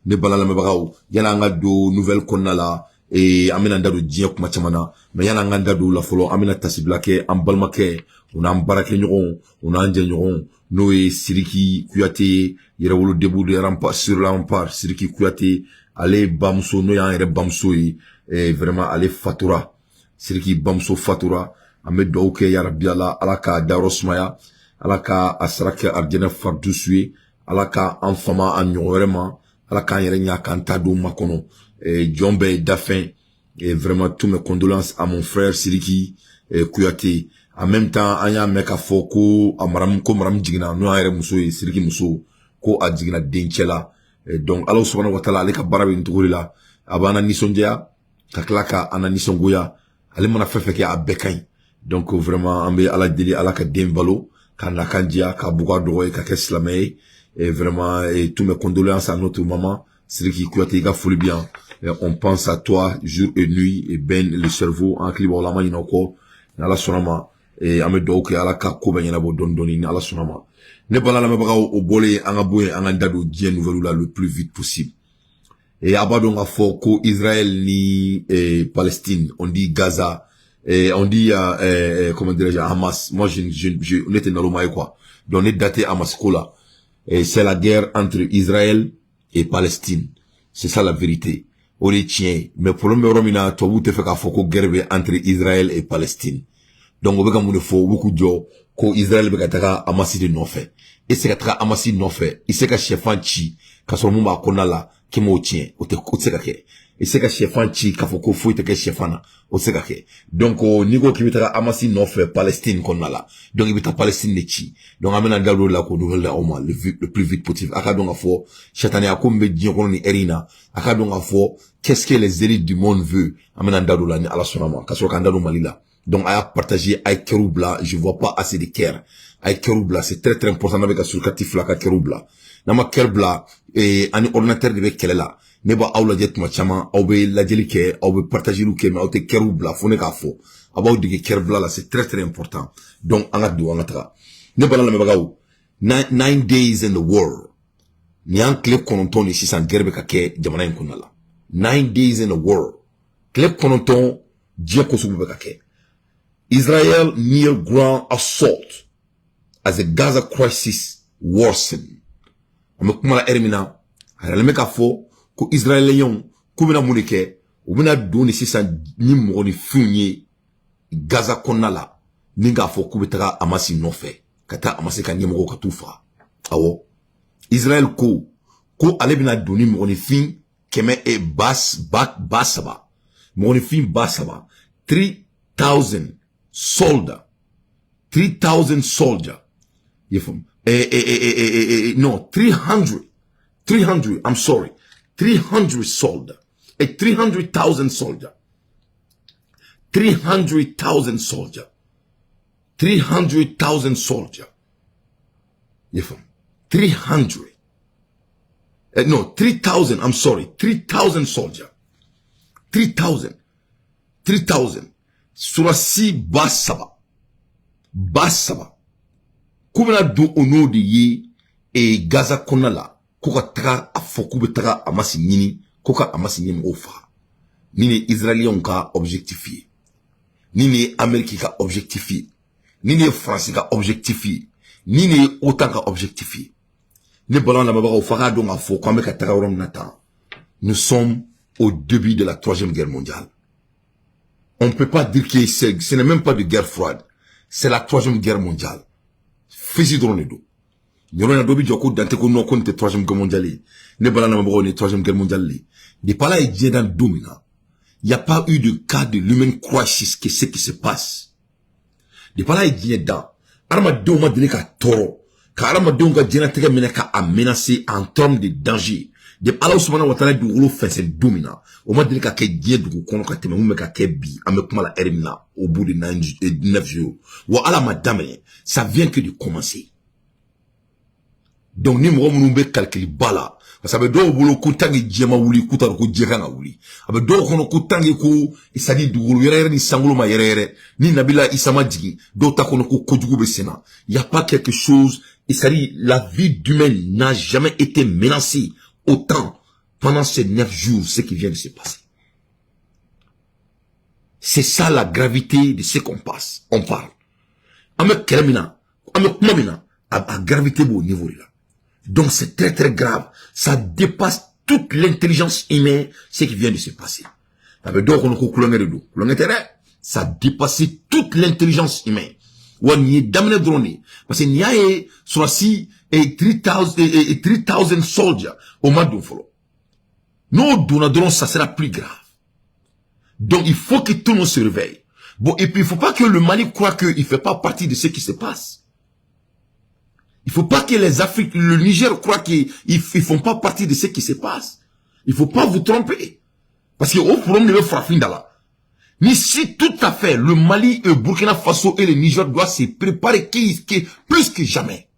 ne balala mebagaw yana anga do nouvelle konnala amina ndado diɲɛ kuma caman na mais yana anga ndado la fɔlɔ amina tasibila kɛ an balimakɛ o n'an baarakɛ ɲɔgɔn o n'an jɛɲɔgɔn n'o ye Siriki Kuyate yɛrɛwolo debout de sur l'Empire Siriki Kuyate ale bamuso n'o y'an yɛrɛ bamuso ye vraiment ale fatura Siriki bamuso fatura an bɛ dugawu kɛ yarabi ala ka dayɔrɔ sumaya ala ka a sara kɛ arijɛnɛ faridusu ye ala ka an fama an ɲɔgɔn wɛrɛ ma ala k'an yɛrɛ ɲa k'an ta don makɔnɔ jɔn bɛɛ ye dafɛn vraiment tous mes condoléances à mon frère Siriki Kuyate en même temps an y'a mɛn k'a fɔ ko maram jiginna n'o y'an yɛrɛ muso ye Siriki muso ko a jiginna dencɛ la donc ala subhanahu wa taala ale ka baara bɛ nin cogo de la a b'an nisɔndiya ka tila ka an nisɔngoya ale mana fɛn fɛn kɛ a bɛɛ ka ɲi donc vraiment an bɛ ala deli ala ka den balo ka nakan diya ka buga dɔgɔ ye ka kɛ silamɛ ye vraiment tous mes condoléances à notre maman Siriki Kuyate i ka foli bi yan on pense à toi jour et nuit et ben le cerveau en clip la ma ɲinɛ o kɔ ni ala sɔnna ma an bɛ dugawu kɛ ala ka ko bɛɛ ɲɛnabɔ dɔɔni dɔɔni ni ala sɔnna ma ne bala lamɛnbagaw o bɔlen an ka bɔ yen an ka da don diɲɛ nouvelle la le plus vite possible a b'a dɔn k'a fɔ ko Israël ni Palestine on dit Gaza on dit comment dirais-je Hamas moi je n'étais naloma quoi donc ne daté Hamas ko la c'est la guerre entre Israël et Palestine c'est ça la vérité o de tiɲɛ mais problème bɛ yɔrɔ min na tubabuw tɛ fɛ k'a fɔ ko guerre bɛ entre Israël et Palestine donc o bɛ ka mun de fɔ u bɛ k'u jɔ ko Israël bɛ ka taga Hamas de nɔfɛ e se ka taga Hamas nɔfɛ i se ka sɛfan ci ka sɔrɔ mun b'a kɔnɔna la k'i m'o tiɲɛ o tɛ se ka kɛ i se ka sɛfan ci k'a fɔ ko foyi tɛ kɛ sɛfan na o tɛ se ka kɛ donc n'i ko k'i bɛ taga Hamas nɔfɛ Palestine kɔnɔna la donc i bɛ taa Palestine de ci donc an bɛna da o la k'o nouvelle d'aw ma le plus vite possible a ka dɔn k'a fɔ sɛtaniya ko min bɛ diɲɛ kɔnɔ ni heure in na a ka dɔn k'a fɔ qu'est-ce que les élites du monde veut an bɛna da o la ni ala sɔnna ma ka sɔrɔ k'an da don Mali la donc a y'a partagé a ye kɛrw bila je vois pas assez de cœur a ye kɛrw bila c'est très très important n'a bɛ ka surkati fila ka kɛrw bila n'a ma kɛr bila ani ordinateur de bɛ kɛlɛ la ne b'a aw lajɛ tuma caman aw bɛ lajɛli kɛ aw bɛ partageliw kɛ mais aw tɛ kɛrw bila fo ne k'a fɔ a b'aw dege kɛr bila la c'est très très important donc an ka don an ka taga ne bala lamɛnbagaw 9 days in the world ni an tile 9 ni sisan guerre bɛ ka kɛ jamana in kɔnɔna la 9 days in the world tile 9 diɲɛ ko sugu bɛ ka kɛ Israel near ground assault as the Gaza crisis worsen an bɛ kuma la heure min na a yɛrɛ bɛ k'a fɔ ko Israëliens k'u bɛna mun de kɛ u bɛna don ni sisan ni mɔgɔninfinw ye Gaza kɔnɔna la ni k'a fɔ k'u bɛ taga Hamas nɔfɛ ka taa Hamas ka ɲɛmɔgɔw ka t'u faga awɔ Israël ko ale bɛna don ni mɔgɔninfin 3,300 mɔgɔninfin 3,000 3,000 soldiers 3,000 soldiers you from no 300 I'm sorry 300 soldiers 300,000 soldiers 300,000 soldiers 300,000 soldiers you from 300 no 3,000 I'm sorry 3,000 soldiers 3,000 surasi basaba kubena do ono de ye Gaza kɔnɔna la ko ka taga a fɔ k'u bɛ taga Hamas ɲini ko ka Hamas ɲɛmɔgɔw faga ni ni Israéliens ka objectif ye ni ni Amérique ka objectif ye ni ni France ka objectif ye ni ni OTAN ka objectif ye ne ballon lamɛnbagaw f'a ka dɔn k'a fɔ k'an bɛ ka taga yɔrɔ min na tan nous sommes au début de la 3e guerre mondiale on ne peut pas dire que ce n'est même pas de guerre froide c'est la 3e guerre mondiale fisi dɔrɔn de don yɔrɔ in dɔ bɛ jɔ ko dante ko non ko nin tɛ 3e guerre mondiale ye ne bala lamɛnbagaw nin ye 3e guerre mondiale ye depuis ala ye diɲɛ dan don min na il y a pas eu de cas de l'human crisis que ce qui se passe depuis ala ye diɲɛ dan adamadenw ma deli ka tɔɔrɔ ka adamadenw ka diɲɛlatigɛ minɛ ka a menacer en termes de danger depuis ala subhanahu wa taala ye dugukolo fɛnsɛ don min na o ma deli ka kɛ diɲɛ dugu kɔnɔ ka tɛmɛ mun bɛ ka kɛ bi an bɛ kuma la heure min na au bout de 9 jours wa ala ma daminɛ ça vient que de commencer donc ni mɔgɔ minnu bɛ calcul ba la parce que a bɛ dɔw bolo ko tant que diɲɛ ma wuli k'u t'a dɔn ko diɲɛ kan ka wuli a bɛ dɔw kɔnɔ ko tant que ko c'est à dire dugukolo yɛrɛ ni sankolo ma yɛrɛ ni Nabila Isa ma jigin dɔw ta kɔnɔ ko kojugu bɛ sen na il y a pas quelque chose c'est à dire la vie d'humain n'a jamais été menacée autant pendant ces 9 jours ce qui vient de se passer. C'est ça la gravité de ce qu'on passe. On parle. Avec Kermina, avec Mamina, à gravité au niveau là. Donc c'est très très grave. Ça dépasse toute l'intelligence humaine ce qui vient de se passer. Ça dépasse toute l'intelligence humaine. Parce que n'y a sur si 3000 soldiers au Madou Folo. Nous donnons ça sera plus grave. Donc il faut que tout le monde se réveille. Bon, et puis il faut pas que le Mali croit qu'il fait pas partie de ce qui se passe. Il faut pas que les Africains, le Niger croit qu'ils font pas partie de ce qui se passe. Il faut pas vous tromper. Parce que au problème de frapper là. Mais si tout à fait, le Mali, le Burkina Faso et le Niger doivent se préparer plus que jamais.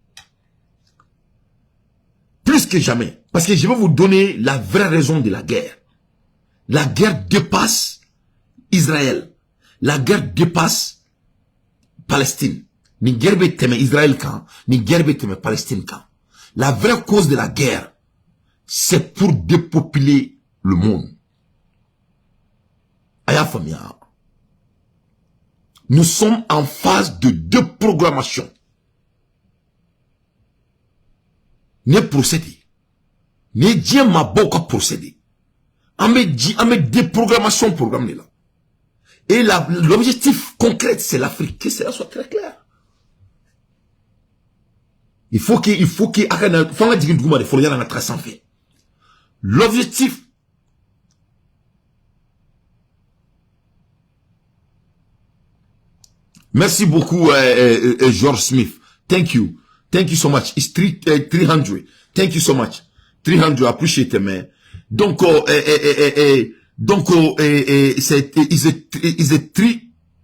Plus que jamais. Parce que je vais vous donner la vraie raison de la guerre. La guerre dépasse Israël. La guerre dépasse Palestine. Ni guerre teme Israël quand, ni guerre teme Palestine quand. La vraie cause de la guerre, c'est pour dépopuler le monde. Aya famia. Nous sommes en phase de déprogrammation. Ne procéder. Ne Dieu m'a beaucoup procédé. En me déprogrammation programmée là. Et l'objectif concret, c'est l'Afrique. Que cela soit très clair. Il faut que, l'objectif, merci beaucoup, George Smith. Thank you. Thank you so much. It's 300. Thank you so much. 300, appreciate it, man. Donc, is a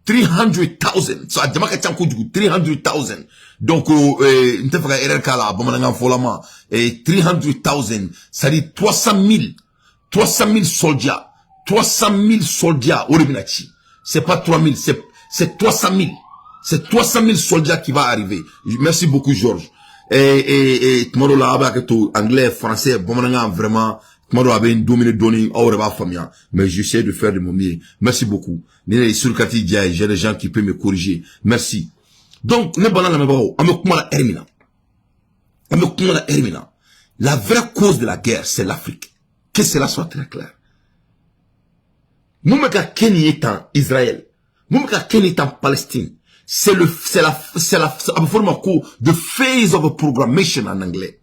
300,000. So, à Jamaica, 300,000. Donc, n'te fera erreur kala, bomananga folama, 300,000, ça dit 300,000 soldats, 300,000 soldats, Oriminachi. C'est pas 3,000, c'est 300,000. C'est 300,000 soldats qui va arriver. Merci beaucoup, Georges. Tomorrow là, avec tout, anglais, français, bomananga, vraiment, tomorrow avait une dominée donnée, mais j'essaie de faire de mon mieux. Merci beaucoup. J'ai des gens qui peuvent me corriger. Merci. Donc, la vraie cause de la guerre, c'est l'Afrique. Que cela soit très clair. Nous, Kenya est en Israël. Nous, Kenya est en Palestine. C'est la forme de phase of programmation en anglais.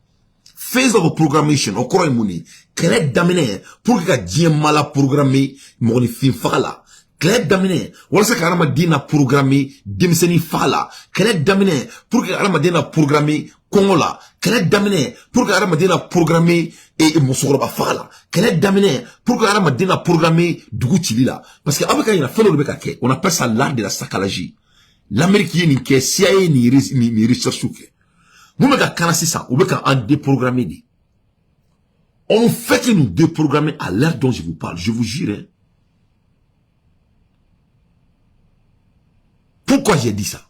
Phase of programmation, au courant mouni. Quelle d'amener, pour que Dieu m'a programmé, mon film fala. Quelle d'amener, ou est-ce qu'Arama dina programmé, Dimseni fala. Quelle d'amener, pour que Arama dina programmé, Congola. Quelle d'amener, pour que Arama dina programmé, et Moussoroba fala. Quelle d'amener, pour que Arama dina programmé, Dougoutilila. Parce que, avec un fait le on appelle ça l'art de la sacalagie. L'Amérique ni que CIA ni recherche que. Nous me gars ça, ou bien en déprogrammé. On fait que nous déprogrammer à l'heure dont je vous parle, je vous jure. Hein. Pourquoi j'ai dit ça?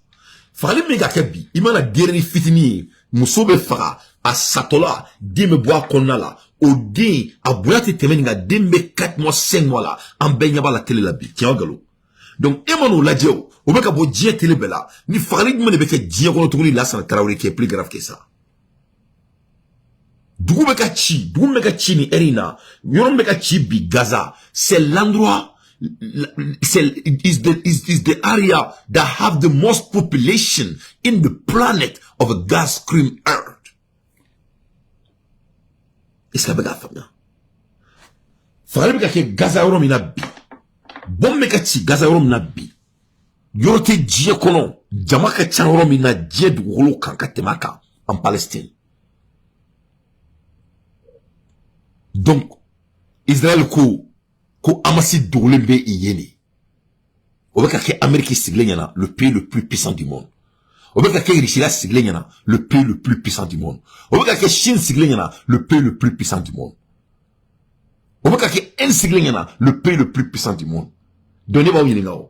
Fallait me gars kebi, il m'a la dernière fitini, Moussoube fara, à Satola, dime bois qu'on a là, au dé, à boyate temeninga, dime 4 mois, 5 mois là, en baignaba la télé la bi, tiens galo. Donc, Emmanuel l'a dit, au mec beau Dieu télé bella, ni fallait me le fait Dieu qu'on trouve là, ça Traoré qui est plus grave que ça. D'où meka chi ni Erina, yon meka chi bi Gaza, c'est l'endroit, is the area that have the most population in the planet of a gas cream earth. Est-ce que bega famia? Fallait meka ke Gaza rom inabi. Bon meka chi Gaza rom nabi. Yorote Dieu kono, Jamaka chanrom ina Dieu du rolo kankatemaka en Palestine. Donc, Israël ko amasi doulembe iyeni. Obeka ke Amérique sigleniana, le pays le plus puissant du monde. Obeka ke Richila sigleniana, le pays le plus puissant du monde. Obeka ke Chine sigleniana, le pays le plus puissant du monde. Obeka ke En sigleniana, le pays le plus puissant du monde. Donnez-moi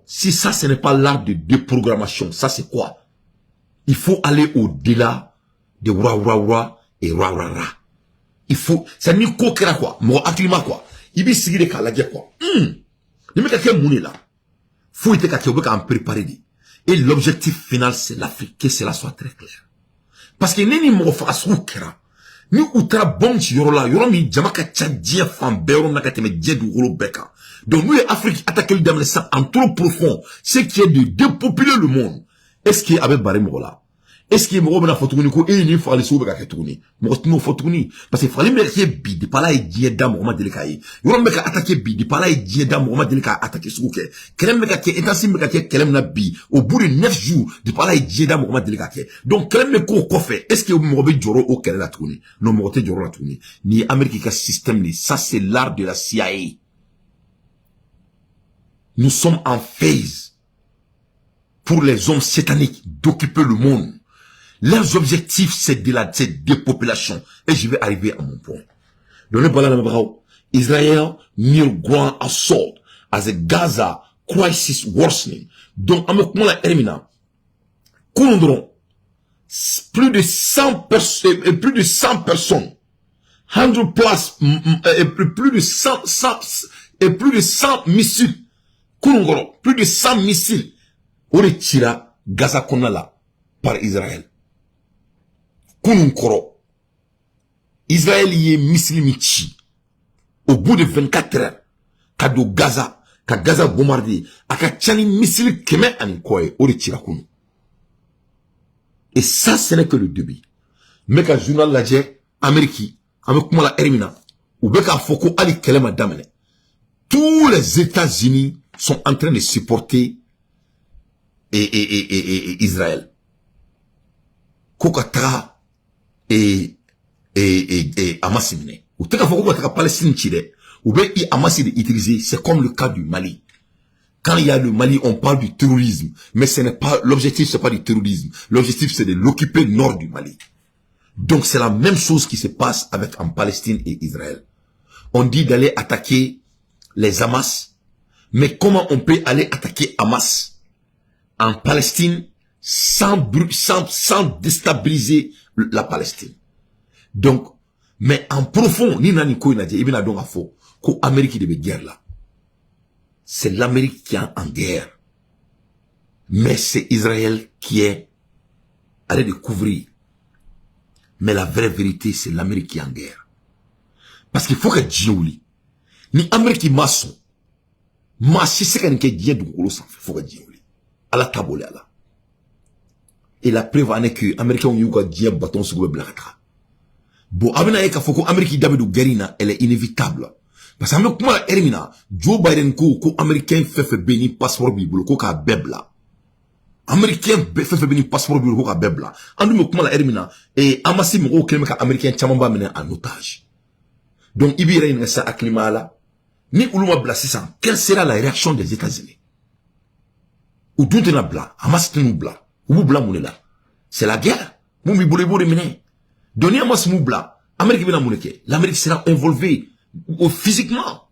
si ça ce n'est pas l'art de déprogrammation, ça c'est quoi? Il faut aller au-delà de ra et ra. il faut, ça n'y coquera quoi, moi, acclimat quoi. Il va signer la guerre quoi. Le mec a mouné là. Faut être capable de préparer. Et l'objectif final, c'est l'Afrique, que cela soit très clair. Parce que n'est ni mon face ou kera. Ni outra bon ci yoro la, yoro mi jamaka tchadien fan béron na kateme djé du gros beka. Donc nous, l'Afrique attaque le dame en trop profond, ce qui est de dépopuler le monde. Est-ce qu'il y avait barré là? Est-ce qu'il y a un photouni ko et il faut aller sur le tourner? Moi, photouni. Parce qu'il fallait me dire bidi, pas là, et djé dame, on m'a délicaé. Yoro meka attaqué bidi, pas là, et djé dame, on m'a délicaé attaqué sur le Kelem meka qui est intensive meka qui kelem na bi. Au bout de 9 jours, de pas là, et djé dame, on m'a délicaé. Donc, kelem meka ko fait. Est-ce que vous m'avez joro au kelem la tourner? Non, m'avez joro la tourner. Ni Amérique qui système, ça c'est l'art de la CIA. Nous sommes en phase pour les hommes sataniques d'occuper le monde. Leurs objectifs, c'est de la dépopulation. Et je vais arriver à mon point. Israel near ground assault as a Gaza crisis worsening. Donc, à mon la Hermina, plus de 100 personnes, 100 plus, plus de 100 missiles, plus de 100 missiles, on retira Gaza Konala par Israël. Kununkoro. Israël y est misilimichi. Au bout de 24 heures, kado Gaza, ka Gaza bombardé, aka tchani misil keme anikoye, ori tirakunu. Et ça, ce n'est que le début. Mais ka journal la dje, Amérique, avec moi la Hermina, ou beka foko ali kelema damene. Tous les États-Unis sont en train de supporter Israël. Kokatra, et Hamas mine. Ou t'as qu'à Palestine chide. Ou bien Hamas est utilisé. C'est comme le cas du Mali. Quand il y a le Mali, on parle du terrorisme. Mais ce n'est pas, l'objectif c'est pas du terrorisme. L'objectif c'est de l'occuper nord du Mali. Donc c'est la même chose qui se passe avec en Palestine et Israël. On dit d'aller attaquer les Hamas. Mais comment on peut aller attaquer Hamas en Palestine sans déstabiliser la Palestine? Donc, mais en profond, ni nani ko inadje, ibina donga fo, ko Amérique de guerre là. C'est l'Amérique qui est en guerre. Mais c'est Israël qui est allé découvrir. Mais la vraie vérité, c'est l'Amérique qui est en guerre. Parce qu'il faut que Djiouli, ni Amérique qui maçon, maçon, c'est qu'un qui est du gros sang, il faut que Djiouli. À la table, là. Et la preuve en est que les Américains ont eu un bâton sur le blacatra. Bon, Abena Eka Foko, Amérique d'Abedou Guerina, elle est inévitable. Parce que, comment la Hermina, Joe Biden, ko Américain fait béni passeport bible, ko ka bebla. Américain fait béni passeport bible, ko ka bebla. Andu me comment la Hermina, et Amasi mo kelme ka Américain chamamba mené en otage. Donc, Ibira une sa aklimala, ni Uluma bla 600, quelle sera la réaction des États-Unis? Ou d'où t'en bla, Hamas t'en bla, ou bla mounela. C'est la guerre. Moumi boule boule mené. Donnez à moi ce moubla, l'Amérique sera envolvée physiquement.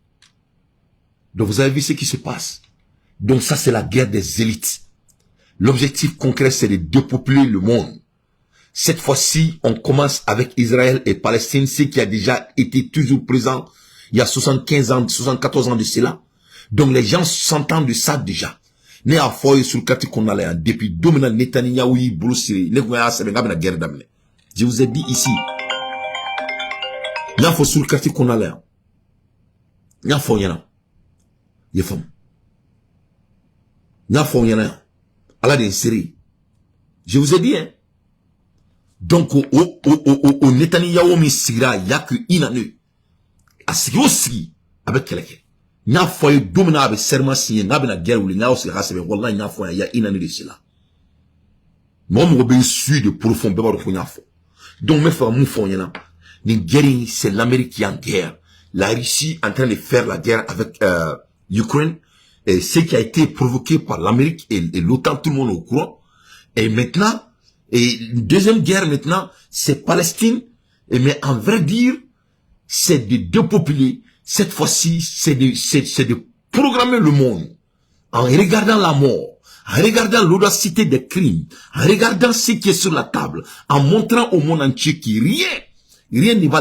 Donc vous avez vu ce qui se passe. Donc ça c'est la guerre des élites. L'objectif concret c'est de dépopuler le monde. Cette fois-ci, on commence avec Israël et Palestine, ce qui a déjà été toujours présent il y a 75 ans, 74 ans de cela. Donc les gens s'entendent de ça déjà. Né à foyer sur le quartier qu'on allait depuis dominant Netanyahu, Broussiri, la guerre d'amener. Je vous ai dit ici, il y a un sur le quartier qu'on a là. Il y a un fond, il y a des femmes. Il y a un fond, il y a à la des séries. Je vous ai dit, hein. Donc, au Netanyahu, il y a qu'une année. À ce qui aussi, avec quelqu'un. Il y a un foyer dominant avec serment signé, il y a une guerre où il y a aussi rassemblé. Wallah, il y a un foyer, il y a une année de cela. Moi, je suis de profond, je vais vous donc, mes frères, c'est l'Amérique qui est en guerre. La Russie est en train de faire la guerre avec l'Ukraine. Et ce qui a été provoqué par l'Amérique et l'OTAN, tout le monde est au courant. Et maintenant, une deuxième guerre maintenant, c'est Palestine. Et mais en vrai dire, c'est de dépopuler. Cette fois-ci, c'est de programmer le monde en regardant la mort. En regardant l'audacité des crimes, en regardant ce qui est sur la table, en montrant au monde entier qu'il n'y a rien Rien ne va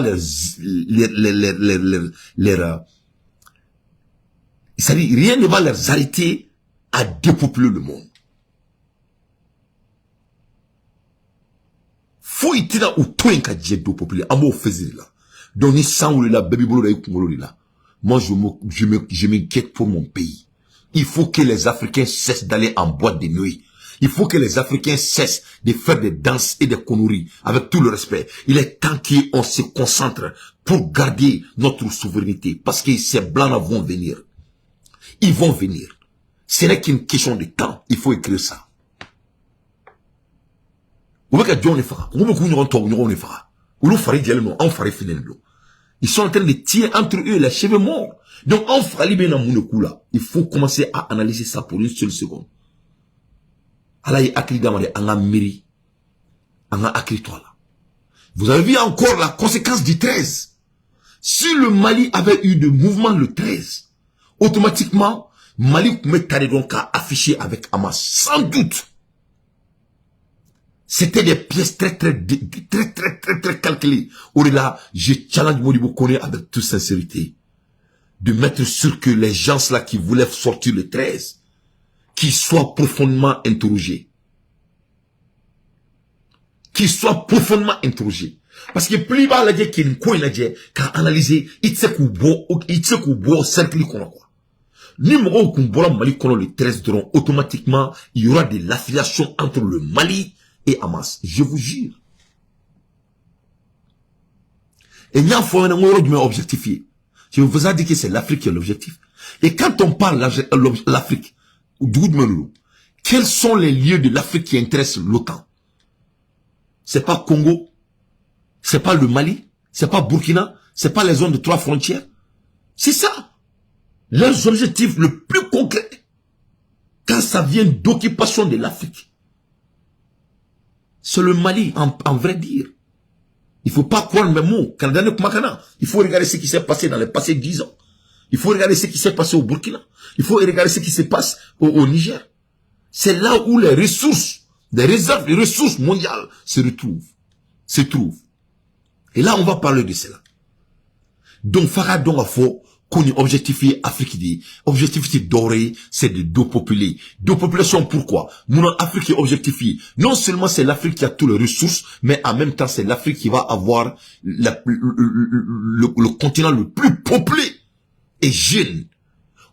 rien ne va les arrêter à dépeupler le monde. Faut y tirer au toin qu'a dit dépeupler. Amo faisait là. Donc ni sang ou la baby bolo là. Moi je m'inquiète pour mon pays. Il faut que les Africains cessent d'aller en boîte de nuit. Il faut que les Africains cessent de faire des danses et des conneries, avec tout le respect. Il est temps qu'on se concentre pour garder notre souveraineté, parce que ces blancs-là vont venir. Ils vont venir. Ce n'est qu'une question de temps. Il faut écrire ça. Ils sont en train de tirer entre eux les cheveux morts. Donc, il faut commencer à analyser ça pour une seule seconde. Vous avez vu encore la conséquence du 13. Si le Mali avait eu de mouvement le 13, automatiquement, Mali pouvait donc à afficher avec Hamas, sans doute. C'était des pièces très calculées. Au-delà, je challenge Modibo Kone avec toute sincérité de mettre sûr que les gens là qui voulaient sortir le 13, qu'ils soient profondément interrogés. Qu'ils soient profondément interrogés. Parce que plus bas la dit qu'il y a une coin qu'à analyser, il sait qu'on boit cercle quoi. Numéro qu'on boit Mali le 13 drone, automatiquement, il y aura de l'affiliation entre le Mali et Hamas. Je vous jure. Et il y a un fois un objectifié. Je vous ai dit que c'est l'Afrique qui est l'objectif. Et quand on parle de l'Afrique, quels sont les lieux de l'Afrique qui intéressent l'OTAN? C'est pas Congo, c'est pas le Mali, c'est pas Burkina, c'est pas les zones de 3 frontières. C'est ça. Leurs objectifs le plus concret, quand ça vient d'occupation de l'Afrique, c'est le Mali, en vrai dire. Il faut pas croire mes mots. Il faut regarder ce qui s'est passé dans les passés 10 ans. Il faut regarder ce qui s'est passé au Burkina. Il faut regarder ce qui se passe au Niger. C'est là où les ressources, les réserves, les ressources mondiales se trouvent. Et là, on va parler de cela. Donc, Faradon a faux qu'on est objectifié Afrique dit. Objectifité doré, c'est de deux populés. Deux populations, pourquoi? Mon Afrique est objectifiée. Non seulement c'est l'Afrique qui a toutes les ressources, mais en même temps, c'est l'Afrique qui va avoir le continent le plus peuplé et jeune.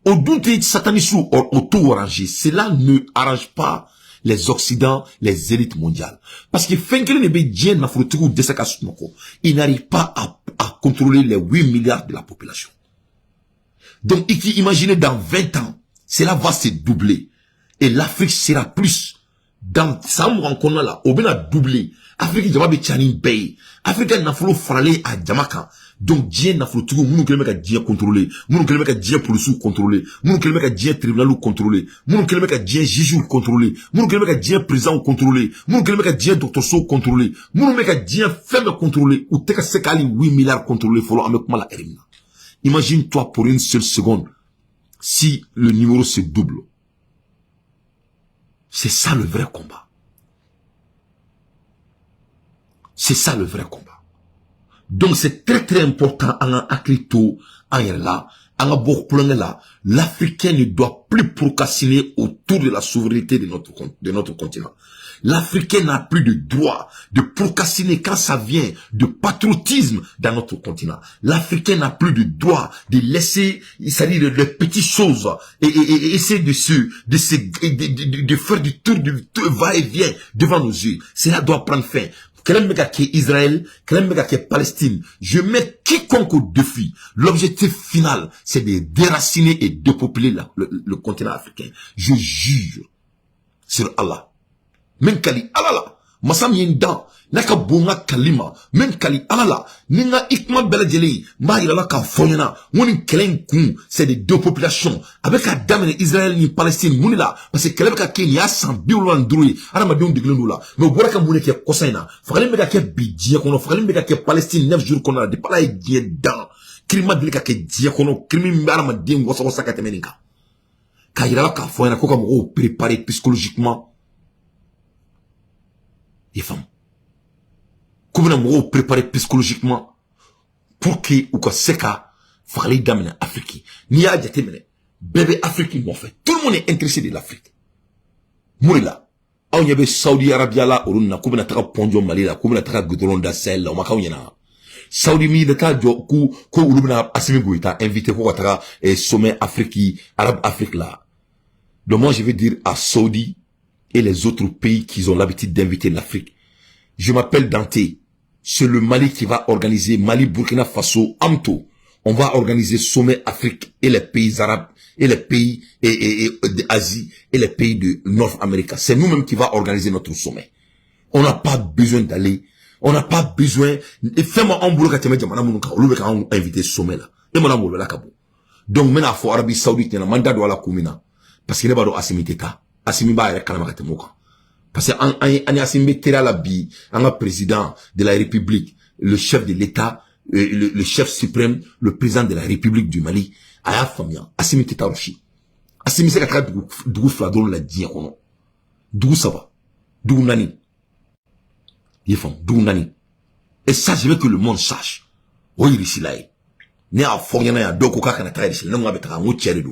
Au doute, satanisou auto-orangé. Cela ne arrange pas les Occidents, les élites mondiales. Parce que il n'arrive pas à contrôler les 8 milliards de la population. Donc, imaginez dans 20 ans, cela va se doubler. Et l'Afrique sera plus. Dans 100 ans qu'on a là, on va doubler. Afrique, il va be Tchani Bay. Afrique, il n'a fallu frôler à Djamaka. Donc, Dien n'a fallu tout, nous ne pouvons pas contrôler. Nous ne pouvons pas Dien police contrôler. Nous ne pouvons pas Dien tribunal contrôler. Nous ne pouvons pas Dien juge contrôler. Nous ne pouvons pas Dien président contrôler. Nous ne pouvons pas Dien docteur so contrôler. Nous ne pouvons pas Dien femme contrôler. Ou t'es qu'à 8 milliards contrôler, faut avec moi la RMA. Imagine-toi pour une seule seconde si le numéro se double. C'est ça le vrai combat. C'est ça le vrai combat. Donc c'est très important en akrito en là, en l'Africain ne doit plus procrastiner autour de la souveraineté de notre continent. L'Africain n'a plus de droit de procrastiner quand ça vient de patriotisme dans notre continent. L'Africain n'a plus de droit de laisser, c'est-à-dire les petites choses et essayer de faire du tour va-et-vient devant nos yeux. Cela doit prendre fin. Qu'est-ce que Israël, qu'est-ce que Palestine. Je mets quiconque au défi. L'objectif final, c'est de déraciner et depeupler le continent africain. Je jure sur Allah. Men kali alala masam yinda naka bunga kalima men kali alala ninga ikma beladjeli mba yala ka fonyana woni kelen kun c'est des deux populations avec Adam et Israël ni Palestine munila parce que kelebe ka ken ya san biwlan ndruyi arama biun diglenu la mais bora ka muneke kosaina fakale meka ke bidie kono fakale meka ke Palestine 9 jours kono de pala die dan krima de ka ke die kono krimi mbara ma dem wosa ka temeninka ka yala ka fonyana ko ka mo préparer psychologiquement les femmes. Comment on préparer psychologiquement pour que ou que c'est qu'à faire les dames africaines. Ni à dire bébé africain m'ont fait. Tout le monde est intéressé de l'Afrique. Mourila. Ah on y avait Saudi Arabia là, on a comment on a ponjo Mali là, comment on a goudron d'Assel, on m'a quand on y a. Saudi mi de ta jo ku ko ulubna Assimi Goïta invité pour atara sommet Afrique Arabe Afrique là. Donc moi je vais dire à Saudi et les autres pays qui ont l'habitude d'inviter l'Afrique. Je m'appelle Dante. C'est le Mali qui va organiser Mali, Burkina Faso, Amto. On va organiser sommet Afrique et les pays arabes et les pays d'Asie et les pays de Nord-Amérique. C'est nous-mêmes qui va organiser notre sommet. On n'a pas besoin d'aller. On n'a pas besoin. Et fais-moi un boulot quand tu m'as invité sommet là. Et mon amour là kabo. Donc maintenant faut Arabie Saoudite il y a un mandat de la commune parce qu'il est pas de Assimi Teta. Assimi ba ya kalama katemoka. Parce que Assimi Teta la bi, un président de la République, le chef de l'État, le chef suprême, le président de la République du Mali, aya famia, Assimi Teta Roshi. Assimi c'est qu'à d'où fladon la dire kono. D'où ça va? D'où nani? D'où nani? Et ça, je veux que le monde sache. Oui, ici là. Né à Foriana, ya doko kaka na taille ici. Non, avec un mot tiers de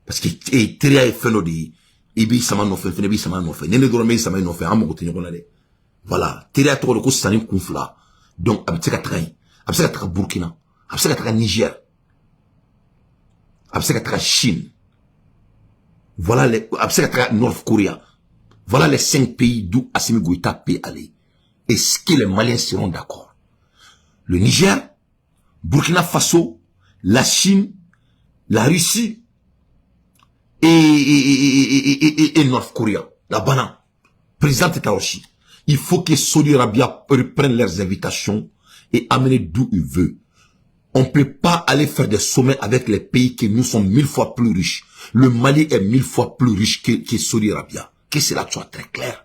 parce que Teria est fait de Ibi sama no fait, Fenebi sama no fait. Nene dorme sama no fait. Amo kote nyoko nale. Voilà. Teria to le ko sanim kunfla. Donc, abseka train. Abseka tra Burkina. Abseka tra Niger. Abseka tra Chine. Voilà les, abseka tra North Korea. Voilà les 5 pays d'où Assimi Goïta peut aller. Est-ce que les Maliens seront d'accord? Le Niger, Burkina Faso, la Chine, la Russie et North Korea, la banane. Président Tetaroshi, il faut que Saudi Arabia reprenne leurs invitations et amène d'où il veut. On ne peut pas aller faire des sommets avec les pays qui nous sont 1000 fois plus riches. Le Mali est 1000 fois plus riche que Saudi Arabia. Que cela soit très clair.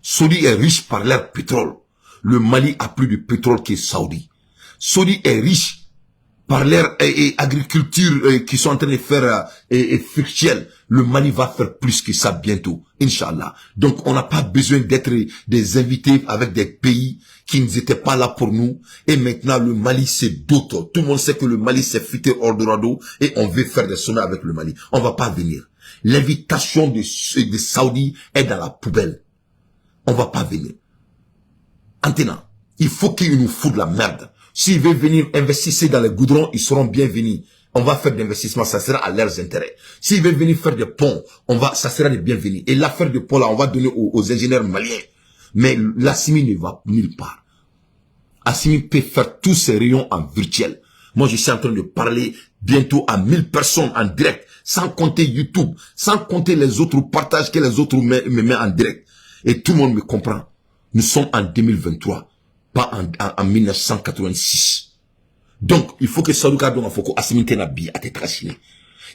Saudi est riche par leur pétrole. Le Mali a plus de pétrole que Saudi. Saudi est riche par leur agriculture qui sont en train de faire fructuelle. Le Mali va faire plus que ça bientôt, Inch'Allah. Donc on n'a pas besoin d'être des invités avec des pays qui n'étaient pas là pour nous. Et maintenant le Mali c'est d'autres. Tout le monde sait que le Mali c'est futé Eldorado et on veut faire des sommets avec le Mali. On va pas venir. L'invitation de Saudi est dans la poubelle. On va pas venir. Maintenant, il faut qu'ils nous foutent de la merde. S'ils veulent venir investir dans les goudrons, ils seront bienvenus. On va faire d'investissement, ça sera à leurs intérêts. S'ils veulent venir faire des ponts, ça sera des bienvenus. Et l'affaire de pont là, on va donner aux ingénieurs maliens. Mais l'Assimi ne va nulle part. Assimi peut faire tous ses rayons en virtuel. Moi, je suis en train de parler bientôt à 1000 personnes en direct, sans compter YouTube, sans compter les autres partages que les autres me mettent en direct. Et tout le monde me comprend. Nous sommes en 2023, pas en 1986. Donc, il faut que Salouka donne un foko Assimi Tenabi à te trachiner.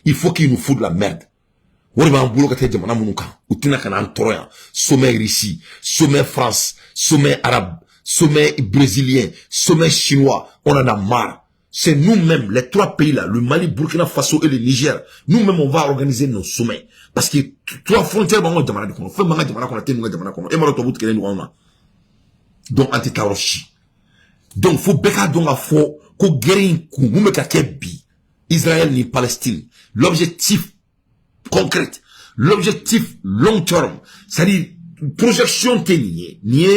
Il faut qu'il nous fout de la merde. Sommet Russie, sommet France, sommet arabe, sommet brésilien, sommet chinois. On en a marre. C'est nous-mêmes, les 3 pays là, le Mali, Burkina Faso et le Niger. Nous-mêmes, on va organiser nos sommets. Parce que 3 frontières, on va demander qu'on fait manga demanda qu'on a témoin demanda qu'on et maroto bout kelen nous donc anti taroshi. Donc faut beka donc a faut ko guérir ku mu ka kebi Israël ni Palestine. L'objectif concret, l'objectif long terme, c'est-à-dire projection tenue ni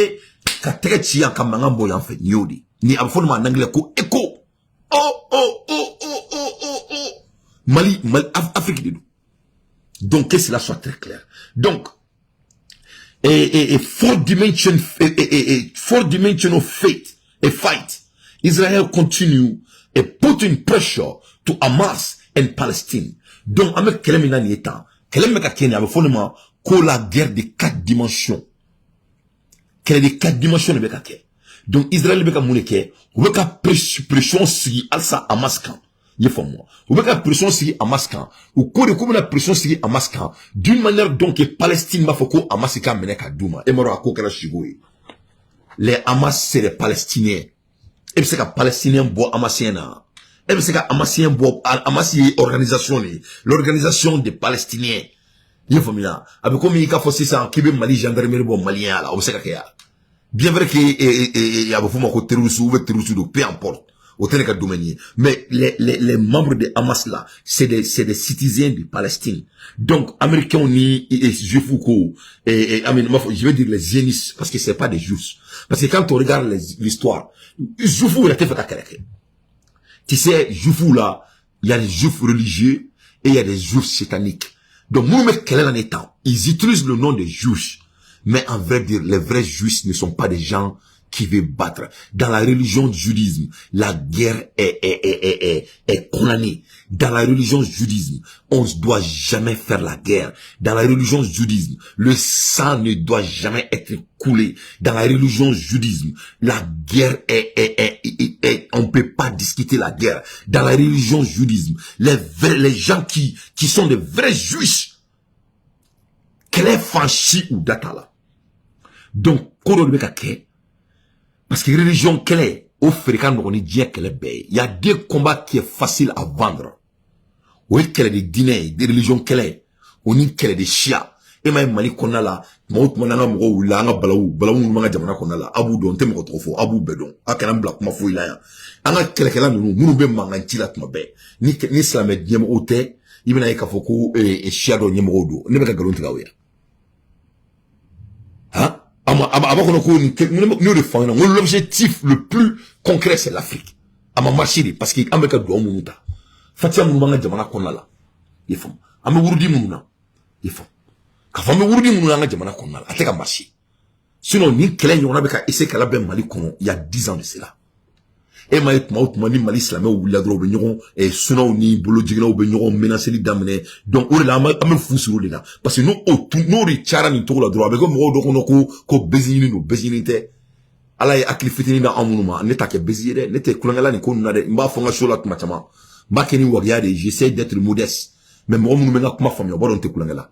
ka techi en kamanga boy en fait nyodi. Ni abfon en anglais ko écho. Mali Afrique de nous. Donc, que cela soit très clair. Donc, four dimension of faith, a fight. Israel continue et put in pressure to Hamas and Palestine. Donc, avec Kelemina Nietan, Kelemika Kenya, avec fondement, que la guerre de 4 dimensions. Quelle est de 4 dimensions de Bekake. Donc, Israël Beka Mouneke, ou Beka pression si Alsa Hamas kan. Moi. Ou bien la pression sur Hamas ou quoi de comme la pression sur Hamas d'une manière donc que Palestine m'a fait quoi Hamas est mené à Douma et moi à quoi qu'elle chigoui. Les Hamas c'est les Palestiniens. Et c'est que Palestiniens boit Hamasien. Et c'est que Hamasien boit Hamas organisation l'organisation des Palestiniens. Il faut bien. Avec comme il y a fait ça en Québec Mali gendarmerie bon malien là. On sait qu'il y a. Bien vrai qu'il y a beaucoup de terroristes ou peu importe. Au domaine. Mais les membres de Hamas là, c'est des citoyens de Palestine. Donc, Américains ni Juifs ou je veux dire les zionistes, parce que c'est pas des Juifs. Parce que quand on regarde l'histoire, Juifs il a été fait à Kéré. Tu sais, Juifs là, il y a des Juifs religieux et il y a des Juifs sataniques. Donc, Mohamed quel est en état? Ils utilisent le nom des Juifs. Mais en vrai dire, les vrais Juifs ne sont pas des gens qui veulent battre. Dans la religion du judaïsme, la guerre est condamnée. Dans la religion du judaïsme, on ne doit jamais faire la guerre. Dans la religion du judaïsme, le sang ne doit jamais être coulé. Dans la religion du judaïsme, la guerre on ne peut pas discuter la guerre. Dans la religion du judaïsme, les gens qui sont des vrais juifs, quel est franchi ou data là? Donc, parce que religion quelle est, au fréquent on dit qu'elle est belle. Il y a deux combats qui est facile à vendre. Oui, quelle est des dîners, des religions quelle est, on dit qu'elle est des chiens. Et même mali konna la, maut manana mo la nga balawu manga jamana konna la, abu don tem ko trofo, abu bedon, akana black ma fo ila ya. Anga kele munu be manga ntila tuma be. Ni islam e nyem ote, ibina ka foko e chiado nyem odo. Ne be ka galon tiga ya. Hein? L'objectif le plus concret c'est l'Afrique. Ama marché parce que ameka do munuta. Fatia munanga jamana konna la. Yefam. Ame wurudi mununa. Yefam. Ka fami wurudi munanga jamana konna la. Ateka marché. Sinon ni kelen yona beka essayer kala ben Mali kono il y a 10 ans de cela. Et ni Mali islamé ou la drobe nyoron et sinon ni bolo jigna ou nyoron menacer li damene. Donc on la ame fusuru là parce que nous nous richara ni to la drobe ko mo do ko bezini no bezini te ala ya aklifitini na amunuma neta ke bezini de neta kulangala ni ko na de mba fonga shola tuma chama mba keni wagya de j'essaie d'être modeste mais mo munu menga kuma famio bo don te kulangala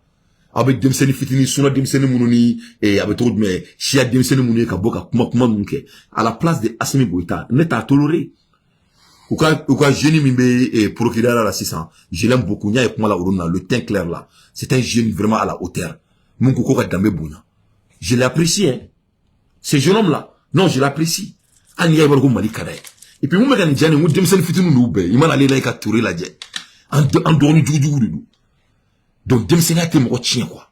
avec demseni fitini suna demseni mununi et avec tout mais chia demseni mununi ka boka kuma munke à la place de Assimi Goïta neta toléré ou quand génie mimbe et procureur à la 600 je l'aime beaucoup nya et kuma la uruna le teint clair là c'est un génie vraiment à la hauteur mon koko ka dambe bunya je l'apprécie hein ce jeune homme là non je l'apprécie ani ya bargo mali kada et puis mon mega ni jani mo demseni fitini no be imana le na ka touré la je en doni jugu. Donc, Demseni a été mon chien, quoi.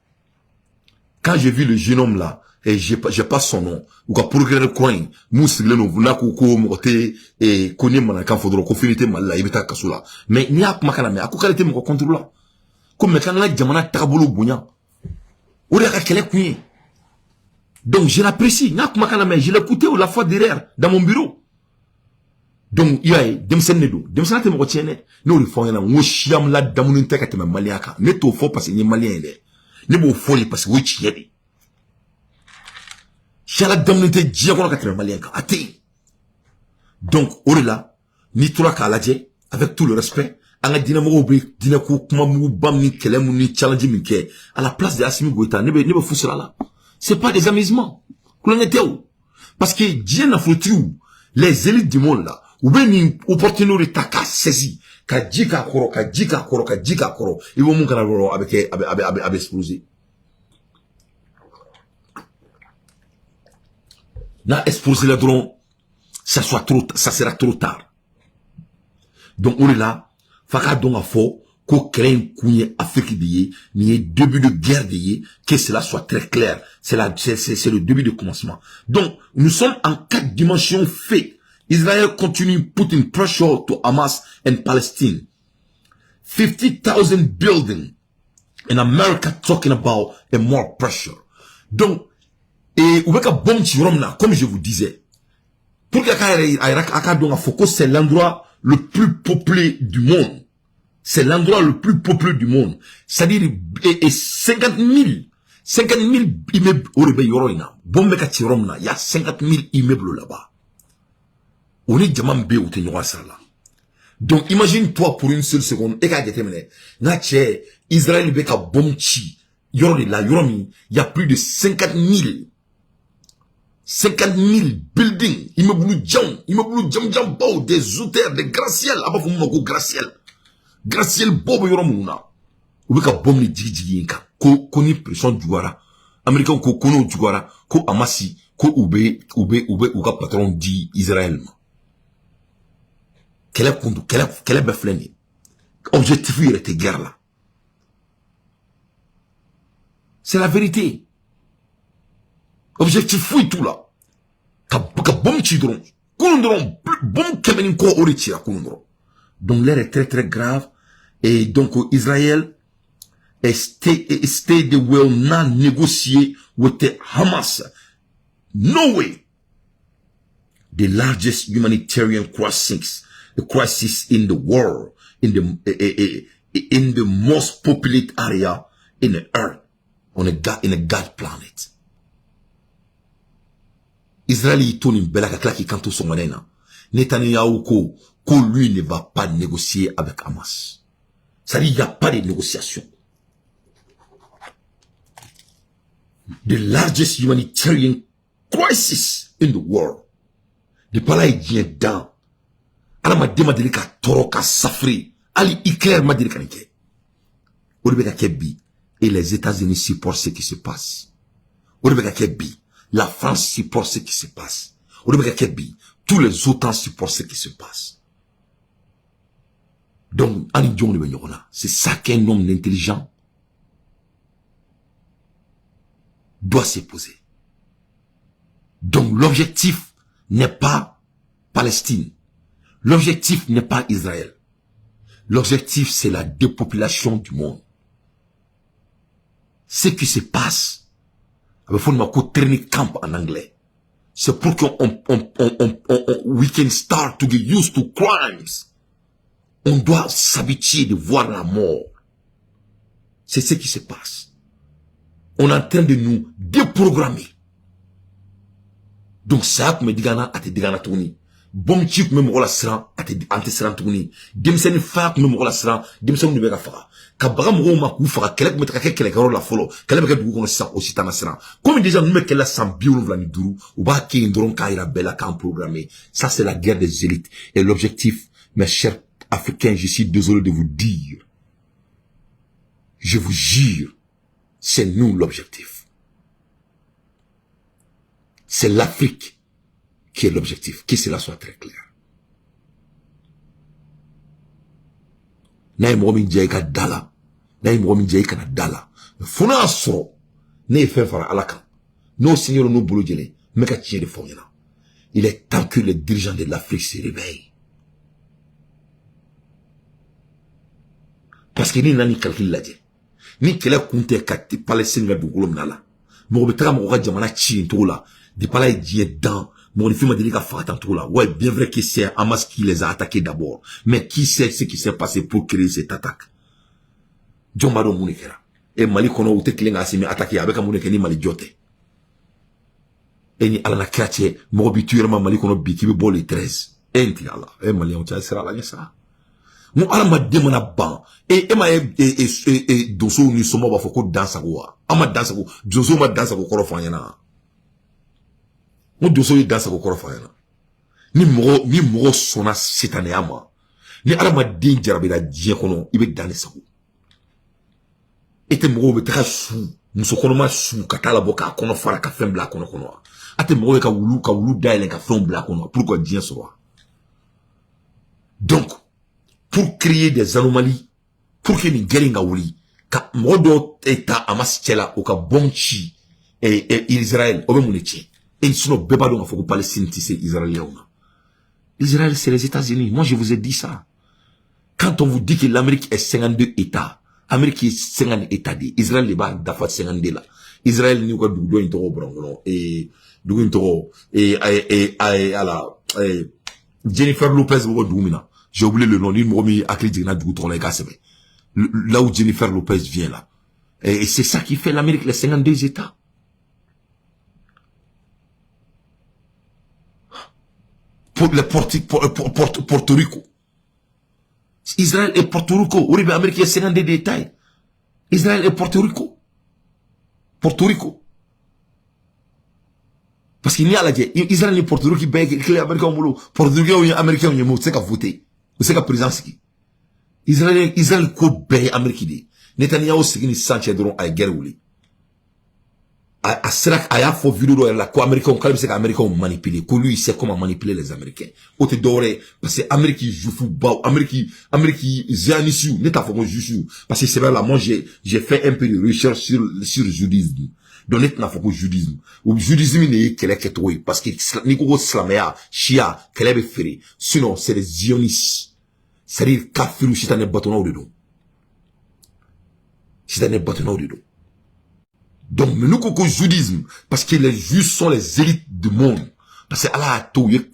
Quand j'ai vu le jeune homme là, et j'ai pas son nom, ou quoi, pour le coin, moussile, nous, n'a qu'au moté, et connaît mon account, faudra qu'on finisse mal là, il est à Kassoula. Mais, il n'y a pas ma mais à quoi était mon contrôle là? Comme, quand là, Djamana Tabolo Bounya. Ou là, qu'elle est couillée. Donc, je l'apprécie, n'a pas ma mais je l'ai écouté ou la fois derrière, dans mon bureau. Donc, il y a Demseni Nedo. Demseni a été mon chien, nous, le fond, on chiam la damunite ka te maliaka. Ne to fo parce que ni malien de. Ne bo foli parce que oui chiedi. Chala damunite diagono ka te maliaka. Ati. Donc, au-delà, ni tola ka laje, avec tout le respect, anga dinamo obi, dinako kuma mu bam ni kelemu ni challenge mi ke, à la place de Assimi Goïta, ne be foussera là. C'est pas des amusements. Parce que Dieu n'a foutu les élites du monde là, ou bien une opportunité taka saisi. Ka jika koro, ils vont mon canal avec explosé. Na explosé le drone, ça sera trop tard. Donc, on est là, faka donc à faux, qu'on crée une couille Afrique d'hier, ni début de guerre d'hier, que cela soit très clair. C'est le début de commencement. Donc, nous sommes en 4 dimensions faits. Israel continue putting pressure to Hamas and Palestine. 50,000 buildings. And America talking about a more pressure. Donc, et Oubeka Bomchi Romna, comme je vous disais, pour que c'est l'endroit le plus peuplé du monde. C'est l'endroit le plus peuplé du monde. C'est-à-dire, et 50 000 immeubles au Rébé Yoroina. Bombeka Tiromna, il y a 50 000 immeubles là-bas. On est diamant B ou t'es là. Donc, imagine-toi pour une seule seconde, et quand déterminé, Israël beka bomchi, yoroni la yoromi, il y a plus de 50 000 buildings, immeubles jam, des hôtels, des gratte-ciel, gratte-ciel bobo yoromuna. Ou beka bomni digi yinka, ko ni pression du Américain ko kono du ko amasi, ko ou ka patron dit Israël. Quelle est befleni? Objectif il était guerre là. C'est la vérité. Objectif fou et tout là. Ka bon chidron. Koundron bon kemenin ko orichira koundron. Donc l'air est très très grave et donc Israël state will not negotiate with the Hamas. No way. The largest humanitarian crisis in the world, in the most populated area in the earth, in a God planet. Israël y tourne une belle qui quand tout son manena. Netanyahu ko lui ne va pas négocier avec Hamas. Ça dit, il n'y a pas de négociation. The largest humanitarian crisis in the world. De par là, il vient dans. Alors, ma demande ka toro ka safri. Ali Hitler m'a dit kanike. Olibeka kebi. Et les États-Unis supportent ce qui se passe. Olibeka kebi. La France supporte ce qui se passe. Olibeka kebi. Tous les OTAN supportent ce qui se passe. Donc, c'est ça qu'un homme intelligent doit se poser. Donc, l'objectif n'est pas Palestine. L'objectif n'est pas Israël. L'objectif, c'est la dépopulation du monde. Ce qui se passe, il faut que training camp en anglais. C'est pour qu'on we can start to get used to crimes. On doit s'habituer de voir la mort. C'est ce qui se passe. On est en train de nous déprogrammer. Donc ça me digana ate digana tourni. Bon chip me mola sran ate ante sran tourni. Demseni fa me mola sran, demseni be ka fa. Ka baga mo ma ku fa kelek me ka kelek ro la folo. Kelek be du ko sa aussi tana sran. Comme déjà nous me kella sans biolu vla ni duru, ou ba ki ndron ka ira bela kan programmé. Ça c'est la guerre des élites et l'objectif mes chers Africains, je suis désolé de vous dire. Je vous jure, c'est nous l'objectif. C'est l'Afrique qui est l'objectif. Que cela soit très clair. Naïm Romin Djaïka Dala. Naïm Romin Djaïka Dala. Fona Soro. Ne fait faire à la camp. Nos seigneurs, nos boulots de mais qu'à tirer de fond. Il est temps que les dirigeants de l'Afrique se réveillent. Parce que ni nani calcul la dit. Ni kele kunte kati Palestine ga dugulom nala. Mo betara mo ga jamana chi to la. De pala est dans mon film a dit qu'à faire tant là. Ouais, bien vrai que c'est Hamas qui les a attaqués d'abord. Mais qui sait ce qui s'est passé pour créer cette attaque? John Mado Mounekera. Et Mali kono ou te klinga asimi attaqué avec un Mouneke ni Mali jote. Et ni alana krache, mo bituellement Mali kono biki bo les 13. Enti Allah. Et Mali on t'a sera la ça. Mon alama demana ban. Et doso ni soma ba foko dansa quoi. Ama dansa ko. Doso ma dansa ko koro fanyana. Mon doso yi dansa ko koro fanyana. Ni moro sona setane ama. Ni alama din jarabira dien kono ibe dane sako. Ete moro be tra sou. Muso kono ma sou katala boka kono fara ka fem bla kono kono. Ate moro ka wulu daile ka fem bla kono. Pourquoi dien so? Donc pour créer des anomalies, pour que les guerres n'aouli, ka modo état amas tchela ou ka bonchi et Israël obe mouneti et ils sont beba donc faut que Palestine tisse Israël. Israël c'est les États-Unis. Moi je vous ai dit ça. Quand on vous dit que l'Amérique est 52 États, Amérique est 50 États dit Israël les bas d'affaires 52 là. Israël ni ko do into brongo et do into et ala Jennifer Lopez wo doumina. J'ai oublié le nom, il m'a mis à là où Jennifer Lopez vient là. Et c'est ça qui fait l'Amérique, les 52 États. Pour le Porto Rico. Israël et Porto Rico. Oui, mais l'Amérique, il y a 52 États. Israël et Porto Rico. Porto Rico. Parce qu'il y a la guerre. Israël et Porto Rico, qui est américain au boulot. Porto Rico, il y a américain au boulot. C'est qu'à voter. C'est qu'à présence qui. Israël ko bay Amérique. Netanyahu c'est une santé de à guerre ou li. a y'a fɔ vidéo dɔ la ko américains k'ale bɛ se ka américains manipuler ko lui il sait comment manipuler les américains o tɛ dɔwɛrɛ parce que Amérique jufu baw Amérique zioniste ne t'a fɔ ko jufu parce que c'est vrai là moi j'ai fait un peu de recherche sur le judaïsme donc ne tɛna fɔ ko judaïsme o judaïsme de ye kɛlɛ kɛcogo ye parce que n'i ko ko silamɛya siya kɛlɛ bɛ feere sinon c'est les zionistes c'est-à-dire kafiru sitanɛ batɔnaw de don sitanɛ batɔnaw de don. Donc, nous avons judaïsme, parce que les juifs sont les élites du monde. Parce que Allah a tout, ils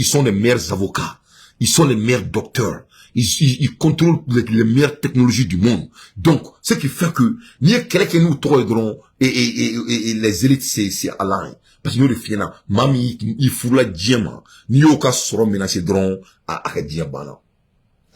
sont les meilleurs avocats, ils sont les meilleurs docteurs, ils contrôlent les meilleures technologies du monde. Donc, ce qui fait que, quelqu'un nous trouverons, et les élites, c'est Allah. Parce que nous, les filles, mami, il faut la diamant, ni aucun sera menacé drone à diabana.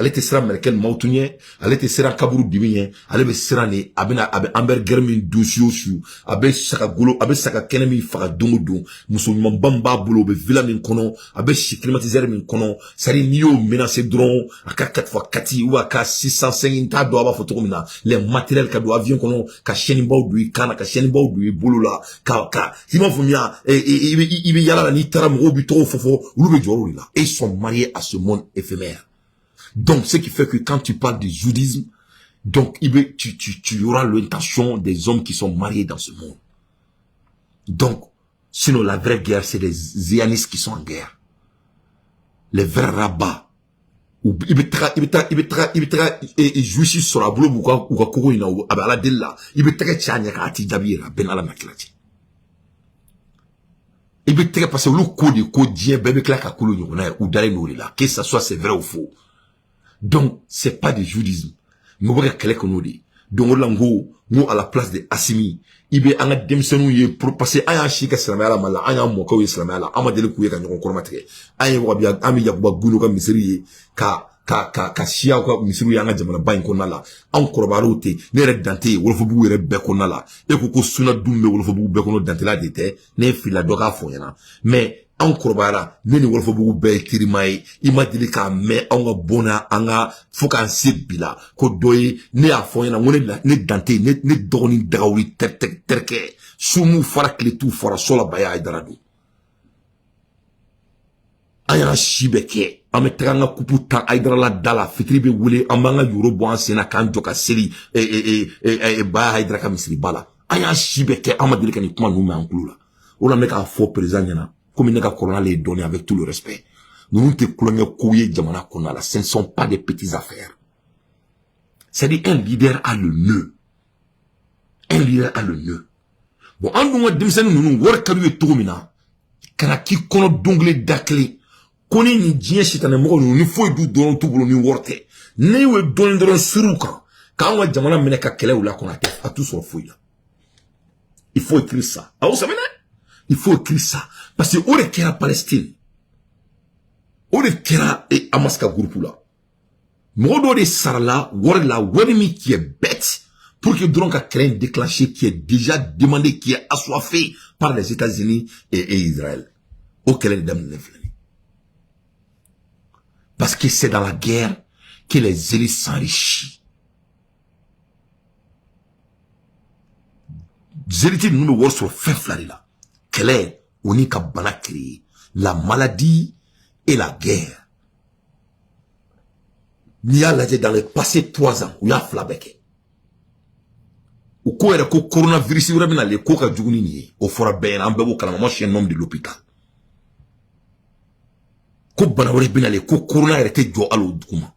Ale te sera Merkel mautunye, ale te sera kaburu diminye, ale be sera ni abena amber germin dusio su, abe saka gulo, abe saka kenemi faka dungu muso mbamba bulo be villa min kono, abe climatiser min kono, sari niyo menacer drone, aka 4x4 ou aka 650 ta do aba photo mina, les matériels ka do avion kono, ka chaîne baw du kana, ka chaîne baw du bulo la, ka, sima fumia, ibe yala la ni taram robi trop fofo, ou be joro là. Et ils sont mariés à ce monde éphémère. Donc, ce qui fait que quand tu parles du judaïsme, donc, tu auras l'intention des hommes qui sont mariés dans ce monde. Donc, sinon, la vraie guerre, c'est les zionistes qui sont en guerre. Les vrais rabbins. Et juif sur la boule, ou koko ina, ou abala della, tchanya kati dabira, ben ala maklati. Parce que le code, dien, bébé klaka kulu nyona, ou dale nourila, que ça soit c'est vrai ou faux. Donc, c'est pas du judaïsme. Nous voyons quel est qu'on nous dit. Donc, nous, à la place de Assimi, il y a un démissionnaire qui est passé à un chic à Slamala, à un moka ou Slamala, à ma délicouille quand on commattre. À un wabia, à mi yakuba gulu comme misiri, ka chia ou misiri yanga jamana bain konala, en korbarote, nere dante, wolfobu ere bekonala, et koko suna dumbe wolfobu bekono dante la dete, ne fila doga foyana. Mais, en korobara ne ni wolofo bugu be kirimaye ima dili ka me anga bona anga foka se bila ko doye ne a foyena ngone ne dante ne dogoni drawli terke sumu fara kletu fara sola baya idaradu aya shibeke ametranga kuputa idarala dala fitri be wule amanga yuro bo ansena kan joka seli ba idraka misri bala aya shibeke amadili kan kuma numa ankulula ola meka fo président yana comme il corona les donner avec tout le respect. Nous ne te colonions couillé jamana konala. Ce ne sont pas des petites affaires. C'est-à-dire un leader a le nœud. Un leader a le nœud. Bon, en nous, nous workalu et tourmina. Kana ki kono dongle dakle. Koni ni dien chitane moko nous faut du don tout pour nous worte. Ne we don don suruka. Quand on jamana meneka kele ou la konate a tout son fouille. Il faut écrire ça. Ah, vous savez, il faut écrire ça. Parce que, on est qui la Palestine. On est qui la Amaska Gouroupula. Modo de Sarla, Warla, Warmi qui est bête. Pour que donc un crainte déclenché qui est déjà demandé, qui est assoiffé par les États-Unis et Israël. Auquel les dames n'influent. Parce que c'est dans la guerre que les élites s'enrichissent. Les élites nous ne sur fait flari là. Quelle est Onika bana créé la maladie et la guerre. Ni a lajé dans les passés 3 ans, où y a flabeke. Ou quoi est le coronavirus, ou bien les coca djouni, au fora ben, en bebo kalama, moi je suis un homme de l'hôpital. Ko banawari bien les corona était jo alo douma.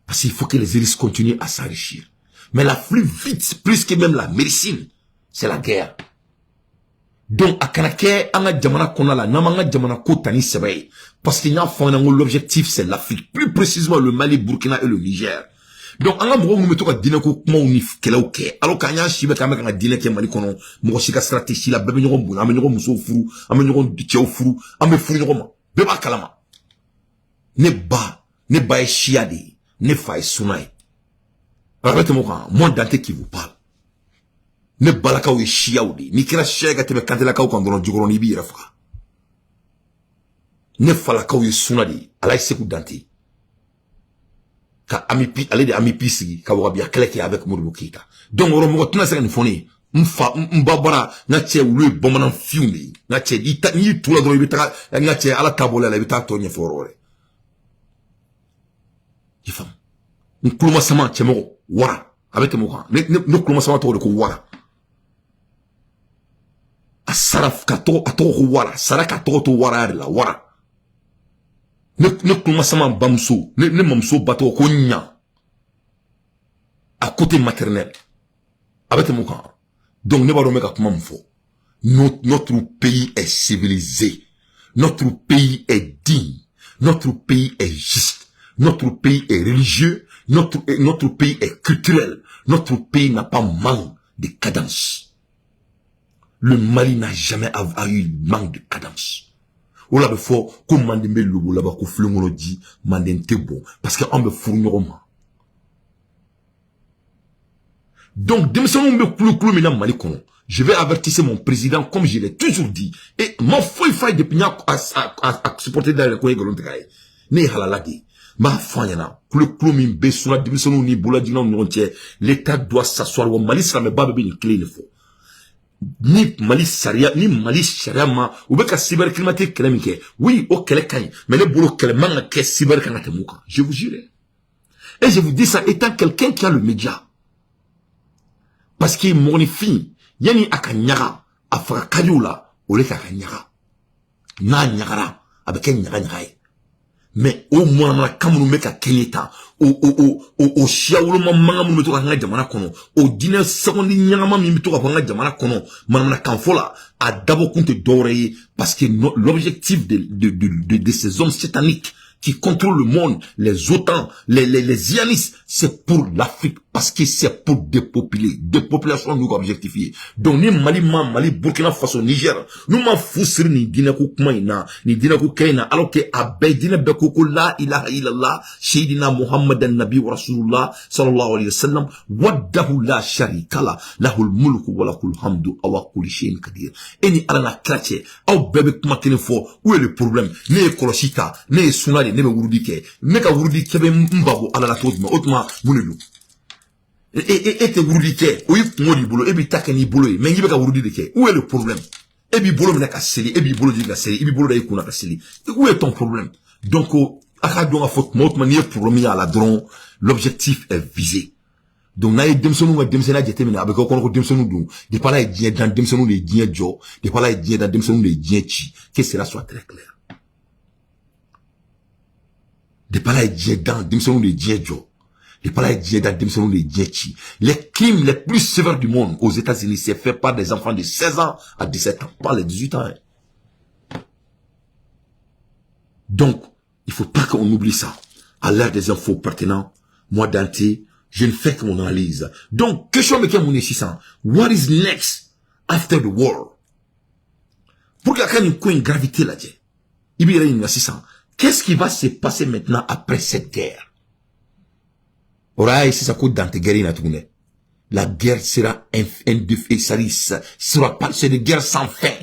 Parce qu'il faut que les élites continuent à s'enrichir. Mais la plus vite, plus que même la médecine, c'est la guerre. Donc, à Kanake, anga jamana konala, namanga jamana kotani sebaye. Parce qu'il y a l'objectif, c'est l'Afrique. Plus précisément, le Mali, Burkina et le Niger. Donc, anga mou meto ka dine ko kuma unif kela oke. Alors, kanya shibe kama kanga dine ke Mali kono, mou shika stratégie la, bebe nyogon buna, ame nyogon muso furu, ame nyogon tchao furu, ame furu nyogon ma. Beba kalama. Ne ba e shiade, ne fa e sunai. Arrêtez-moi quand, moi dante qui vous parle. Ne balakaw ye shiyaw de ni kira shiya ka tebe kantelakaw kan dɔrɔn jukɔrɔ ni b'i yɛrɛ faga ne falakaw ye suna de ala ye segu dante ka ami pi ale de ami pi sigi ka wagabiya kɛlɛ kɛ avec Modibo Keita donc ɔrɔ mɔgɔ tɛna se ka nin fɔ ne ye Mfa mbabara nga che wulu bomana fiume nga che ita ni tula do ibita nga che ala tabola la ibita to nyeforore ifam nkuluma sama che mo wara avec mo kan ne kuluma sama to ko wara asaraf kato ato ko wara saraka to wara la wara ne kuluma sama bamso ne mamso bato ko nya à côté maternel avec mo kan. Donc, ne parlons pas comment faut. Notre pays est civilisé. Notre pays est digne. Notre pays est juste. Notre pays est religieux. Notre pays est culturel. Notre pays n'a pas manque de cadence. Le Mali n'a jamais eu manque de cadence. Ou là, il faut qu'on mande le lobo là-bas, qu'on flongo dit, mande bon. Parce qu'on me fournit au Donc, je vais avertir mon président comme je l'ai toujours dit. Et mon fou il faut depuis à supporter dans le coin de l'autre. Ne halalagi. Ma fanyana. L'État doit s'asseoir au Mali, ça me bat une clé il faut. Ni Mali Saria, ni Mali Shariama, ou bien qu'à cybercriminalité kélémique. Oui, au Kélékaï, mais le boulot Kéléman qu'est cybercriminalité. Je vous jure. Et je vous dis ça étant quelqu'un qui a le média. Parce que mon fille, yani akanyaga, afra kayula, ole akanyaga. Na nyagara, avec un nyaga. Mais au moins, na kamunu meka kenyeta, o shiaulu mamanga mu meto kanga jamana kono, o dina secondi nyagama mi meto kanga jamana kono, manamana kanfola, a d'abord compte doré, parce que l'objectif de ces hommes sataniques, qui contrôlent le monde, les OTAN, les zionistes, c'est pour l'Afrique, parce que c'est pour dépopuler. Dépopulation, nous objectifier. Donc, ni Mali, Burkina Faso, Niger, nous m'en foussons ni Dinakou Kmaïna, ni Dinakou Kaina, alors que Abay Dina Bekoko la ilaha illallah, Shaydina Muhammadan Nabi wa Rasulullah, sallallahu alayhi wa sallam, waddahu la sharikala, lahul mulku wa lakul hamdu, awa kuli shayin kadir. Eni alana krache, au bébé kumakene fo, où est le problème? Ne koloshita, ne sunari, ne me wurudike, ne ka wurudike be mbago alala tozma, otma, munelu. Et te wurudike, ou yip mori bolo, ebi takeni bolo, mais y ka wurudike. Où est le problème? Ebi bolo mena ka seli, ebi bolo di ka seli, ebi bolo da yikuna ka seli. Où est ton problème? Donc, aka donga faute mot manier problème ya la dron, l'objectif est visé. Donc, na demsonu wa demsena jete mena, avec ko demsonu dou, de pas là et dans demsonu les dien jo, de pas là et dans demsonu les dien chi, que cela soit très clair. De pas là et dans demsonu les dien jo. Les crimes les plus sévères du monde aux États-Unis, c'est fait par des enfants de 16 ans à 17 ans, pas les 18 ans. Donc, il faut pas qu'on oublie ça. À l'ère des infos pertinents, moi Dante, je ne fais que mon analyse. Donc, question de mon 600. What is next after the war? Pour qu'il y ait une gravité là-dedans, il y a une 600. Qu'est-ce qui va se passer maintenant après cette guerre? Oraï, si ça coûte dans tes guerres, la guerre sera sera pas, c'est une guerre sans fin.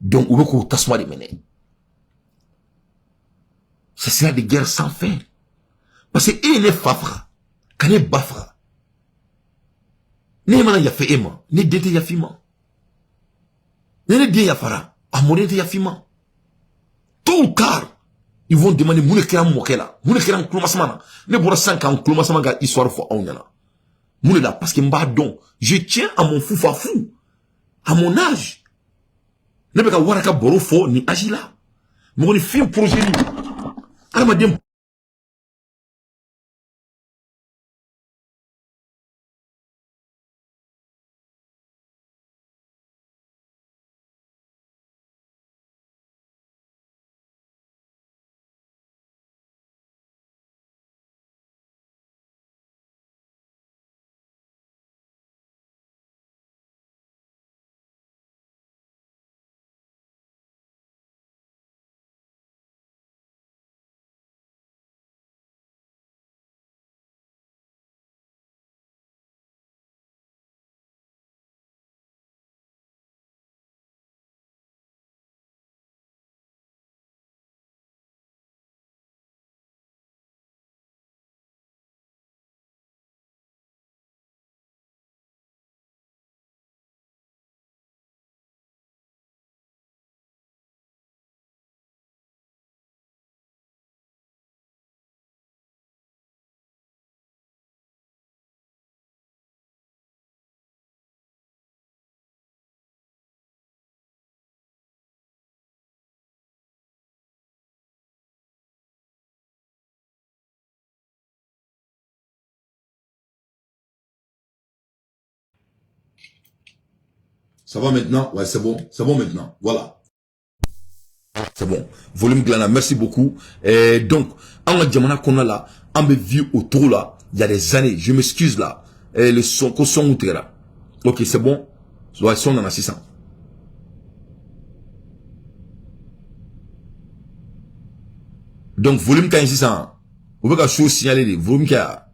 Donc, où est-ce que tu as mené? Ce sera des guerres sans fin. Parce que, il est fafra, quand il est bafra. Ne mana ya fait ema, ne dete ya fima. Ne de ya fara, amore ya fima. Tout le car. Ils vont demander, moune kiram mokela, moune kiram klomasmana. Ne bora 5 ans, klomasmana ga histoire fo aounyana. Moune là, parce que mba don, je tiens à mon fou fafou, à mon âge. Ne beka waraka boro fo, ni agila. Mon film projet ni. Armadem Ça va maintenant? Ouais, c'est bon maintenant. Voilà. C'est bon. Volume Glana, merci beaucoup. Et donc, en Djamana qu'on a là, on me vit autour là, il y a des années, je m'excuse là, et le son, que son outre là. Ok, c'est bon. Ouais, son en a 600. Donc, volume 15 600. Vous pouvez que je signaler les volumes qu'il y a.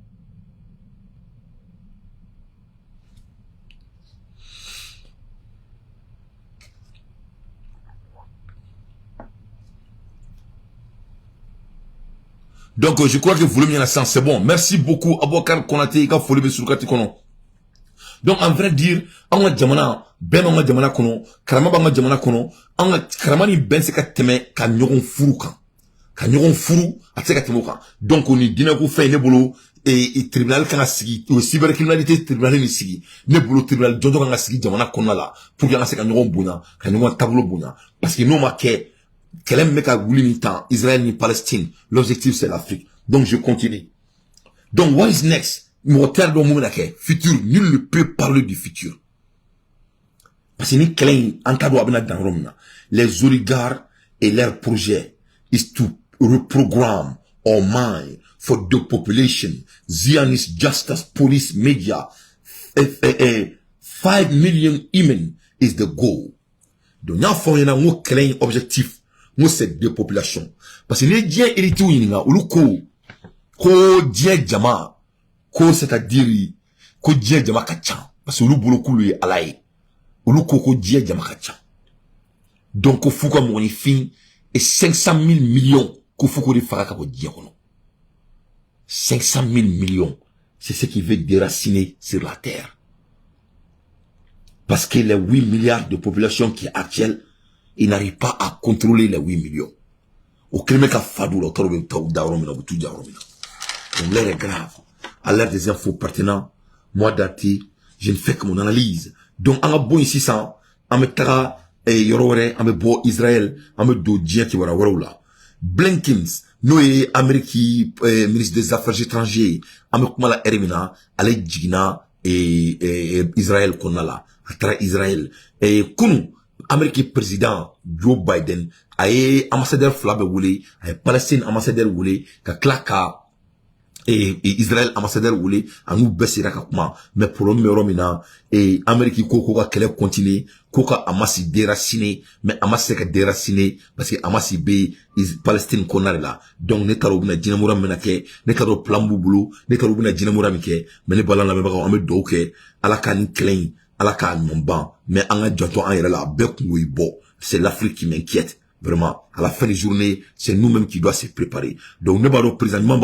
Donc, je crois que volume il y en a 100, c'est bon. Merci beaucoup, Abouakar Konate, ka folie sur le kono. Donc, en vrai dire, on a jamana, ben on a jamana kono, karama ba on a jamana kono, on a karama ni ben se ka teme ka nyogon furu kan. Ka nyogon furu, a se ka teme kan. Donc, on est dina ko fait ne bolo, et tribunal kan sigi, o cybercriminalité tribunal ni sigi. Ne bolo tribunal jojo kan sigi jamana kono la, pour que se ka nyogon bouna, ka nyogon tableau bouna. Parce que nous ma ke, quel est mec à temps, Israël ni Palestine. L'objectif c'est l'Afrique. Donc je continue. Donc what is next? Futur, nul ne peut parler du futur. Parce que ni claim dans Rome. Les oligarques et leurs projets is to reprogram our mind for the population. Zionist justice police media. 5 million women is the goal. Donc, il y a un claim objectif. Moi, c'est deux populations. Parce que les diens hérités ou yinga, ou le ko dien jama, ko c'est-à-dire, ko dien jama kachan. Parce que le boulot lui alaï. Ou le ko dien jama kachan. Donc, ko fouka moni fin, et 500 000 millions, ko fouko de faraka ko dien kono. 500 000 millions, c'est ce qui veut déraciner sur la terre. Parce que les 8 milliards de population qui est actuelle, ils n'arrivent pas à contrôler les 8 millions. Au crime qu'a fadou, l'auteur de Taoudaromina, ou tout Daromina. Donc l'air est grave. À l'air des infos pertinents, moi daté, je ne fais que mon analyse. Donc, en a bon ici, ça, en me tara, et yorore, en me bo Israël, en me do dien qui wara wara. Blinkins, nous et Amérique, ministre des Affaires étrangères, en me kumala erimina, ale jigina, et Israël qu'on a là, à travers Israël. Et kunu, Amérique président Joe Biden a ambassadeur Flabe Woulé, a Palestine ambassadeur Woulé, ka klaka et Israël ambassadeur Woulé, a nous baisser la kakuma, mais pour le romina et Amérique koko kele continuer, koka amasi déraciné, mais amasi ka déraciné parce que amasi be Palestine konare là. Donc netaro bina jinamura menake, netaro plambu bulu, netaro bina jinamura mike, mais ne balan la même on me doke, ala kan klein. À la mon mais en a déjà en là, c'est l'Afrique qui m'inquiète. Vraiment, à la fin de journée, c'est nous-mêmes qui doit se préparer. Donc, nous, Maro, présentement,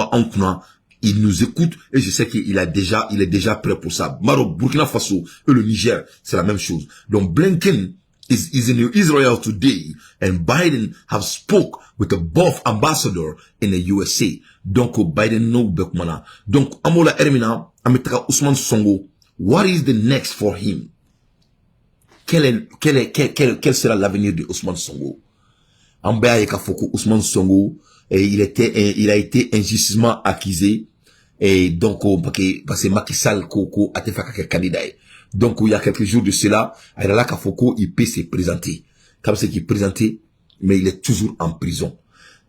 il nous écoute et je sais qu'il est déjà prêt pour ça. Maro, Burkina Faso et le Niger, c'est la même chose. Donc, Blinken is in Israel today and Biden have spoke with the both ambassador in the USA. Donc, Biden no bekmana. Donc, Amola Hermina, Ametaka Ousmane Sonko, what is the next for him? Quel sera l'avenir de Ousmane Sonko? Ambea Yekafoko Ousmane Sonko, il a été injustement accusé, et donc, parce que Macky Sall, Koko, a été fait candidat. Donc, il y a quelques jours de cela, Aïdala Kafoko, il peut se présenter. Comme c'est qu'il est présenté, mais il est toujours en prison.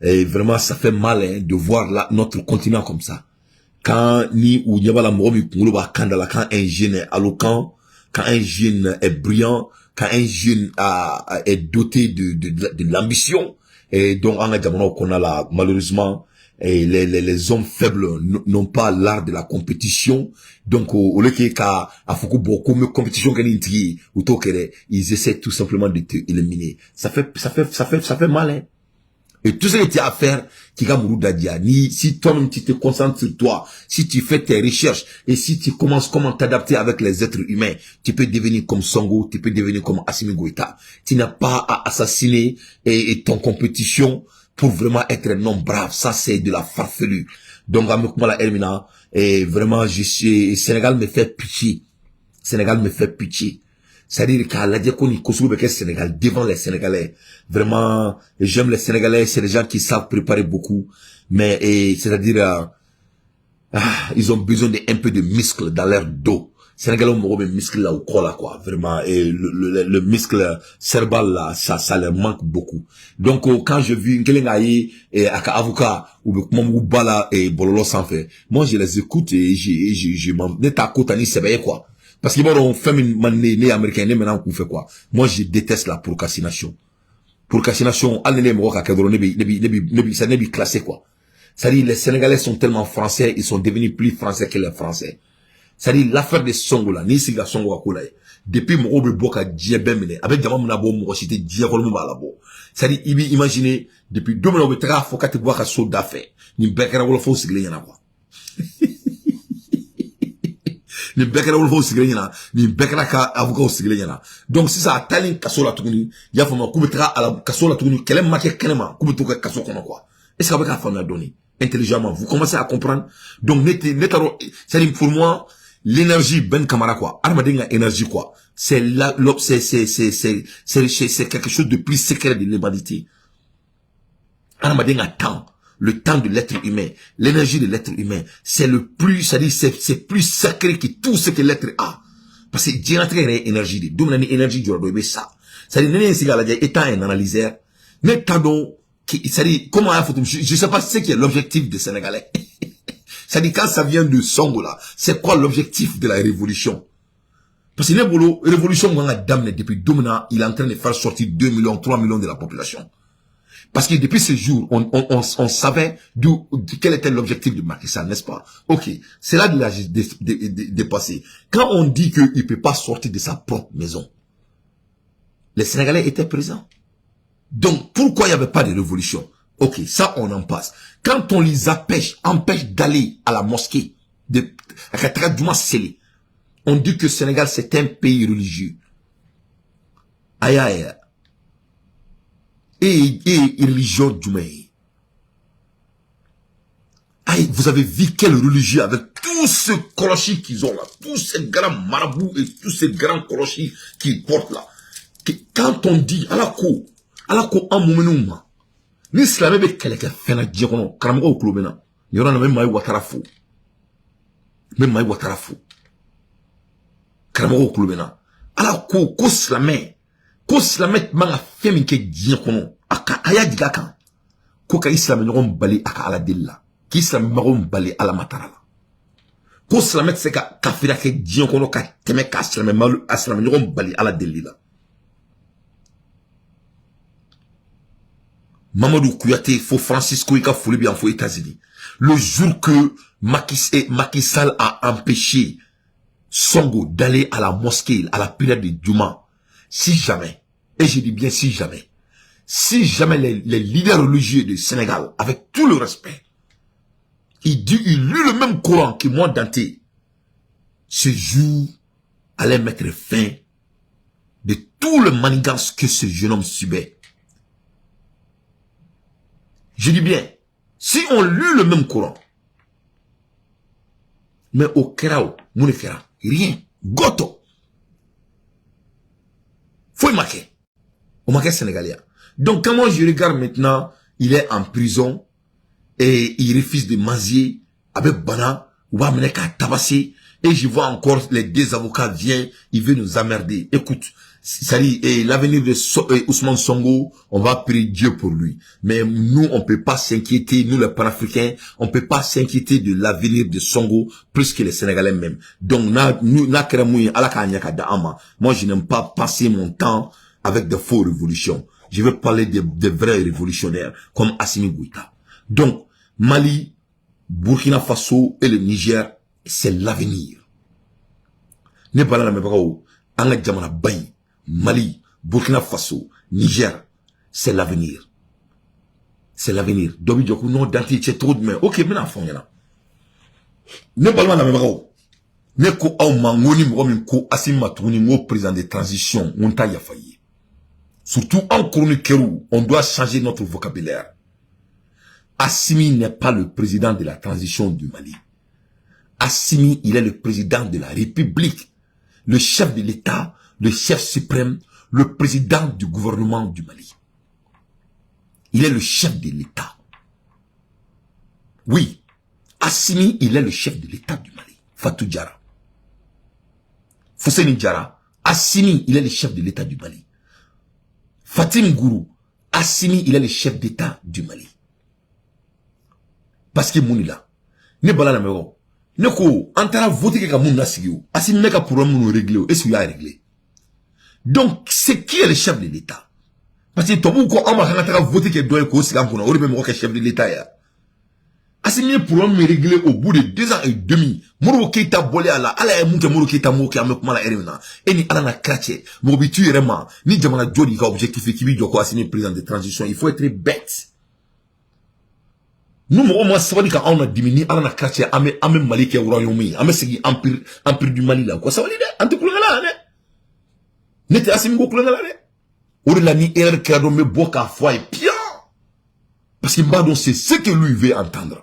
Et vraiment, ça fait mal, hein, de voir là, notre continent comme ça. Quand ni ou n'y a pas la mort quand un jeune est éloquent, quand un jeune est brillant, quand un jeune est doté de l'ambition, et donc en Adjamano qu'on a là, malheureusement, et les hommes faibles n'ont pas l'art de la compétition, donc au lieu qu'il y a beaucoup de compétition ils essaient tout simplement de te éliminer. Ça fait mal, hein. Et tout ce que tu as à faire, si toi-même tu te concentres sur toi, si tu fais tes recherches, et si tu commences comment t'adapter avec les êtres humains, tu peux devenir comme Sonko, tu peux devenir comme Assimi Goïta. Tu n'as pas à assassiner et ton compétition pour vraiment être un homme brave. Ça, c'est de la farfelue. Donc, la Hermina, et vraiment, Sénégal me fait pitié. Sénégal me fait pitié. C'est-à-dire qu'à la diaconie, Kosovo Sénégal, devant les Sénégalais. Vraiment, j'aime les Sénégalais, c'est des gens qui savent préparer beaucoup. Mais, c'est-à-dire, ils ont besoin d'un peu de muscles dans leur dos. Sénégalais ont un muscle là au corps là, quoi. Vraiment, et le muscle cérébral là, ça leur manque beaucoup. Donc, quand je vis un Kelengaï et un avocat, ou mon bala et bololo sans fait, moi, je les écoute et je m'en, net à côté, ni c'est quoi. Parce que bon, on fait né américain, maintenant, qu'on fait quoi. Moi, je déteste la procrastination. Procrastination, ça n'est pas classé, quoi. C'est-à-dire, les Sénégalais sont tellement français, ils sont devenus plus français que les Français. C'est-à-dire, l'affaire de Songo là, ni siga Songo akola. Depuis mon obe boka djebe mene, avec diamant mon abo mo cité diakolo mo labo. C'est-à-dire, imaginez, depuis 2 mois, on tra fokati boka so d'affaires. Ni bekera wolo fo sigle yana quoi. Ni bekera wolo fo sigle yana, ni bekera ka avocat sigle yana. Donc, si ça a talent kaso la tukuni, ya fama kubetra ala kaso la tukuni, kele make kenema, kubetuka kaso kono quoi. Est-ce qu'avec la femme a donné? Intelligemment, vous commencez à comprendre. Donc, c'est-à-dire, pour moi, l'énergie, ben camara quoi. Armadinga énergie quoi. C'est quelque chose de plus secret de l'humanité. Armadinga temps. Le temps de l'être humain. L'énergie de l'être humain. C'est le plus, c'est-à-dire, c'est plus sacré que tout ce que l'être a. Parce que, j'ai rentré énergie de, donc, l'énergie du roi ça. C'est-à-dire, étant un analyseur, n'est-ce c'est-à-dire, comment je sais pas ce qui est l'objectif des Sénégalais. C'est-à-dire, quand ça vient de Songo là, c'est quoi l'objectif de la révolution? Parce que Nebolo, révolution, depuis 2 mois, il est en train de faire sortir 2 millions, 3 millions de la population. Parce que depuis ce jour, on savait quel était l'objectif de Macky Sall, n'est-ce pas? Ok, c'est là de la dépasser. Quand on dit qu'il ne peut pas sortir de sa propre maison, les Sénégalais étaient présents. Donc, pourquoi il n'y avait pas de révolution? Ok, ça, on en passe. Quand on les empêche d'aller à la mosquée, on dit que le Sénégal, c'est un pays religieux. Aïe, aïe. Et religion du Aïe, vous avez vu quelle religion avec tous ces kolochis qu'ils ont là, tous ces grands marabouts et tous ces grands kolochis qu'ils portent là. Quand on dit, à la cour, en moment, ni silamɛ bɛ kɛlɛ kɛ fɛn na diɲɛ kɔnɔ karamɔgɔw tulo bɛ na nin yɔrɔ la n bɛ Mayi Watara fo karamɔgɔw tulo bɛ na ala ko silamɛ man ka fɛn min kɛ diɲɛ kɔnɔ a y'a jigin a kan ko ka i silamɛɲɔgɔn bali a ka ala deli la k'i silamɛɲɔgɔn bali ala matara la ko silamɛ tɛ se ka kafira kɛ diɲɛ kɔnɔ ka tɛmɛ k'a silamɛɲɔgɔn bali ala deli la. Mamadou Kouyaté, faut Francisco Ika Foulibi en faux États-Unis. Le jour que Macky Sall a empêché Songo d'aller à la mosquée, à la prière de Djouma, si jamais, et je dis bien si jamais les leaders religieux du Sénégal, avec tout le respect, il lut le même Coran que moi Dante, ce jour allait mettre fin de tout le manigance que ce jeune homme subait. Je dis bien, si on lit le même Coran, mais au Kerao, Mounefera, rien, goto. Faut y marquer. Au marqué sénégalais. Donc, quand moi je regarde maintenant, il est en prison, et il refuse de manger avec Bana, ou va mener qu'à tabasser, et je vois encore les 2 avocats viennent, il veut nous emmerder. Écoute, c'est-à-dire, l'avenir de Ousmane Songo, on va prier Dieu pour lui. Mais nous, on peut pas s'inquiéter, nous les Panafricains, on peut pas s'inquiéter de l'avenir de Songo plus que les Sénégalais même. Donc, moi, je n'aime pas passer mon temps avec de faux révolutions. Je veux parler de vrais révolutionnaires, comme Assimi Goïta. Donc, Mali, Burkina Faso et le Niger, c'est l'avenir. Ne parlons pas de Jamana Bayi. Mali, Burkina Faso, Niger, c'est l'avenir. C'est l'avenir. Dobi Djokou, non, Danti, c'est trop de main. Ok, maintenant, fond, y'en a. Ne parlons pas de la ne ko aw mangoni mo ko Assimi Matouni mo président de transition, on t'a y a failli. Surtout en chroniqueur, on doit changer notre vocabulaire. Assimi n'est pas le président de la transition du Mali. Assimi, il est le président de la République, le chef de l'État, le chef suprême, le président du gouvernement du Mali. Il est le chef de l'État. Oui, Assimi, il est le chef de l'État du Mali. Fatou Diarra. Fosseni Diara, Assimi, il est le chef de l'État du Mali. Fatim Gourou, Assimi, il est le chef d'État du Mali. Parce que Mounila, ne bala la mero, ne ko, antara voter que Mouna Sigio, Assimi meka pour un réglé, est-ce qu'il a réglé? Donc, c'est qui est le chef de l'État? Parce que Tobu, ko, on va voter que doit être aussi, on aurait même chef de l'État, ya. Assimi pour un réglé au bout de 2 ans et demi. Moro Keita bolé à la, ala e mouke Moro Keita mouke ame kuma la erena. Et ni ala na krache, mobitu erema, ni jamana jodi ka objectif kibi joko Assimi président de transition. Il faut être bête. Nous moro moi savali ka on a diminué ala na krache ame Mali ke royaume, ame segi empire du Mali là. Quoi ça valide? Anti kulanga ne. Nete Assimi go kulanga ne. Ori la ni erreur krado me boka foi et pire. Parce que Mbadon c'est ce que lui veut entendre.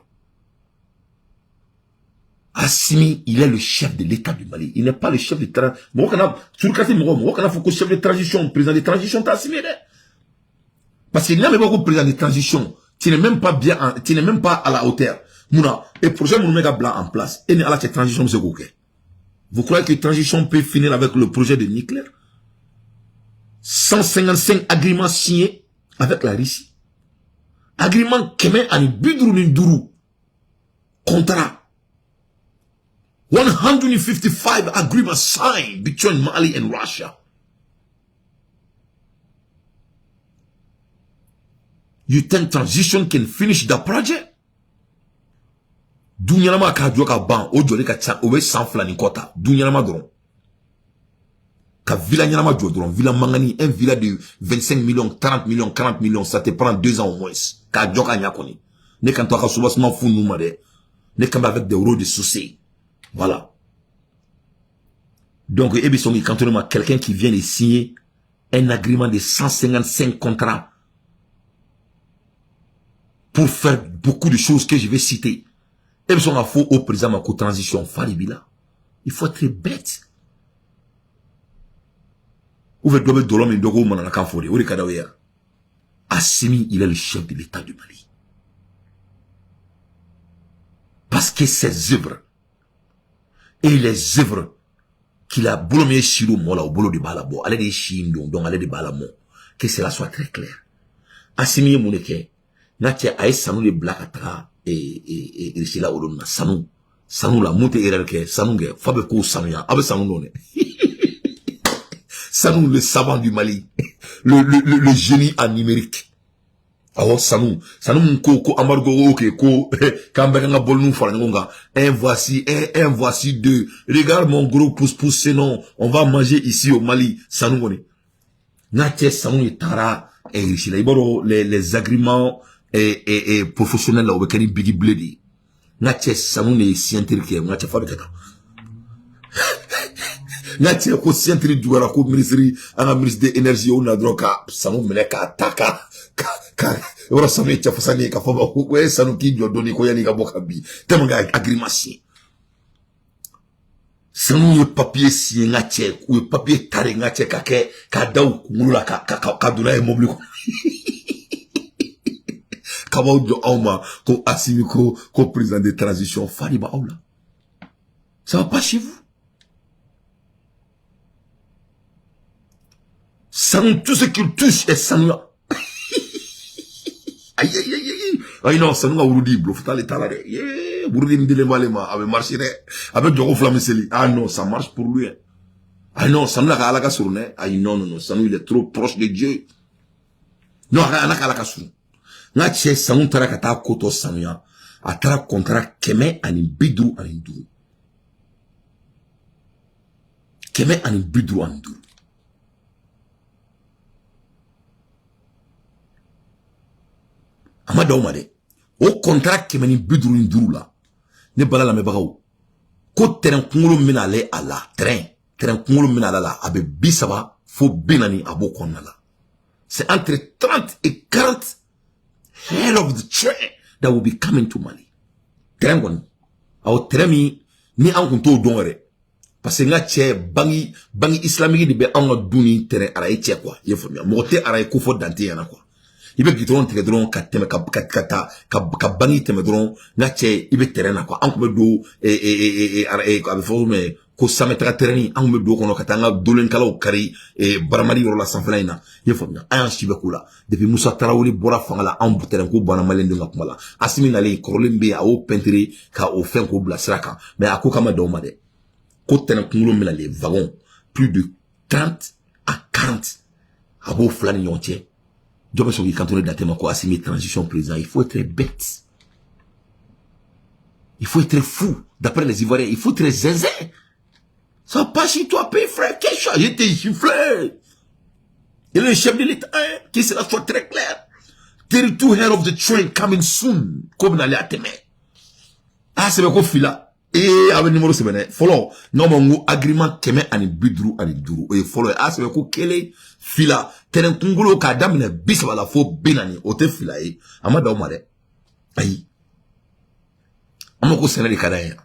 Assimi, il est le chef de l'État du Mali. Il n'est pas le chef de transition. Chef de transition, président de transition, t'as Assimi. Parce qu'il n'y a même pas de président de transition. Tu n'es même pas bien, tu n'es même pas à la hauteur. Mouna, et projet mon méga blanc en place. Et à la transition, c'est ok. Vous croyez que la transition peut finir avec le projet de nucléaire? 155 agréments signés avec la Russie. Agrément Kemen ani Bidrou Ninduru. Contrat. 155 agreements signed between Mali and Russia. You think transition can finish the project? Dunyalama ka joka ban o jole ka chan obe sans flani kota. Dunyalama dron. Ka villa nyalama dron. Villa mangani, un villa de 25 millions, 30 millions, 40 millions, ça te prend 2 ans au moins. Ka joka nyakoni. Ne kan to ka soubasman fou nou made. Ne kan avec des euros de soucis. Voilà. Donc, Ebisongi, quand on a quelqu'un qui vient de signer un agrément de 155 contrats pour faire beaucoup de choses que je vais citer. Ebisongi a faux au président Mako transition, Falibila. Il faut être bête. Assimi, il est le chef de l'État du Mali. Parce que ses œuvres et les œuvres qu'il a boulomé chiro mola au boulot de balabo, allez des chindon, donc allez de balamo, que cela soit très clair. Assimi mouneke, natia aïe sanou les blakatra et sila olona sanou la monte erelke sanou ge fabe ko sanou abe sanou non sanou le savant du Mali, le génie en numérique. Alors sanou ko amargo ok ko kambeka nga bolnou fala ngonga un voici 2 regarde mon gros pouce sinon on va manger ici au Mali sanou ngoni natie sanou itara et ici là iboro les agréments et professionnels là obekani bigi bledi natie sanou ne scientifique natie fabricata natie ko scientifique duara ko ministre de énergie on a droka sanou meleka ataka ora samu cha fasani ka foba ko sanu ki jodoni ko yani ka boka bi temanga agrimasi sanu yo papier si ngache ou papier tare ngache ka daw ngula ka dula e mobli ko ka ba do awma ko Assimi ko président de transition fali ba awla ça va pas chez vous sanu tout ce qu'il touche est sanu. Aïe non, ça nous a ourdi, blofta les talade. Bourdi m'dile malema, avec marché, avec Djoko Flameseli. Ah non, ça marche pour lui. Ah non, ça nous a alaka surne. Ah non, ça nous il est trop proche de Dieu. Non, alaka sur. N'a tché, ça nous tara kata koto sanuya. A tara contrat keme ani bidru ani dou. Keme ani bidru ani dou. Amada omade au contrat qui meni bidru nduru la ne bala la mebagaw ko terrain kungolo mina le ala terrain kungolo mina la abe bisaba fo binani abo konnala c'est entre 30 et 40 head of the train that will be coming to Mali terrain gon aw terrain ni an kun to dongere parce que nga che bangi islamique de be an duni terrain ara e che quoi ye fo mi mo te ara e ko fo dante yana quoi ibe gitron tege dron ka teme ka bangi teme dron na che ibe terrain quoi an ko do abe fo me ko sametra terrain an me do kono katanga dolen kala o kari e baramali yoro la sanflaina ye famna ayan shibe kula depuis Moussa Traoré bora fangala an terrain ko bana malen de ngakmala asimi na le korlembe a o peintre ka o fen ko bla sraka mais ako kama do made ko terrain kungulo mela les wagons plus de 30 à 40 abo flani yontie jobe so ki cantonné datema ko asimi transition président il faut être bête. Il faut être fou. D'après les Ivoiriens, il faut être zinzin. Ça passe chez toi, paye frère. Quel chose? J'étais giflé. Et le chef de l'État, qui cela soit très clair. 32 head of the train coming soon. Comme dans les ATM. Ah, c'est quoi fila? Et avec numéro 7. Follow. Non, mon agreement keme ani bidru ani duru. Et follow. Ah, c'est quoi kele fila. Tenen kungulo kadam ne biswa la fo benani. Ote fila e. Amada omare. Aïe. Amako Sénégal Kanaya.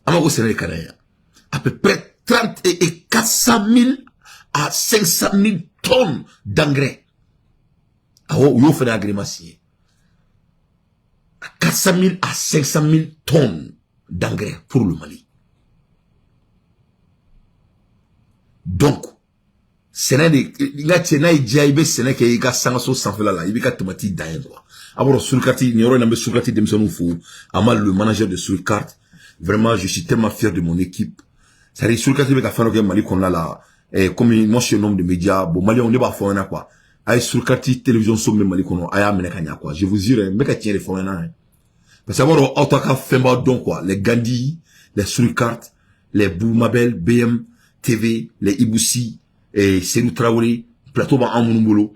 Amako Sénégal Kanaya. À peu près 30 et 400 000 à 500 000 tonnes d'engrais. Alors, vous faites un agrément signé. 400 000 à 500 000 tonnes d'engrais pour le Mali. Donc, Sénégal, il a Sénégal qui a sangaso sans faire là, il y a tomati d'ailleurs quoi. Alors, Sulkati, Nyoro n'a pas Sulkati Demsonoufou, Amal, le manager de Sulkart. Vraiment, je suis tellement fier de mon équipe. Ça dit, Sulkati, avec la fin de Mali qu'on a là, et comme moi, je suis un homme de médias, bon, Mali, on n'est pas fort, quoi. Aïe, Sulkati, télévision, somme, Mali qu'on a, aïe, amenekanya, quoi. Je vous jure, mais qu'à tirer les forts, parce que, alors, en tant qu'à faire donc, quoi, les Gandhi, les Sulkart, les Boumabel, BM, TV, les Iboussi, et Serou Traoré, plateau, ba, Amounoubolo.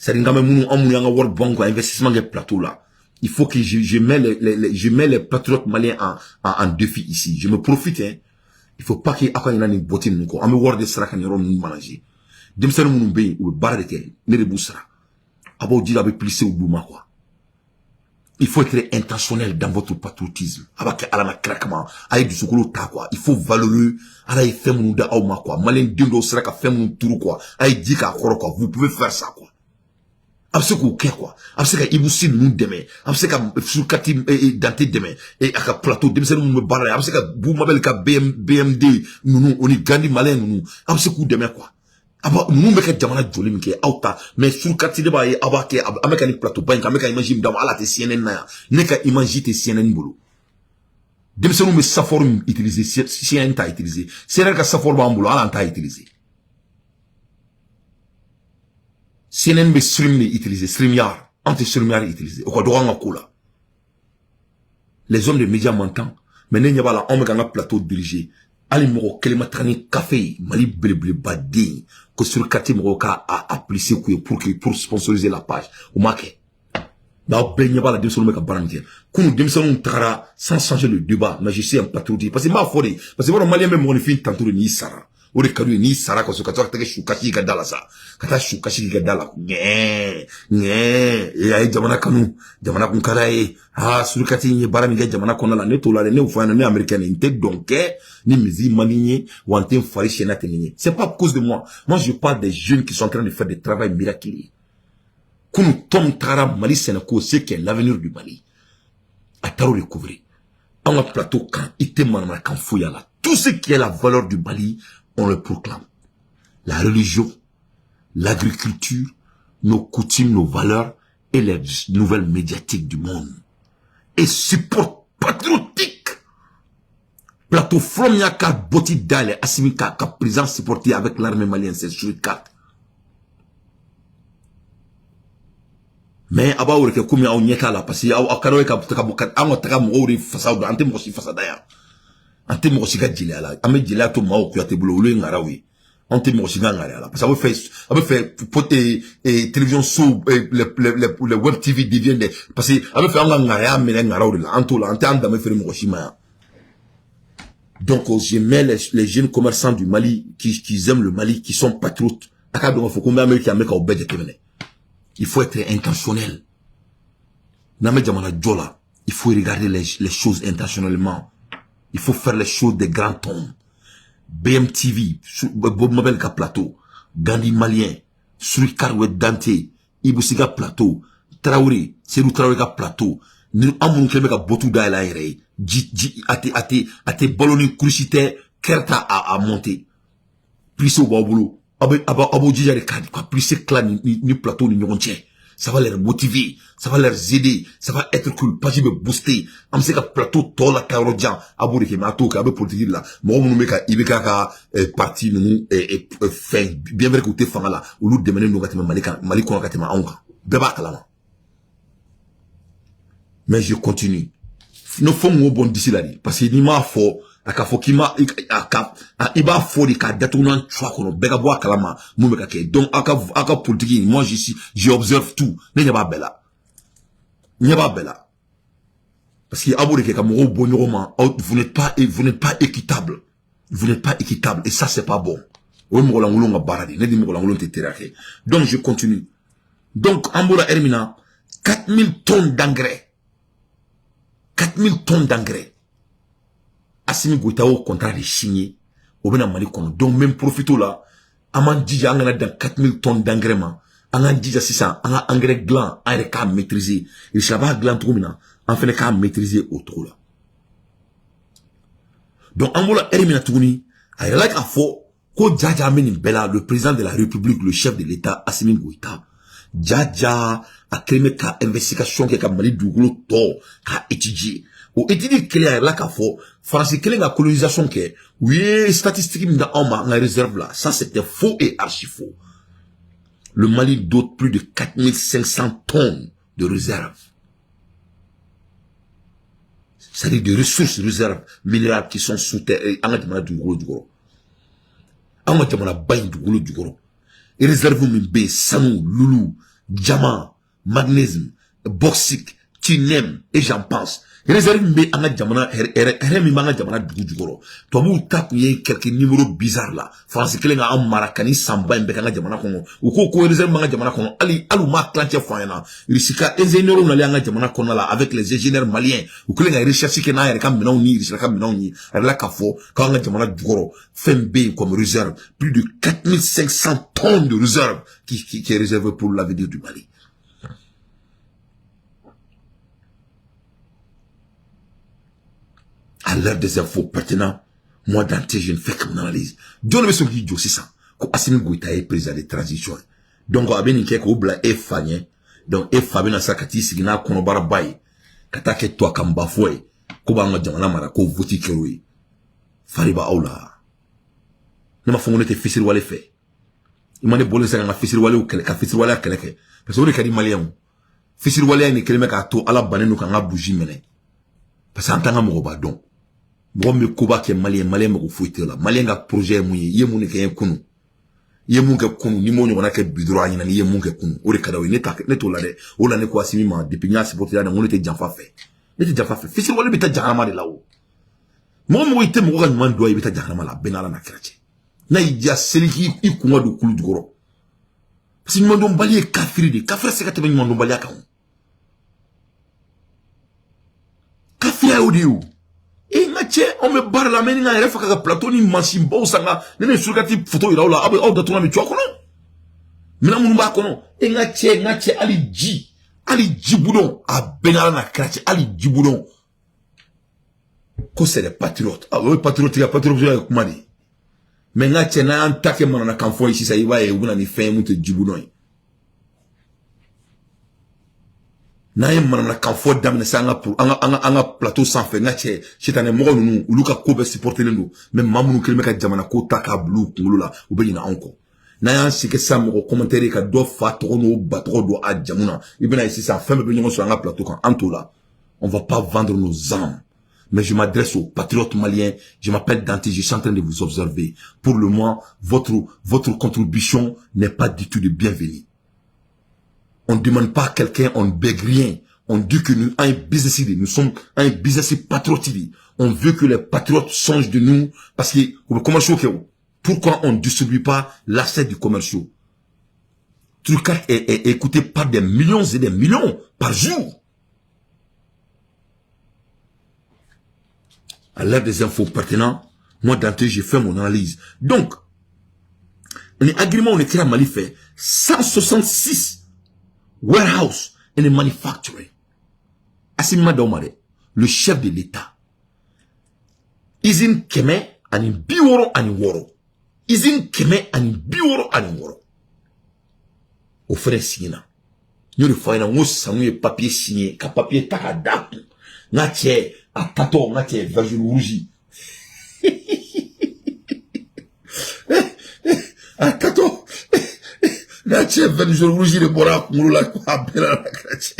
C'est quand même un World Bank investissement de plateau là. Il faut que je mets les patriotes maliens en défi ici. Je me profite, hein. Il faut pas qu'il y ait une bottine nous quoi. On me voir des sera quand nous manager. Demsel moun be ou barreke ne de bousra. Abo dit avec plissé au bouma quoi. Il faut être intentionnel dans votre patriotisme. Avec alama craquement, avec du sukulu ta quoi. Il faut valorer ala y fait moun da auma quoi. Malin dindo sera ka fait moun tour quoi. Avec dit ka quoi. Vous pouvez faire ça quoi. Abse ko ke quoi abse ka Iboussi nous demain abse ka Sulkati Dante demain et aka plateau demain c'est nous me barre abse ka Boumabel ka BMD nous on est Gandhi malin nous abse ko demain quoi aba nous me ka jamana joli mi ke auta mais Sulkati de ba e aba ke ameka ni plateau ban ka meka imagine dam ala te CNN na ne ka imagine te CNN bolo demain c'est nous me safor utiliser CNN ta utiliser c'est ka safor ba bolo ala ta utiliser CNN be stream ni utiliser StreamYard anti-StreamYard utiliser o ko do nga kula les hommes de médias m'entendent mais ne nyaba la on me ganga plateau dirigé ali mo kelema trani café mali blé badin ko sur kati mo ka appliquer pour sponsoriser la page o make na be nyaba la de so me ka barantie kunu demson tara sans changer le débat mais je suis un patriote parce que ma fodi parce que bon malien même mon fin tantôt ni sara o de kadu ni sara ko so ka take shukashi ga dala sa kata shukashi ga dala nye e ay jamana kanu jamana kun karaye ha Sulkati ni barami ga jamana kona la ne to la ne ufana ne américaine inte donc ni mizi maligné ou antin fari chena tenini c'est pas à cause de moi je parle des jeunes qui sont en train de faire des travail miraculeux kunu tom tara Mali Sénégal c'est que l'avenir du Mali a taro découvrir on a plateau quand ite manama kan fouyala tout ce qui est la valeur du Mali on le proclame. La religion, l'agriculture, nos coutumes, nos valeurs et les nouvelles médiatiques du monde. Et support patriotique. Plateau Fromia ka boti dale asimika ka présence supportée avec l'armée malienne, c'est sur 4. Mais aba wureke kumi au nyeka la parce que au kanoe ka taka mo ori fasa do ante mo si fasa daya. Ante mo si ga jile ala ame jile to ma o kuyate bulo le ngarawi ante mo si ga ngara ala parce que ave fait poté et télévision sous le web TV deviennent parce que ave fait ngara ngara me ngarawi la anto la ante anda me faire mo shima. Donc je mets les jeunes commerçants du Mali qui aiment le Mali, qui sont patriotes. Il faut être intentionnel. Il faut regarder les choses intentionnellement. Il faut faire les choses des grands hommes. BMTV, Bob Mabel ka plateau, Gandhi malien, Suri Karwe Dante, Iboussiga plateau, Traoré, Serou Traoré ka plateau, nous avons un botu d'ailleurs, ate balloni crucité Kerta a monté. Plus au boulot. Abo déjà les cadres, quoi. Plus c'est clan, ni plateau, ni nyontiens. Ça va les motiver, ça va les aider, ça va être cool, pas de booster. Am se ka plateau to la karodjan, abo de ke mato ka be politique là. Mo mo meka ibeka ka parti nous fin bien vrai que te fanga là, ou nous demander nous katima mali ko katima onka. Beba kalama. Mais je continue. Nous faisons bon d'ici là parce que ni ma fo aka fo kima iba fo di ka datouna chwa kono bega bo kalama mu meka ke donc aka politique moi j'observe tout ne nyaba bela parce que abou de ke ka mo bon roman vous n'êtes pas équitable, vous n'êtes pas équitable et ça c'est pas bon. O mo langolo nga baradi ne di mo langolo te terake. Donc je continue. Donc ambola hermina 4000 tonnes d'engrais. 4000 tonnes d'engrais. Assimi Goïta au contrat de signé. Au ben Mali kono. Donc même profito là. Aman dija angana dans 4000 tonnes d'engrais man. Angan dija 600. Angan engrais gland. Aire ka maîtriser. Il s'aba gland trop mina. En fait ka maîtriser autour là. Donc ambola erimina tourni. Aire like a fo. Ko Djadja Ameni Bella, le président de la République, le chef de l'État, Assimi Goïta. Djadja a créé ka investigation qui a Mali Douglo to ka étudier. Ou étudier clair là qu'a fait France qui la colonisation qui oui statistique m'da en ma réserve là, ça c'était faux et archi faux. Le Mali dote plus de 4500 tonnes de réserves. C'est-à-dire de ressources réserves minérales qui sont sous terre et en a du gros. En a bain du gros. Et réserves m'be sanou, loulou, diamant, magnésium, bauxite, tinem et j'en pense. Réserve m'be anga jamana mi manga jamana du gros. Toi vous tapez quelques numéros bizarres là. France que les en marakani samba m'be anga jamana kono. Ou ko réserve manga jamana kono. Ali ma clanche foyana. Risika ingénieur na anga jamana kono là avec les ingénieurs maliens. Ou que les recherches que na ya kam menaw ni risika kam menaw ni. La kafo ka anga jamana du gros. FMB comme réserve plus de 4500 tonnes de réserve qui est réservé pour l'avenir du Mali. À l'heure des infos pertinentes, moi d'anté, je ne fais qu'une analyse. Dieu ne me soucie de ça. Ko Assimi Goïta est président de transition. Donc, on a bien dit qu'on a fait fagné. Donc, e Fabien a sakati signa kono barabai. Kata ke toi kamba foué. Ko ba nga jamana mara ko voti keroui. Fariba aula. Ne ma fongone te fisir wale fait. Il m'a dit bolé ça nga fisir wale ou kele ka fisir wale keleke. Parce que on est kadi malien. Fisir wale ni keleme ka to ala banenu ka nga bougie mene. Parce que en tant que mo ba don. Bon me kuba ke malien mo fouité là malien ga projet mu ye mu ne ke kunu ye mu ke kunu ni mo nyona ke bidro anyina ni ye mu ke kunu o de kada we ne to la de o la ne ko Assimi ma depuis nya supporter da ngone te janfa fait ne te janfa fait fisi wala bita jahama de lawo mo ite mo ga man do bita jahama la benala na krache na ija seliki ikunwa do kulu dugoro parce que mo ndom bali kafiri de kafira se ka te mo ndom bali aka kafira audio. Et on me barre la main, il y a un plateau, ni machine, bon, ça va, il y a une photo, il y a un peu de tournoi, mais tu vois, mais là, mon bas, et ngache, ali djiboulon, à benala na krache, ali djiboulon. Ko c'est les patriotes. Ah oui, patriotes, il y a patriotes, comment dire. Mais ngache, na un taque, man, na kanfo ici, ça y va, et on a ni fait, moute djiboulon. Na ye manana kan fo damne sa anga plateau sans fait ngache chetane mo nunu uluka ko be supporter lendo mais mamunu kelme ka jamana ko taka blue kungulu la ubeyina onko na ya sike sam ko commentaire ka do fa to no batro do a jamuna ibena ici ça femme be nyonso anga plateau kan antola on va pas vendre nos âmes. Mais je m'adresse aux patriotes maliens, je m'appelle Dante, je suis en train de vous observer. Pour le moment, votre contribution n'est pas du tout de bienvenue. On ne demande pas à quelqu'un, on ne bègue rien. On dit que nous, un business idée, nous sommes un business patriotique. On veut que les patriotes songent de nous, parce que, le commercial, pourquoi on ne distribue pas l'asset du commercial? Trucat est écouté par des millions et des millions par jour. À l'heure des infos pertinentes, moi, Dante, j'ai fait mon analyse. Donc, les agréments, on écrit à Mali fait 166 warehouse and the manufacturing. Assimi Goïta, le chef de l'État. Usine Kemé ani biworo ani woro. Izin keme ani biworo ani woro. Au frère signa. Nous le faisons, nous savons papier signé, ka papier taka dapu. Ngache, a tato, ngache, verge rougi. A tato, ngache, verge rougi, le bora, moula, kwa, bela, la ngache.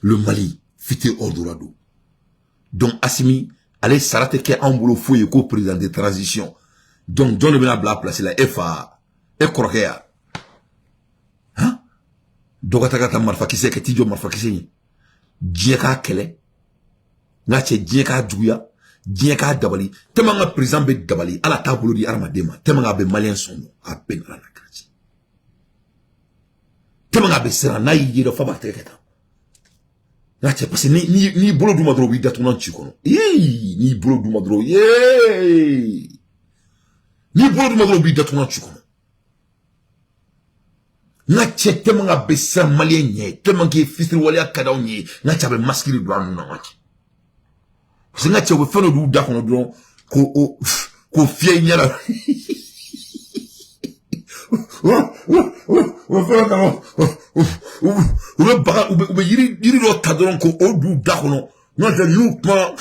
Le Mali, fité Ordorado. Donc, Assimi, allez, s'arrêter qu'un boulot fouille qu'au président de transition. Donc, John Lebena Bla placé la FA, et Korokea. Hein? Dogatagata Marfa qui sait que Tidjo Marfa qui sait. Djeka Kele. Nache Djeka Djouya. Djeka Dabali. Temanga président be Dabali. À la table di Armadema. Temanga be Malien son. À peine à la crête. Temanga be Sera Naïe de Faba Teketa. Nache, parce que ni bolo du madro, oui, d'atournant chikono. Yee! Ni bolo du madro, yee! Ni bolo du madro, oui, d'atournant chikono. Nache, tellement a bessa malien nye, tellement qui est fils wali a kada nye, nache abe maskiri blanc non nache. Parce que nache we feno du da kono dron ko fie nyala. Ube yiri lo tadron ko odu da kono. Non de you pa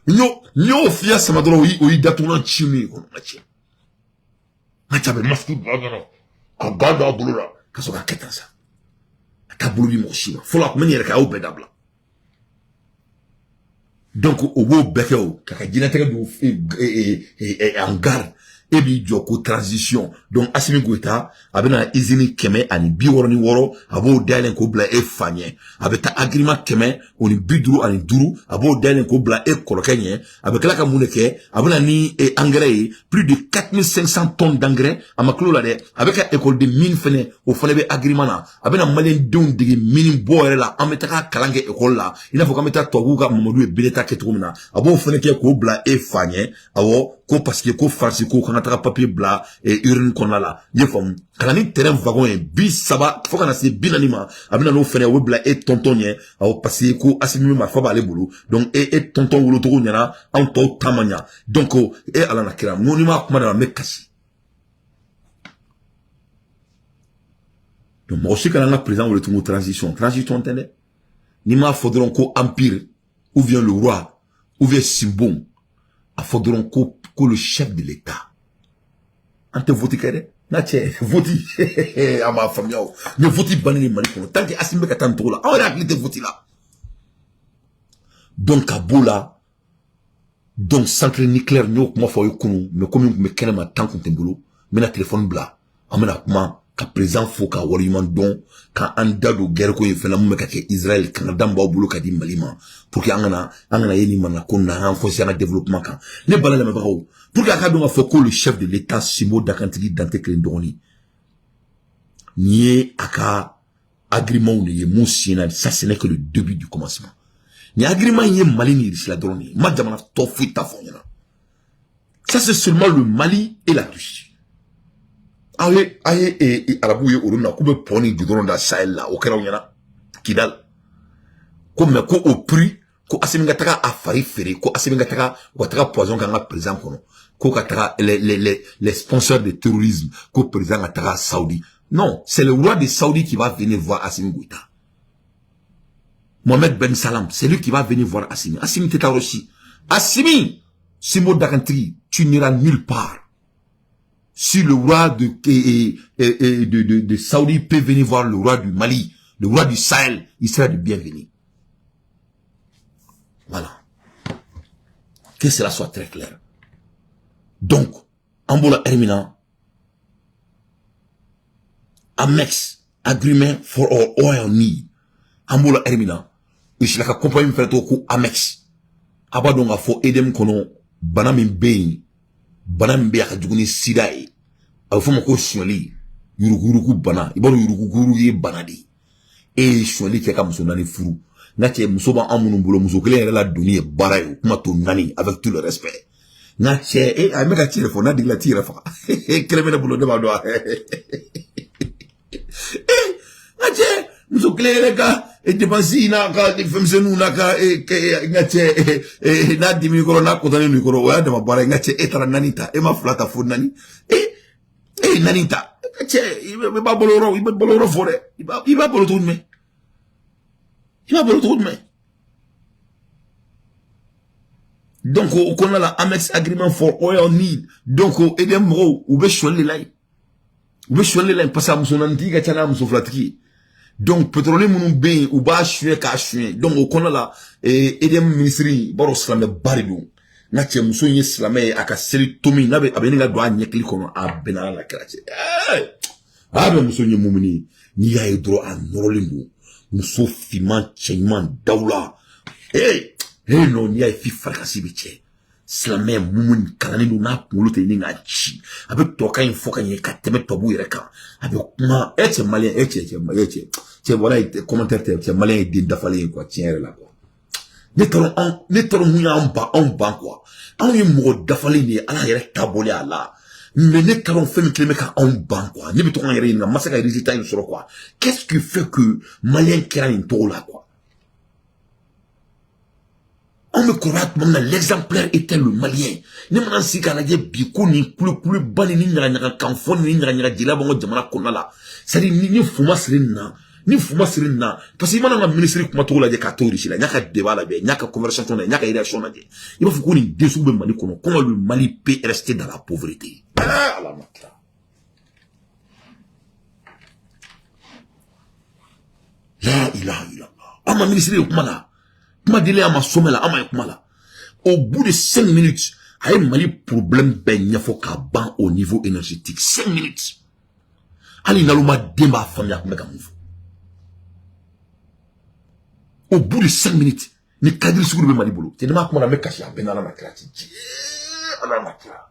nyo fia sama dron o datouna chimi kono nache. Nache abe maskiri blanc non. Ka ganda bulura. Kasoka ketansa. Aka bulubi moshima. Fola kumeni yereka au bedabla. Donc, au beau bekeo, kaka jinateka du en garde. Ebi joko transition. Donc, Assimi Goïta, abena izini keme, ani biworo ni woro, abo dalen ko bla e fanye. Abeta agreement keme, oni biduru ani duru, abo dalen ko bla e korokenye. Abeka laka mouneke, abena ni engrais, plus de 4500 tonnes d'engrais, amaklo la de, abeka école de mine fene, au fenebe agreement na, abena malien doun de mine boere la, ametaka kalange école la, il faut kameta toguga mamadou e beneta ketroumina, abo feneke ko bla e fanye, abo, ko parce que ko farci ko kana taka papier bla et urine konna la yefom kana ni terrain wagon e bi saba fo kana se binanima abina no fene we bla et tontonye aw parce que ko Assimi ma fa ba le bulu donc et tonton wolo to nyana en to tamanya donc et ala na kira no ni ma kuma da me kasi donc moi aussi kana na président wolo to transition entendez ni ma faudron ko empire ou vient le roi ou vient Simbon a faudron ko le chef de l'État. Ante voti kere? Nache, voti. A ma famille. Mais voti banni mali kono. Tant que Assimi ka tanto la. On réalité voti là. Donc à Bola. Donc centre nucléaire nyo kuma fo yokunu. Mais comme me kene ma tant qu'on tembolo. Mais na téléphone bla. Amena kuma ka présent fo ka wariman don ka anda do guerre ko yefela mu ka ke Israël kan damba bulu ka di malima pour que angana yeni mana konna en fonction de développement kan ne balala me bawo pour que aka do fo ko le chef de l'état Simo Dakantigi Dante Klendoni ni aka agreement ne yemu sina ça ce n'est que le début du commencement ni agreement yé Mali ni risla droni ma jamana to fuita fonyana ça c'est seulement le Mali et la Russie. Aye arabu ye uruna kube poni gidron da Sahel la o kera nyana Kidal comme ko au prix ko Assimi ngataka afari fere ko Assimi ngataka wataka poison kanga président kono ko kataka les sponsors de terrorisme ko président ngataka Saoudi non c'est le roi de Saoudi qui va venir voir Assimi Goïta Mohamed Ben Salam c'est lui qui va venir voir Assimi teta aussi Assimi Simo Dakantigi tu n'iras nulle part. Si le roi de Saoudi peut venir voir le roi du Mali, le roi du Sahel, il sera le bienvenu. Voilà. Que cela soit très clair. Donc, Ambola Hermina, Amex, agreement for our oil need. Ambola Hermina, il s'est la compagnie fait au Amex. Abadonga fo edem kono banami bein. Banam be aka juguni sida e a fo mako sholi yuruku bana ibaro yuruku ye banadi e sholi ke kam so nani furu na che muso ba amunu bulo muso kele la doni e bara yo kuma to nani avec tout le respect na che e a meka tire fo na digla tire fa kele me na bulo de ba do na che muso kele ga et dépenser n'a ka femsenu n'a ka ngache na dimi ko na ko tani ko wa de ma bara ngache etara nanita e ma flata fo nani nanita ngache ibe ba boloro fore iba bolo tout me iba bolo tout me donc on a la Amex agreement for oil need donc edem bro ou be choler lay parce que muso nanti ga tana muso flatki donc pétrole munu be ou ba chue ka chue donc on a la edem ministry baro slamé baridu na che muso yin slamé aka seli tomi na be abeni ga do anyekli kono abena la krache abe muso yin mumini ni ya idro an norolindu muso fiman cheyman dawla non ni ya fi frakasi biche slamé mumun kanani do na polo te ni nga chi abe to kan fo kan ye kateme tobu yere kan abe kuma ete malien ete voilà commentaire te malien de dafale quoi tiens là quoi ne toron mu ya on ba quoi on yi mo dafale ni ala yere tabole ala mais ne toron fait me ka on ban quoi ni beto kan yere ni masaka résultat ni soro quoi qu'est-ce qui fait que malien kira ni to là quoi. On me croit que l'exemplaire était le malien. Ne m'en si qu'à la biko ni plus bani ni n'ira kanfon ni n'ira dila bongo jamana konala. C'est-à-dire ni fuma serina parce que maintenant le ministre kuma to la de katori chila nyaka débat la be nyaka conversation na nyaka élection na de. Il faut qu'on y dessous be mali kono comment le Mali peut rester dans la pauvreté. Ah la matra. La ilaha illallah. Ama ministre kuma la kuma délai à ma somme là, au bout de 5 minutes, il y a un Mali problème ben faut qu'à ban au niveau énergétique. 5 minutes. Ali naluma demba famille à au bout de 5 minutes, ni cadre sur le Mali boulot. Tu ne m'as pas me caché à ben à la crati. À la matra.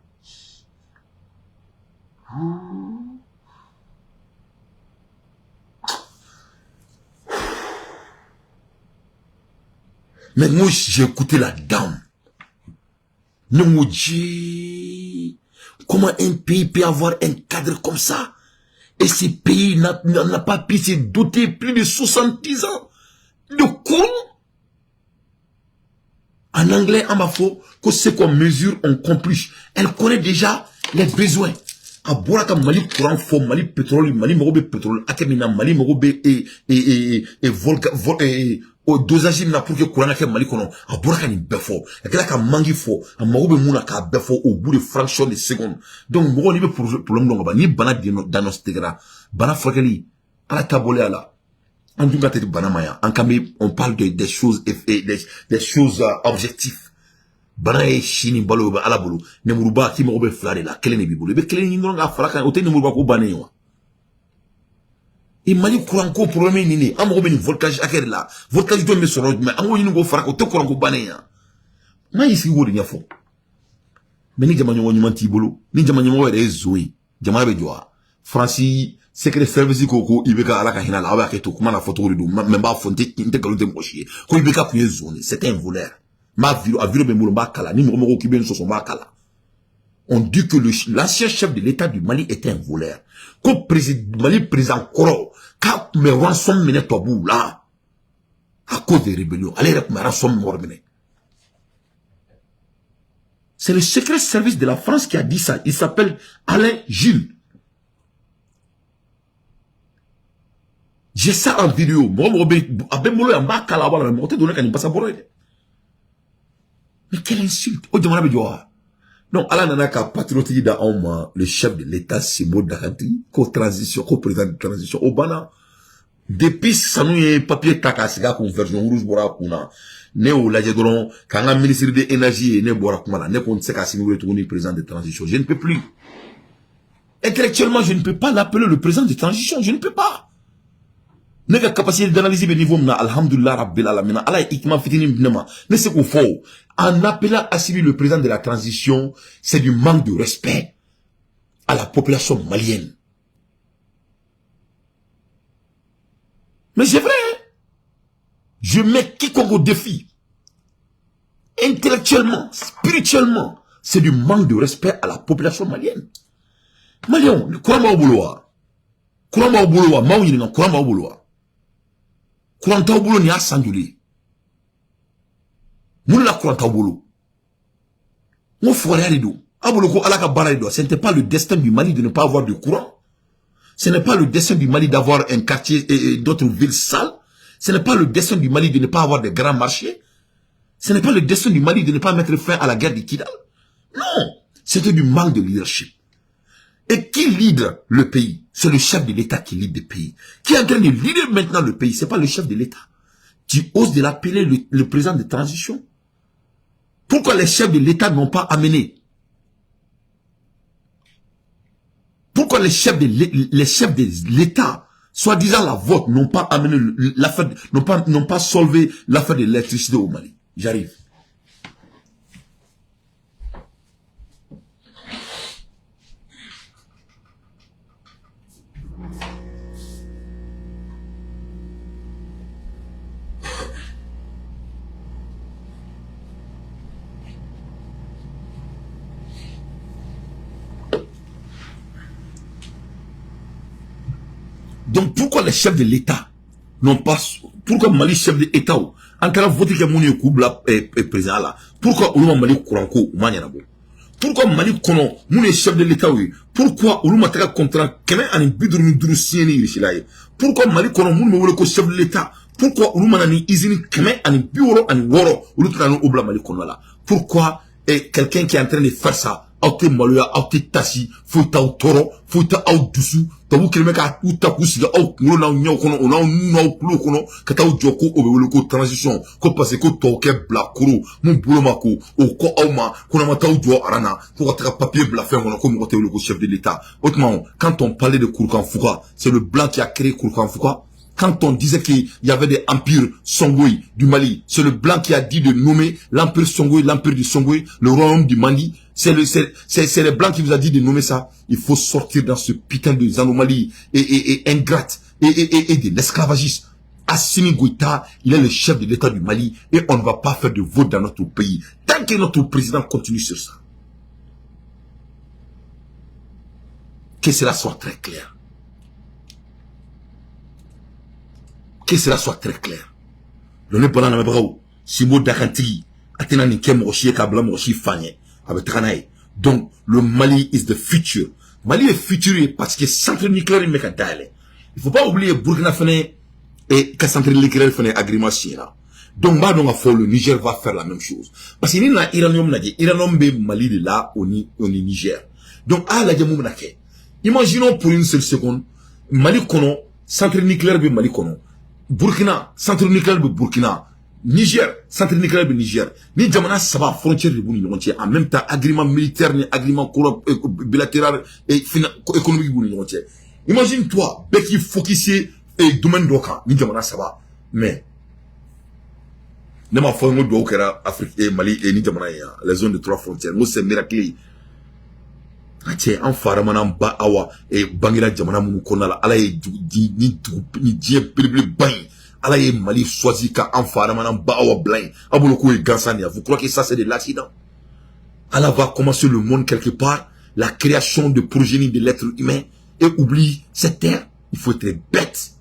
Mais moi, j'ai écouté la dame. Non, mon Dieu. Comment un pays peut avoir un cadre comme ça? Et ce pays n'a pas pu se doter plus de 70 ans de con. En anglais, en bafo, que c'est comme mesure, on complice. Elle connaît déjà les besoins. A Boraka Mali courant fort, Mali pétrole, Mali mogobe pétrole, Akemina Mali mogobe et volga, au dosage na pour que courant ke Mali kono, a Boraka ni befo, a kela ka mangi fo, a mogobe mouna ka befo au bout de fraction de secondes. Donc mogo ni be problème donc ba ni bana diagnostikera, bana fokeli, ala tabole ala. En tout cas, bana maya, en kamé, on parle des choses des choses objectives. Bana e shini balo ba ala bolo ne muruba ki mo be flare la kele ne bibolo be kele ni nga fala kan o te ne muruba ko bane yo e mali courant ko problème ni ni am ko be ni voltage akere la voltage do me soro mais am ko ni go fara ko te courant ko bane ya ma yisi wodi nya fo me ni jama nyo nyuma ti bolo ni jama nyo were zoe jama be joa franci secret service ko ibeka ala ka hina la ba ke to kuma na photo do même ba fonte inte galonte mo chier ko ibeka ku zone c'est un voleur. Ma ville, à ville, on dit que l'ancien chef de l'État du Mali était un voleur. Quand le Mali président Koro, quand me rançon mené tabou là, à cause des rébellions, allez, me rançon mort mené. C'est le secret service de la France qui a dit ça. Il s'appelle Alain Gilles. J'ai ça en vidéo. Mais quelle insulte! Non, Allah n'a qu'à patrioter dans le chef de l'État, Simo Dakati, co-transition, co-président de transition, au Bana. Depuis, ça nous y est papier takasiga, conversion, rouge, bora, kuna. Ne ou la jedron, quand un ministre de l'énergie, ne bora, kuma, ne qu'on sait qu'à si nous retourner président de transition. Je ne peux plus. Intellectuellement, je ne peux pas l'appeler le président de transition. Je ne peux pas. Ne ka capacité d'analyser le niveau, alhamdulillah, rabbil alamina, Allah ikma fitini bnema. Ne c'est qu'on faut. En appelant Assimi le président de la transition, c'est du manque de respect à la population malienne. Mais c'est vrai, hein? Je mets quiconque au défi. Intellectuellement, spirituellement, c'est du manque de respect à la population malienne. Malion, crois-moi au boulot. Crois-moi au boulot, crois-moi au boulot. courant t'au boulot ni a sandulé. Moula courant t'au boulot. Mon frère Rido. Aboloko alaka baraido. Ce n'était pas le destin du Mali de ne pas avoir de courant. Ce n'est pas le destin du Mali d'avoir un quartier et d'autres villes sales. Ce n'est pas le destin du Mali de ne pas avoir de grands marchés. Ce n'est pas le destin du Mali de ne pas mettre fin à la guerre de Kidal. Non. C'était du manque de leadership. Et qui lead le pays? C'est le chef de l'État qui lead le pays. Qui est en train de leader maintenant le pays? C'est pas le chef de l'État. Tu oses de l'appeler le président de transition? Pourquoi les chefs de l'État n'ont pas amené? Pourquoi les chefs de l'État, soi-disant la vote, n'ont pas amené l'affaire, n'ont pas solvé l'affaire de l'électricité au Mali? J'arrive. Donc pourquoi les chefs de l'État n'ont pas... Pourquoi Mali chef de l'État en train de voter que mon Koubla est président là? Pourquoi on Mali Kouranko ou Manianabo? Pourquoi Mali Kono, mon chef de l'État oui? Pourquoi on m'a fait contrat Kemé en bidrou duru sieni yishilaye? Pourquoi Mali Kono mon me chef de l'État? Pourquoi on m'a dit izini Kemé en bureau en woro ou l'autre obla Mali Kono là? Pourquoi quelqu'un qui est en train de faire ça? Aute maluya, aute tasi, fouta au toro, fouta au dusu, tabu kilomeka ou takusiga au kulo na unyo kono, on a un kulo kono, kata au joko ko transition, ko passe ko toke bla kuro, mon boulot mako, au ko auma, qu'on mata au jo arana, pour attraper papier bla fait mon comme le chef de l'État. Autrement, quand on parlait de Kourkan Fouka, c'est le blanc qui a créé Kourkan Fouka. Quand on disait qu'il y avait des empires Songhoi du Mali, c'est le blanc qui a dit de nommer l'empire Songhoi, l'empire du Songhoi, le royaume du Mali. C'est le blanc qui vous a dit de nommer ça. Il faut sortir dans ce putain de anomalies et ingrate et de l'esclavagisme. Assimi Goïta, il est le chef de l'État du Mali et on ne va pas faire de vote dans notre pays. Tant que notre président continue sur ça. Que cela soit très clair. Que cela soit très clair. Le ne pas dans si mot d'Akanti, Atena Nike Moshi, Kabla Moshi Fanye, avec Tranaï. Donc, le Mali is the future. Mali est futur parce que centre nucléaire est mécanique. Il faut pas oublier Burkina Faso et que centre nucléaire fait agrément là. Donc, le Niger va faire la même chose. Parce qu'il y a l'Iranium, Mali de là, on est Niger. Donc, à la Djamou Nake. Imaginons pour une seule seconde, Mali Kono, centre nucléaire de Mali Kono. Burkina, centre nucléaire de Burkina. Niger, centre nucléaire de Niger. Ni Djamana Saba, frontière de Bouni, en même temps, agrément militaire, agrément bilatéral et économique Bouni. Imagine-toi, Beki Fokissé et domaine d'Oka, ni Djamana Saba. Mais, ne m'a fait un mot d'Oka, Afrique et Mali et ni Djamana, les zones de 3 frontières. Moi, c'est miraculeux. Ati an fara mana ba awa e bangira jamana mun kona la ala ye ni die pelebele ban ala ye Mali choisi ka an fara mana ba awa blanc abolo ko e gansania. Vous croyez que ça c'est de l'accident? Allah va commencer le monde quelque part, la création de progénie de l'être humain et oublie cette terre. Il faut être bête.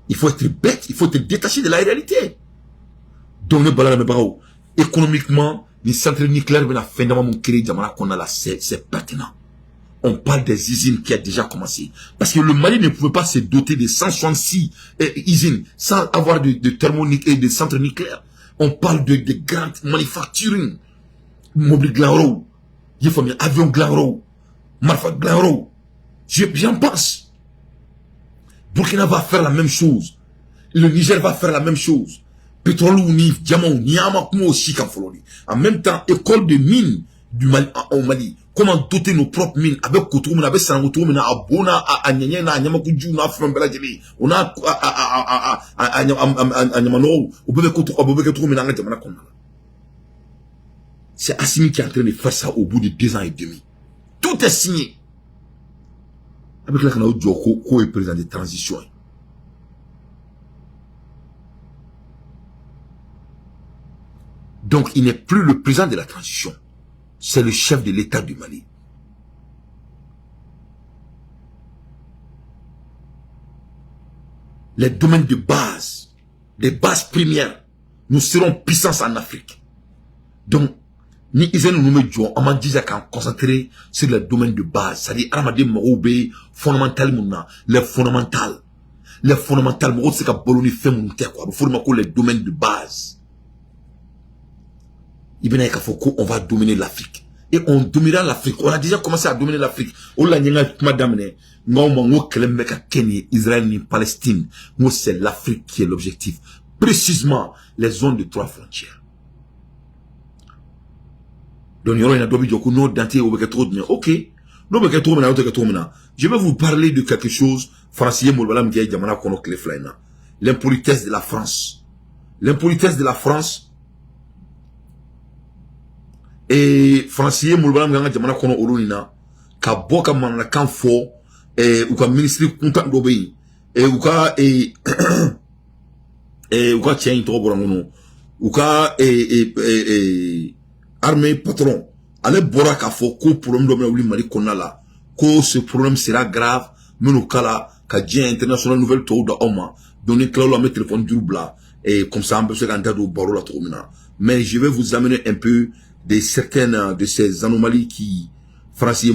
Il faut être bête, il faut être détaché de la réalité. Donc le balade me barao économiquement les centres nucléaires viennent à fin de mon créer Djamana qu'on a là, c'est pertinent. On parle des usines qui a déjà commencé. Parce que le Mali ne pouvait pas se doter de 166 usines sans avoir de thermonique et de centres nucléaires. On parle de grandes manufacturing. Mobile Glanro, avion Glanro, Marfa Glanro. J'en pense. Burkina va faire la même chose. Le Niger va faire la même chose. Pétrole ou ni diamant ou ni amakumo aussi qu'en Floride. En même temps, école de mines du Mali, au Mali. Comment doter nos propres mines avec Koutoum, avec Sangotoum, à Bona, à Nyanyen, à Nyamakudjou, à Fambelageli. On a à Nyamano, au Bébé à Jamana. C'est Assimi qui est en train de faire ça au bout de 2 ans et demi. Tout est signé. Avec la Kanao Djoko, qui est président de transition. Donc, il n'est plus le président de la transition. C'est le chef de l'État du Mali. les domaines de base, les bases premières, nous serons puissance en Afrique. Donc, ni Israël nous met Dieu, on m'a dit qu'on concentrer sur les domaines de base, c'est-à-dire, on m'a dit, fondamental, les fondamentales. Les fondamentales, c'est qu'à Bologna fait mon terre, quoi. Il faut les domaines de base. On va dominer l'Afrique. Et on dominera l'Afrique. On a déjà commencé à dominer l'Afrique. On l'a dit, madame, Israël ni Palestine. Moi, c'est l'Afrique qui est l'objectif. Précisément, les zones de 3 frontières. Donc, il y a un ok. Je vais vous parler de quelque chose. L'impolitesse de la France. L'impolitesse de la France. Et français mulbalam ganga jamana kono olunina ka boka manana kan fo ou ka ministre content d'obéir et ou ka tien to borangono ou ka armée patron ale bora ka fo ko problème do mali mali konala ko ce problème sera grave meno kala ka dia international nouvelle to da oma donner claro mettre téléphone du bla et comme ça on peut se candidat do baro la tromina. Mais je vais vous amener un peu de certaines de ces anomalies qui Francis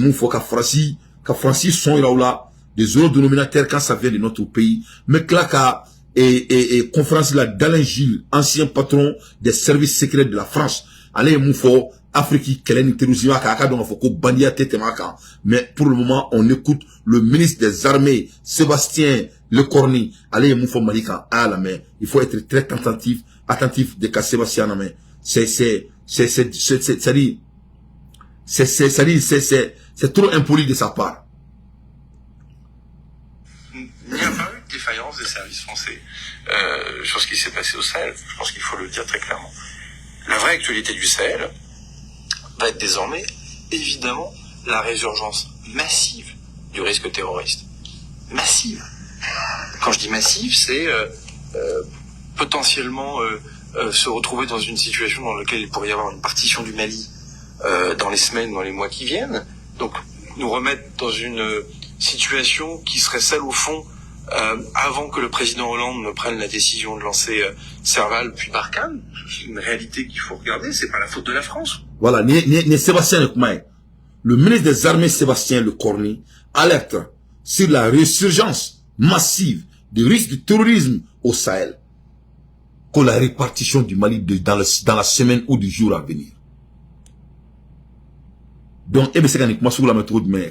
sont là des euros dénominateurs quand ça vient de notre pays. Mais là et conférence là d'Alain Gilles, ancien patron des services secrets de la France. Allez moufo Afrique kelen terrorisme ka donc faut ko bandia tetemaka. Mais pour le moment on écoute le ministre des armées Sébastien Lecornu. Allez moufo malika à la main. Il faut être très attentif de cas Sébastien à la main. C'est trop impoli de sa part. Il n'y a pas eu de défaillance des services français sur ce qui s'est passé au Sahel. Je pense qu'il faut le dire très clairement. La vraie actualité du Sahel va être désormais, évidemment, la résurgence massive du risque terroriste. Massive. Quand je dis massive, c'est potentiellement se retrouver dans une situation dans laquelle il pourrait y avoir une partition du Mali dans les semaines, dans les mois qui viennent. Donc, nous remettre dans une situation qui serait celle, au fond, avant que le président Hollande ne prenne la décision de lancer Serval puis Barkhane. C'est une réalité qu'il faut regarder, c'est pas la faute de la France. Voilà, Sébastien Lecornu, le ministre des Armées Sébastien Lecornu alerte sur la résurgence massive du risque du terrorisme au Sahel, que la répartition du Mali dans la semaine ou du jour à venir. Donc,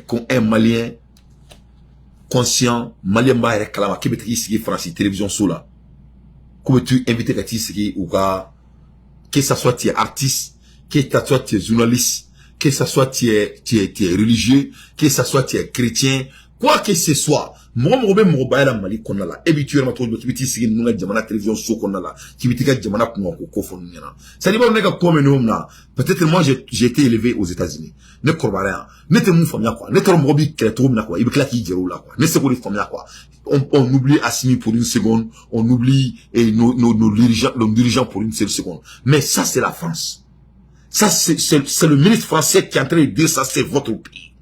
quand un Malien conscient, Malien ba kalama kebeti sigi France télévision sola. Comment tu invites à tisigi ou que ça soit tu es artiste, que ça soit tu es journaliste, que ça soit tu es religieux, que ça soit tu es chrétien, quoi que ce soit. Moi, la Mali qu'on a là, habituellement, tout le monde sigi nous la jamana télévision so qu'on a là, qui bitika jamana ko fon nina. Ça dit pas on est comme nous là. Peut-être moi j'ai été élevé aux États-Unis. Ne corbaria, ne te mou famia quoi, ne te mobi kreto na quoi, ibikla ki jero là quoi. Ne se ko famia quoi. On oublie Assimi pour une seconde, on oublie nos dirigeants pour une seule seconde. Mais ça c'est la France. Ça c'est le ministre français qui est en train de dire ça, c'est votre pays.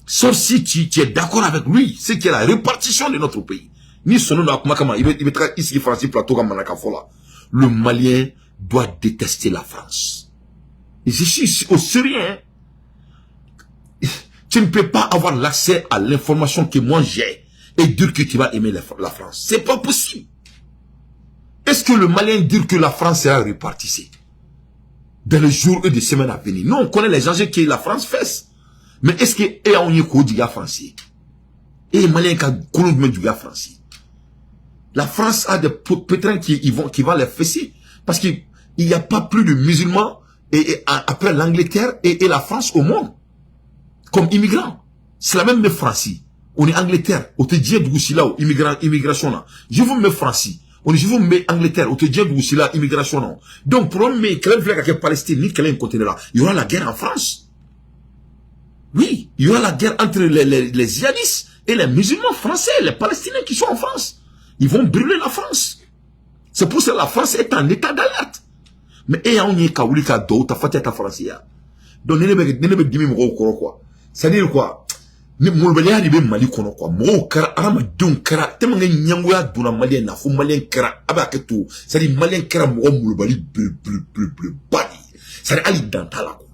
Sauf si tu es d'accord avec lui, c'est qu'il y a la répartition de notre pays. Ni son nom il mettra ici français plateau comme Manakafola. Le Malien doit détester la France. Et je suis au sérieux. Hein? Tu ne peux pas avoir l'accès à l'information que moi j'ai et dire que tu vas aimer la France. C'est pas possible. Est-ce que le Malien dit que la France sera répartie dans les jours et les semaines à venir? Non, on connaît les enjeux que la France fait. Mais est-ce que on y a du gars français? Et les Maliens qui ont du gars français. La France a des pétrins qui vont les fesser. Parce qu'il n'y a pas plus de musulmans après l'Angleterre et la France au monde. Comme immigrants. C'est la même Francie. On est Angleterre. On te dit du là, immigration là. Je vous mets Francie. Je vous mets Angleterre. On te dit du là, immigration là. Donc, pour me mettre Palestine, ni quel côté là. Il y aura la guerre en France. Oui, il y aura la guerre entre les djihadistes et les musulmans français, les Palestiniens qui sont en France. Ils vont brûler la France. C'est pour ça que la France est en état d'alerte. Mais on y a ta France. Donc, quoi. C'est-à-dire quoi? ni molbaliya de be Mali kono quoi mo kara arama don kara tellement nga nyangoya dona Malien na fo Malien kara aba ke to c'est dire Malien kara mo molbali bleu badi c'est ali dantala ko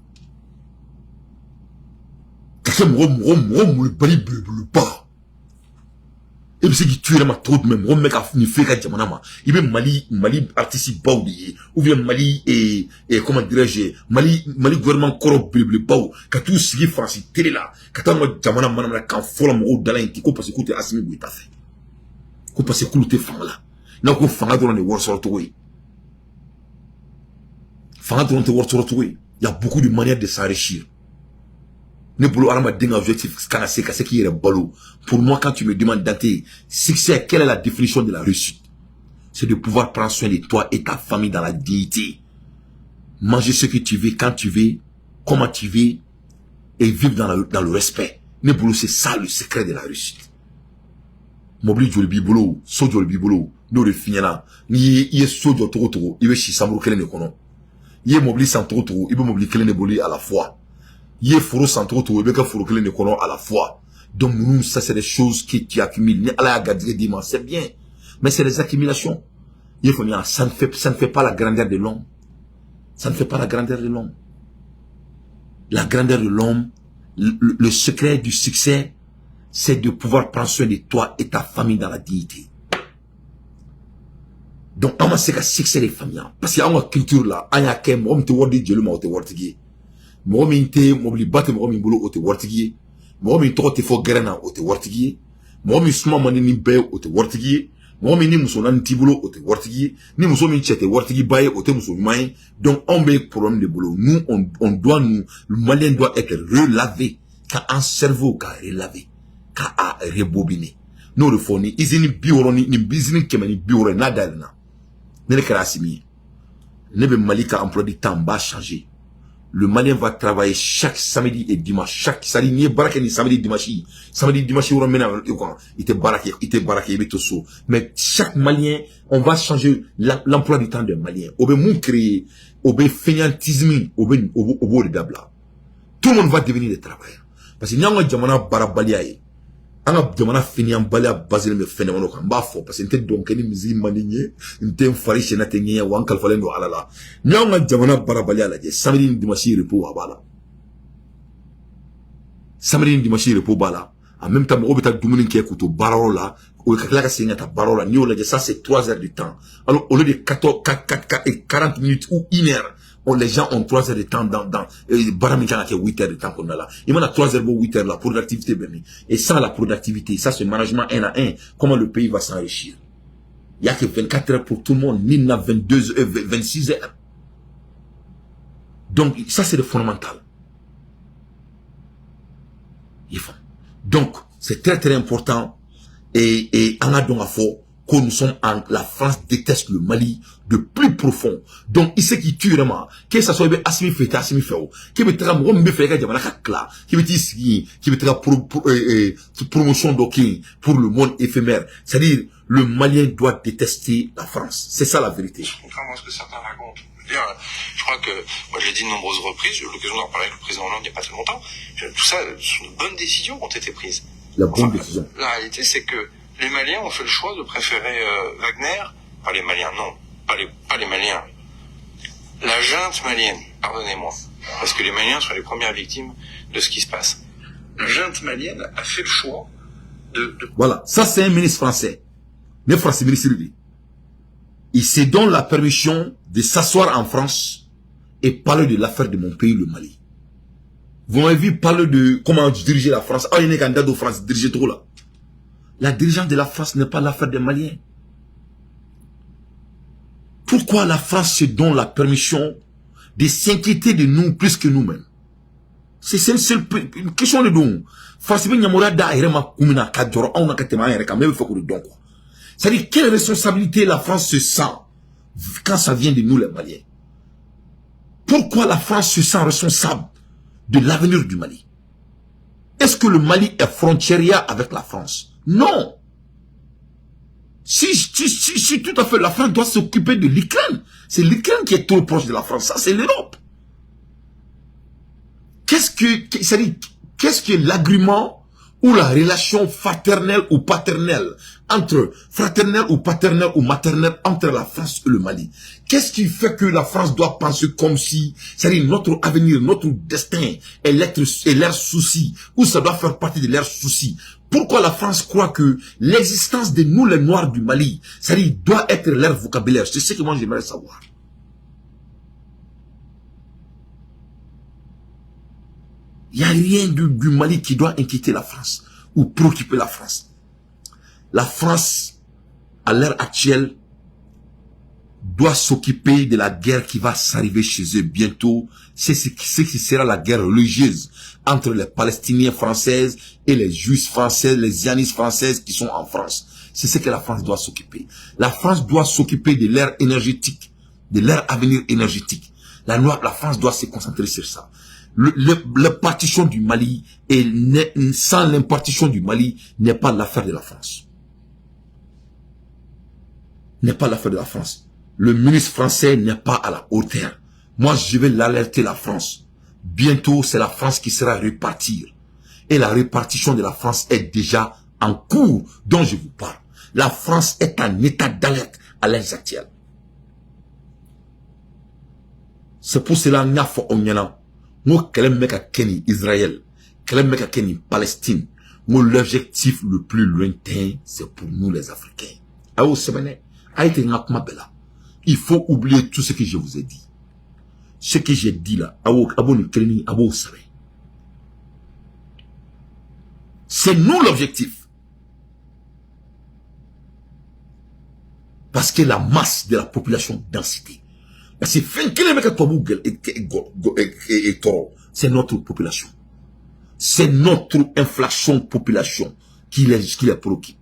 kake mo molbali bleu pas et puis c'est qui tue ma trop même mo meka ni fait ka jamana ma ibe Mali artiste baudi ou bien Mali et comment dirais-je Mali gouvernement corrompu bleu baou ka tout sigi France télé là ka ta mo jamana manam kan fola mo dala inti ko parce que côté Assimi Goïta fait ko parce que côté fanga là na ko fanga do ne wor sorto oui fanga do ne wor sorto oui il y a beaucoup de manières de s'enrichir. Ne boulot arama d'un objectif c'est qui est balo. Pour moi, quand tu me demandes d'être succès, quelle est la définition de la réussite? C'est de pouvoir prendre soin de toi et ta famille dans la dignité. Manger ce que tu veux, quand tu veux, comment tu veux, et vivre dans le respect. Ne boulot, c'est ça le secret de la réussite. Mobili joli boulot, so joli boulot, nous le finira. Ni y so joli toro, il veut chisamou kele ne kono. Y mobili sans toro, il veut mobili kele ne boli à la fois. Yé foro centro to webe ka foro kele ne kono à la fois. Donc nous ça c'est des choses qui accumulent. Ne ala gadire dimanche c'est bien, mais c'est des accumulations. Il faut dire ça ne fait pas la grandeur de l'homme. Ça ne fait pas la grandeur de l'homme. La grandeur de l'homme, le secret du succès, c'est de pouvoir prendre soin de toi et ta famille dans la dignité. Donc on c'est que succès des familles parce qu'il y a une culture là, anya kem on te wodi jelu ma te wortigi. Mo min te mobili batte mo min bolo o te wartigi mo min to te fo gerena o te wartigi mo min suma mani ni be o te wartigi mo min ni muso nan tibulo o te wartigi ni muso min chete wartigi baye o te muso mai. Donc on be problème de boulot. Nous on doit le Malien doit être relavé ka un cerveau ka relavé ka a rebobiné no le foni izini bioroni ni bizini kemani biore na dalna ne kra simi ne be malika emploi du temps va changer. Le Malien va travailler chaque samedi et dimanche. Chaque samedi, ni barake ni samedi dimanche. Samedi dimanche, on mène il était baraké, il était so. Mais chaque Malien, on va changer l'emploi du temps d'un Malien. Obe moun créer, obe fainéantisme, obe de dabla. Tout le monde va devenir des travailleurs. Parce que n'y a pas de jamana barabaliaye. Anga jamana fainéant balia basile me phénomène kan ba fo parce que n'était donc ni mizi maninye n'était fari chez natenye wa ankal falen do alala. N'y a pas de jamana barabalia la je samedi dimanche repos abala. Samedi dimanche repos bala. En même temps on beta dumuni qui écoute barola ou kakla ka signa ta barola ni o la ça c'est 3 heures de temps. Alors au lieu de 40 minutes ou 1 heure les gens ont 3 heures de temps dans Baramikana qui est 8 heures de temps qu'on a là. Il y a 3 heures ou 8 heures la productivité béni. Et sans la productivité, ça c'est management 1 à 1. Comment le pays va s'enrichir? Il n'y a que 24 heures pour tout le monde, ni 22 heures, 26 heures. Donc ça c'est le fondamental. Donc c'est très très important et en a donc à fort. Que nous sommes la France déteste le Mali de plus profond. Donc, il sait qui tue vraiment. Que ça soit Assimi fait, Assimi fait. Qui veut faire mon me faire jamana kakla. Qui veut dire qui veut faire promotion d'aucun pour le monde éphémère. C'est-à-dire, le Malien doit détester la France. C'est ça la vérité. Contrairement à ce que certains racontent. Je crois que, moi je l'ai dit de nombreuses reprises, j'ai eu l'occasion d'en parler avec le président Hollande il n'y a pas très longtemps. Tout ça, ce sont de bonnes décisions qui ont été prises. La bonne décision. La réalité, c'est que les Maliens ont fait le choix de préférer Wagner, pas les Maliens, non, pas les Maliens. La junte malienne, pardonnez-moi, parce que les Maliens sont les premières victimes de ce qui se passe. La junte malienne a fait le choix de... Voilà, ça c'est un ministre français. Le français ministre lui. Il se donne la permission de s'asseoir en France et parler de l'affaire de mon pays, le Mali. Vous m'avez vu parler de comment diriger la France. Ah, il y a un candidat de France, diriger trop là. La dirigeance de la France n'est pas l'affaire des Maliens. Pourquoi la France se donne la permission de s'inquiéter de nous plus que nous-mêmes? C'est une question de don. C'est-à-dire, quelle responsabilité la France se sent quand ça vient de nous les Maliens? Pourquoi la France se sent responsable de l'avenir du Mali? Est-ce que le Mali est frontière avec la France? Non. Si tout à fait la France doit s'occuper de l'Ukraine. C'est l'Ukraine qui est trop proche de la France. Ça, c'est l'Europe. Qu'est-ce que l'argument ou la relation fraternelle ou paternelle ou maternelle entre la France et le Mali. Qu'est-ce qui fait que la France doit penser comme si, c'est-à-dire notre avenir, notre destin est leur souci, ou ça doit faire partie de leurs soucis? Pourquoi la France croit que l'existence de nous, les Noirs du Mali, c'est-à-dire doit être leur vocabulaire? C'est ce que moi j'aimerais savoir. Il n'y a rien du Mali qui doit inquiéter la France ou préoccuper la France. La France, à l'heure actuelle, doit s'occuper de la guerre qui va s'arriver chez eux bientôt. C'est ce qui sera la guerre religieuse entre les Palestiniens françaises et les Juifs français, les Zionistes françaises qui sont en France. C'est ce que la France doit s'occuper. La France doit s'occuper de l'ère énergétique, de leur avenir énergétique. La France doit se concentrer sur ça. La partition du Mali, et sans l'impartition du Mali, n'est pas l'affaire de la France. N'est pas l'affaire de la France. Le ministre français n'est pas à la hauteur. Moi, je vais l'alerter, la France. Bientôt, c'est la France qui sera répartie. Et la répartition de la France est déjà en cours, dont je vous parle. La France est en état d'alerte à l'heure actuelle. C'est pour cela qu'il y a fait moi, Kenny Israël, Kenny Palestine, moi, l'objectif le plus lointain, c'est pour nous les Africains. Il faut oublier tout ce que je vous ai dit. Ce que j'ai dit là, c'est nous l'objectif. Parce que la masse de la population densité. C'est notre population. C'est notre inflation population qui les préoccupe.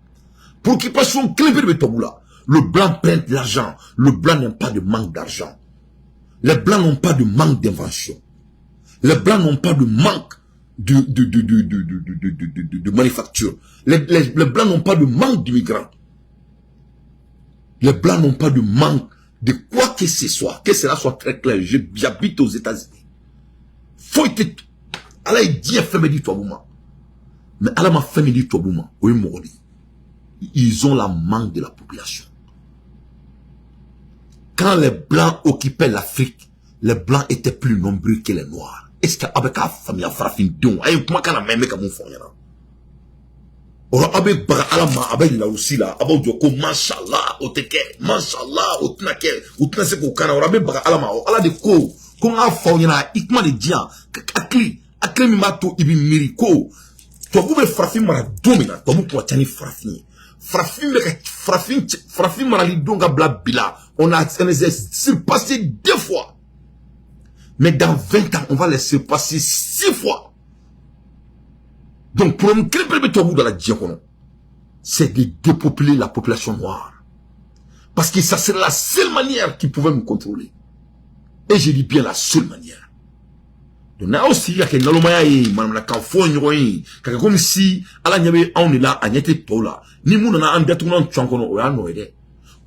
Préoccupation, le blanc prend de l'argent. Le blanc n'a pas de manque d'argent. Les blancs n'ont pas de manque d'invention. Les blancs n'ont pas de manque de manufacture. Les blancs n'ont pas de manque d'immigrants. Les blancs n'ont pas de manque de quoi que ce soit. Que cela soit très clair. J'habite aux États-Unis. Faut être. Allah dit à faire dit toi bouma. Mais Allah m'a fait dit toi bouma. Ils ont la manque de la population. Quand les blancs occupaient l'Afrique, les blancs étaient plus nombreux que les noirs. Est-ce qu'avec la famille a frappé don? Aïe, comment qu'on a même comme on fait là? Ora abe bara alama abe la aussi là abo joko mashallah oteke mashallah otnake otnase ko kana ora abe bara alama ala de ko a fa nyana ikma de dia akli mi mato ibi miri ko to bube frafin mara domina to bu ko tani frafin mara li donga bla bila on a surpassé 2 fois mais dans 20 ans on va les surpasser 6 fois. Donc, pour nous créer dans la diaconie, c'est de dépeupler la population noire. Parce que ça serait la seule manière qui pouvait nous contrôler. Et je dis bien la seule manière. Donc, là aussi, il y a que comme si, à la nyame, on est là, à nyete tola. Ni moun na ande tout le monde chankono, ou ya no ede.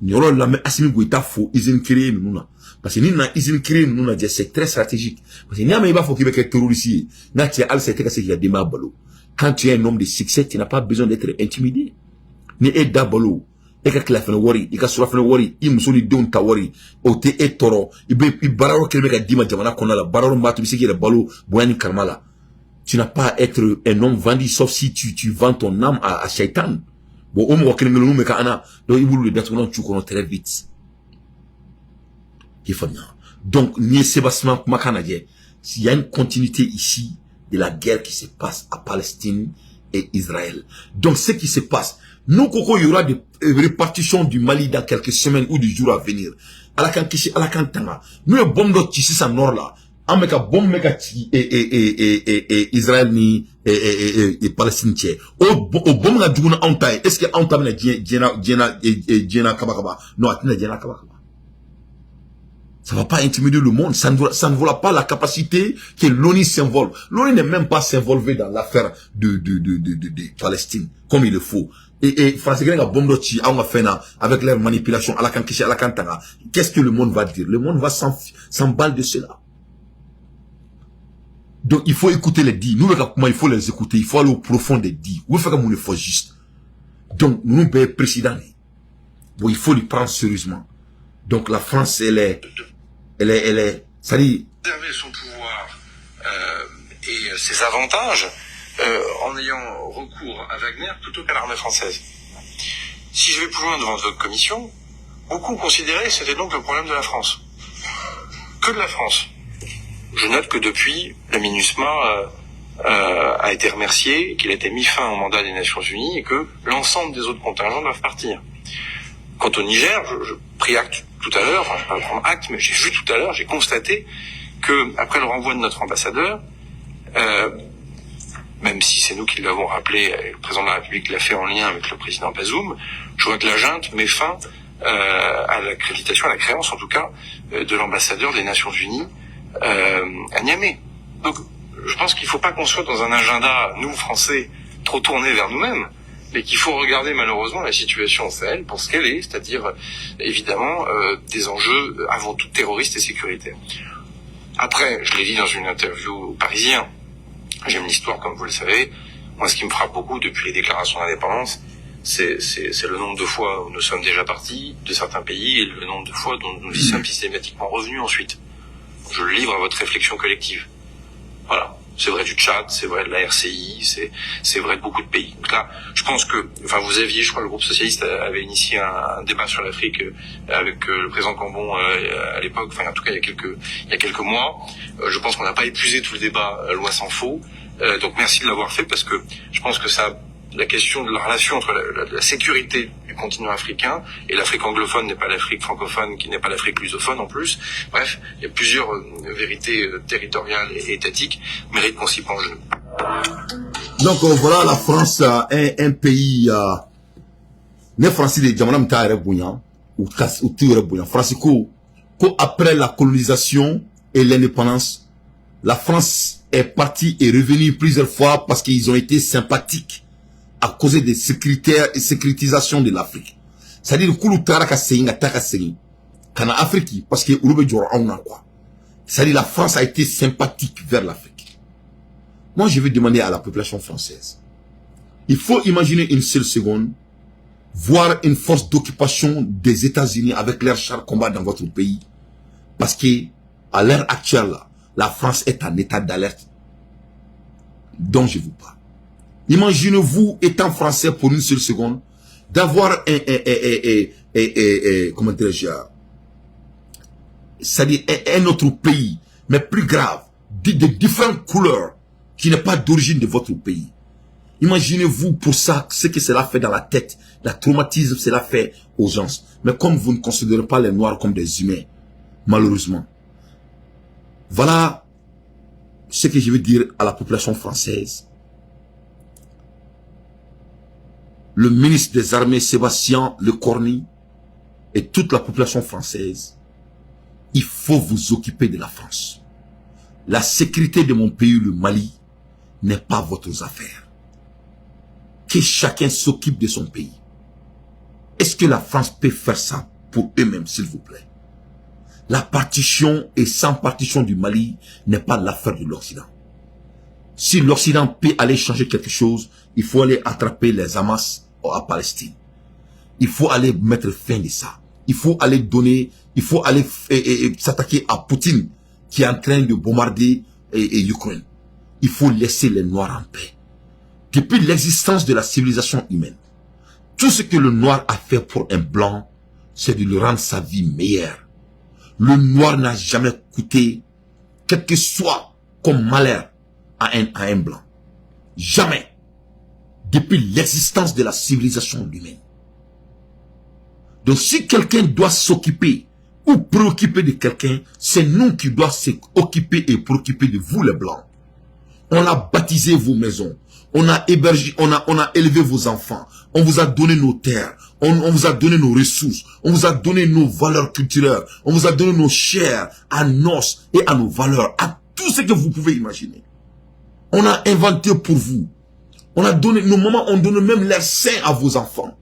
Ni oro la me asimi goita fo, izin créer nous na. Parce que ni na izin créer nous na, c'est très stratégique. Parce que ni ame iba fo qui veut terroriste, na tia al c'est que c'est qu'il y a des mabalo. Quand tu es un homme de succès, tu n'as pas besoin d'être intimidé. Ni e dabalo. E ka kila fene wari, i ka sura fene wari, i musoli don ta wari, o te e toro, i bararo kelme ka dima jamana kona la, bararo mbatu bise ki balo, boyani karmala. Tu n'as pas à être un homme vendu, sauf si tu vends ton âme à Shaitan. Bon, homme wa kelme me ka ana, donc il voulait d'être un tu connais très vite. Donc, ni Sébastien Makanadje, s'il y a une continuité ici, de la guerre qui se passe à Palestine et Israël. Donc, ce qui se passe, nous, Koko, il y aura des répartitions du Mali dans quelques semaines ou des jours à venir. À la Kankishi, à la Kantanga. Nous, le bombe de Tissi, ça nord là. Ameka bombe mega et Israël ni et Palestine tiens. Au bombe la djouna antaï. Est-ce que antaï na djena kabakaba? Non, atina djena kabakaba. Ça va pas intimider le monde. Ça ne vaut pas la capacité que l'ONU s'envole. L'ONU n'est même pas s'involver dans l'affaire de Palestine, comme il le faut. Et Français, avec leur manipulation, à la Kankishi, à la Kantanga, qu'est-ce que le monde va dire? Le monde va s'emballer de cela. Donc, il faut écouter les dits. Nous, comment il faut les écouter. Il faut aller au profond des dits. Où faire comme on faut juste. Donc, nous, président. Bon, il faut les prendre sérieusement. Donc, la France, elle est, ça dit, préserver son pouvoir et ses avantages en ayant recours à Wagner plutôt qu'à l'armée française. Si je vais plus loin devant votre commission, beaucoup considéraient que c'était donc le problème de la France. Que de la France. Je note que depuis, la MINUSMA a été remercié, qu'il a été mis fin au mandat des Nations Unies et que l'ensemble des autres contingents doivent partir. Quant au Niger, je pris acte tout à l'heure, enfin je vais pas prendre acte, mais j'ai vu tout à l'heure, j'ai constaté que après le renvoi de notre ambassadeur, même si c'est nous qui l'avons rappelé, le président de la République l'a fait en lien avec le président Bazoum, je vois que la junte met fin à l'accréditation, à la créance en tout cas, de l'ambassadeur des Nations Unies à Niamey. Donc je pense qu'il ne faut pas qu'on soit dans un agenda, nous Français, trop tourné vers nous-mêmes, mais qu'il faut regarder malheureusement la situation au Sahel pour ce qu'elle est, c'est-à-dire évidemment des enjeux avant tout terroristes et sécuritaires. Après, je l'ai dit dans une interview au Parisien, j'aime l'histoire comme vous le savez, moi ce qui me frappe beaucoup depuis les déclarations d'indépendance, c'est le nombre de fois où nous sommes déjà partis de certains pays et le nombre de fois dont nous y sommes systématiquement revenus ensuite. Je le livre à votre réflexion collective. Voilà. C'est vrai du Tchad, c'est vrai de la RCI, c'est vrai de beaucoup de pays. Donc là, je pense que, enfin, vous aviez, je crois, le groupe socialiste avait initié un débat sur l'Afrique avec le président Cambon à l'époque, enfin, en tout cas, il y a quelques mois. Je pense qu'on n'a pas épuisé tout le débat, loin s'en faut. Donc merci de l'avoir fait parce que je pense que ça, la question de la relation entre la sécurité du continent africain et l'Afrique anglophone n'est pas l'Afrique francophone, qui n'est pas l'Afrique lusophone en plus. Bref, il y a plusieurs vérités territoriales et étatiques méritent qu'on s'y penche. Donc voilà, la France est un pays ne français de jamanam ta bouillant ou tire bouillant. France ko après la colonisation et l'indépendance, la France est partie et revenue plusieurs fois parce qu'ils ont été sympathiques à cause des sécuritisation de l'Afrique. C'est-à-dire que Afrique parce que quoi. C'est-à-dire la France a été sympathique vers l'Afrique. Moi, je vais demander à la population française. Il faut imaginer une seule seconde voir une force d'occupation des États-Unis avec leurs chars combat dans votre pays. Parce que à l'heure actuelle, la France est en état d'alerte dont je vous parle. Imaginez-vous étant français pour une seule seconde, d'avoir comment dirais-je, c'est-à-dire un autre pays, mais plus grave, de différentes couleurs, qui n'est pas d'origine de votre pays. Imaginez-vous pour ça, ce que cela fait dans la tête, la traumatisme cela fait aux gens. Mais comme vous ne considérez pas les Noirs comme des humains, malheureusement. Voilà ce que je veux dire à la population française. Le ministre des Armées, Sébastien Lecornu, et toute la population française, il faut vous occuper de la France. La sécurité de mon pays, le Mali, n'est pas votre affaire. Que chacun s'occupe de son pays. Est-ce que la France peut faire ça pour eux-mêmes, s'il vous plaît? La partition et sans partition du Mali n'est pas l'affaire de l'Occident. Si l'Occident peut aller changer quelque chose, il faut aller attraper les Hamas à Palestine. Il faut aller mettre fin à ça. Il faut aller donner, il faut aller s'attaquer à Poutine qui est en train de bombarder l'Ukraine. Il faut laisser les Noirs en paix. Depuis l'existence de la civilisation humaine, tout ce que le Noir a fait pour un Blanc, c'est de lui rendre sa vie meilleure. Le Noir n'a jamais coûté, quel que soit comme malheur, à un Blanc. Jamais. Depuis l'existence de la civilisation humaine. Donc si quelqu'un doit s'occuper ou préoccuper de quelqu'un, c'est nous qui doit s'occuper et préoccuper de vous les Blancs. On a baptisé vos maisons. On a hébergé, on a élevé vos enfants. On vous a donné nos terres. On vous a donné nos ressources. On vous a donné nos valeurs culturelles. On vous a donné nos chairs, à nos et à nos valeurs, à tout ce que vous pouvez imaginer. On a inventé pour vous. On a donné, nos mamans ont donné même leur sein à vos enfants.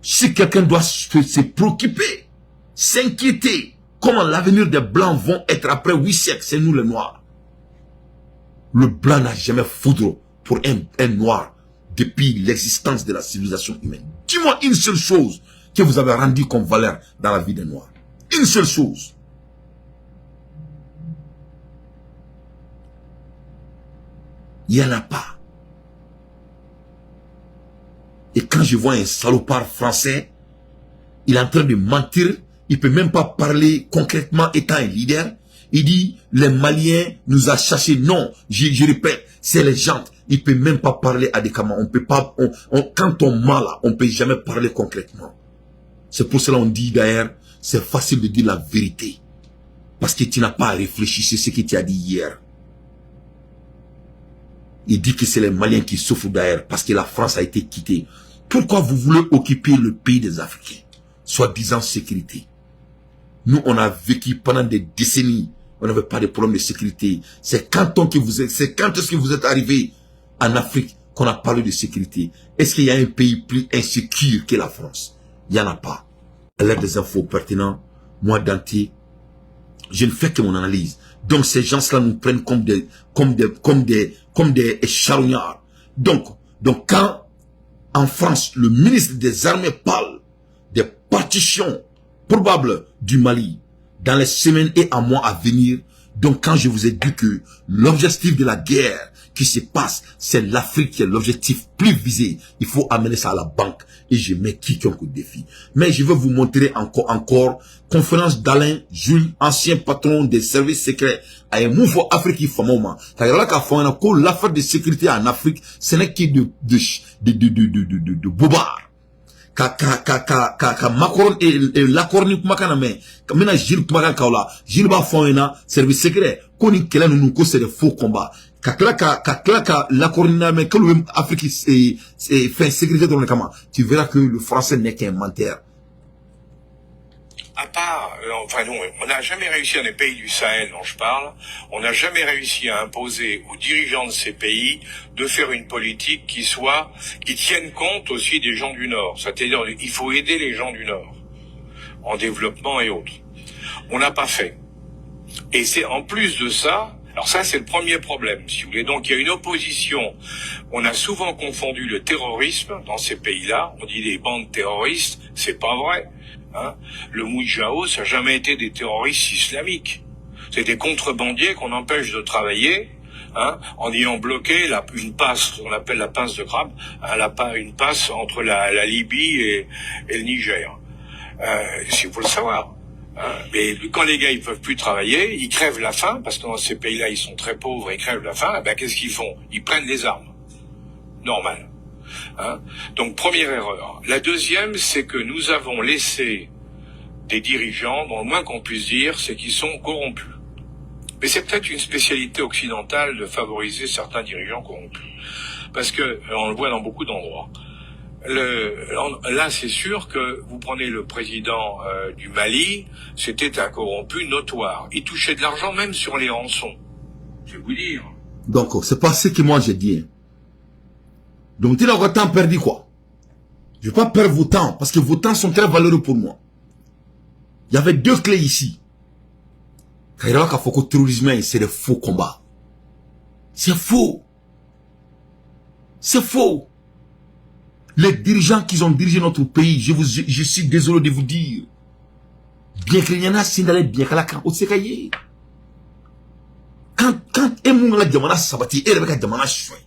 Si quelqu'un doit se préoccuper, s'inquiéter, Comment l'avenir des Blancs vont être après 8 siècles? C'est nous les Noirs. Le Blanc n'a jamais foudre pour un Noir depuis l'existence de la civilisation humaine. Dis-moi une seule chose que vous avez rendu comme valeur dans la vie des Noirs. Une seule chose. Il n'y en a pas. Et quand je vois un salopard français, il est en train de mentir, il ne peut même pas parler concrètement étant un leader. Il dit, les Maliens nous a cherché. Non, je répète, c'est les gens. Il ne peut même pas parler adéquatement. On peut pas, quand on ment là, on ne peut jamais parler concrètement. C'est pour cela qu'on dit d'ailleurs, c'est facile de dire la vérité. Parce que tu n'as pas à réfléchir sur ce que tu as dit hier. Il dit que c'est les Maliens qui souffrent d'ailleurs parce que la France a été quittée. Pourquoi vous voulez occuper le pays des Africains? Soi-disant sécurité. Nous, on a vécu pendant des décennies. On n'avait pas de problème de sécurité. C'est quand est-ce que vous êtes arrivé en Afrique qu'on a parlé de sécurité? Est-ce qu'il y a un pays plus insécure que la France? Il n'y en a pas. À l'aide des infos pertinentes, moi, Dante, je ne fais que mon analyse. Donc, ces gens-là nous prennent comme des charognards. Donc, quand, en France, le ministre des Armées parle des partitions probables du Mali dans les semaines et en mois à venir, donc quand je vous ai dit que l'objectif de la guerre qui se passe, c'est l'Afrique qui est l'objectif plus visé, il faut amener ça à la banque et je mets quiconque au défi. Mais je vais vous montrer encore conférence d'Alain Jules, ancien patron des services secrets à un mouvement africain famoma. L'affaire de sécurité en Afrique, ce n'est que de bobard. Macron et l'accord ni kuma kana mais mina Gilles kuma kan kaula Gilles ba fond na service secret ko ni kela nous ko c'est des faux combats ka l'accord ni mais que l'Afrique c'est fin sécurité dans le kama tu verras que le français n'est qu'un menteur. À part, enfin non, on n'a jamais réussi dans les pays du Sahel dont je parle, on n'a jamais réussi à imposer aux dirigeants de ces pays de faire une politique qui tienne compte aussi des gens du Nord. C'est-à-dire, il faut aider les gens du Nord, en développement et autres. On n'a pas fait. Et c'est en plus de ça, alors ça c'est le premier problème, si vous voulez. Donc il y a une opposition. On a souvent confondu le terrorisme dans ces pays-là. On dit des bandes terroristes, c'est pas vrai. Hein, le Moujao, ça n'a jamais été des terroristes islamiques. C'est des contrebandiers qu'on empêche de travailler, hein, en ayant bloqué une passe, on appelle la pince de crabe, hein, une passe entre la Libye et le Niger. Il faut le savoir. Hein. Mais quand les gars ils peuvent plus travailler, ils crèvent la faim, parce que dans ces pays-là ils sont très pauvres, ils crèvent la faim, ben qu'est-ce qu'ils font? Ils prennent les armes. Normal. Hein. Donc première erreur. La deuxième, c'est que nous avons laissé des dirigeants, dont le moins qu'on puisse dire, c'est qu'ils sont corrompus. Mais c'est peut-être une spécialité occidentale de favoriser certains dirigeants corrompus, parce que on le voit dans beaucoup d'endroits. Là, c'est sûr que vous prenez le président du Mali, c'était un corrompu notoire. Il touchait de l'argent même sur les rançons. Je vais vous dire. Donc, c'est pas ce que moi j'ai dit. Donc, tu n'as pas temps perdu quoi. Je ne vais pas perdre vos temps, parce que vos temps sont très valeureux pour moi. Il y avait deux clés ici. Quand il y a le terrorisme, c'est des faux combats. C'est faux. C'est faux. Les dirigeants qui ont dirigé notre pays, je suis désolé de vous dire, bien que y en a signalé bien que la camp au sécaillé. Quand un monde la diamana sabati, et avec la diamana chouin.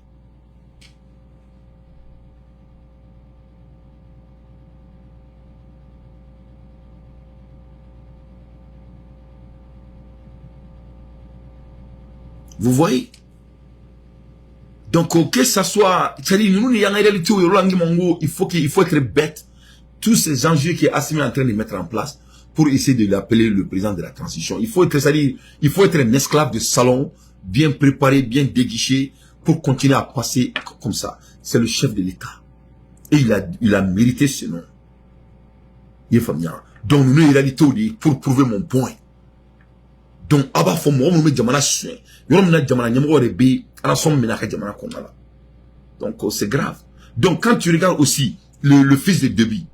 Vous voyez? Donc, que ça soit, c'est-à-dire, nous, il y a une réalité où il faut être bête. Tous ces enjeux qui est Assimi en train de mettre en place pour essayer de l'appeler le président de la transition. Il faut être, c'est-à-dire, il faut être un esclave de salon, bien préparé, bien déguiché, pour continuer à passer comme ça. C'est le chef de l'État. Et il a mérité ce nom. Il est familier. Donc, nous, il a dit pour prouver mon point. Donc, aba fo mo me jamana chien. Yo me na jamana nyamo rebe, ana som me na ka jamana konala. Donc c'est grave. Donc quand tu regardes aussi le fils de Déby,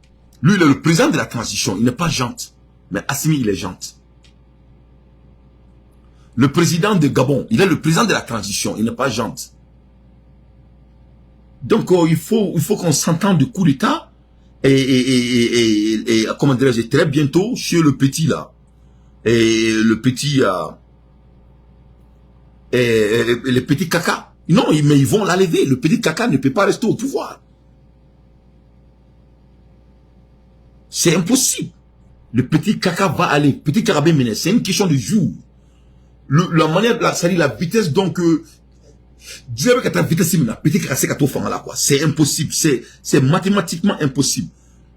lui il est le président de la transition, il n'est pas gentil, mais Assimi il est gentil. Le président de Gabon, il est le président de la transition, il n'est pas gentil. Donc il faut qu'on s'entende de coup d'état et comment dirais-je, très bientôt chez le petit là. Et le petit le petit caca. Non, mais ils vont l'enlever. Le petit caca ne peut pas rester au pouvoir. C'est impossible. Le petit caca va aller. Petit carabin, c'est une question de jour. La manière, la vitesse, donc, Dieu avec ta vitesse, petit caca, c'est quoi. C'est impossible. C'est mathématiquement impossible.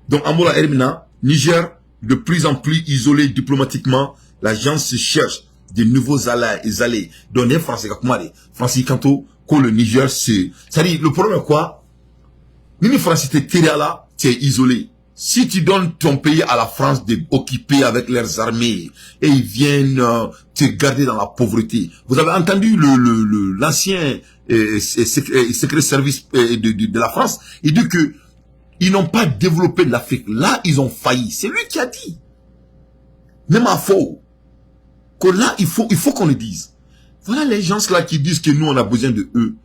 Donc, Amola Hermina, Niger, de plus en plus isolé diplomatiquement, l'agence cherche de nouveaux alliés. Donc, les Français, Français, Kanto, que le Niger, c'est-à-dire, le problème est quoi? Ni France, t'es là, tu es isolé. Si tu donnes ton pays à la France de occuper avec leurs armées et ils viennent te garder dans la pauvreté. Vous avez entendu l'ancien secret service de la France, il dit que ils n'ont pas développé l'Afrique. Là, ils ont failli. C'est lui qui a dit. Même à faux. Que là, il faut qu'on le dise. Voilà les gens là qui disent que nous, on a besoin de eux.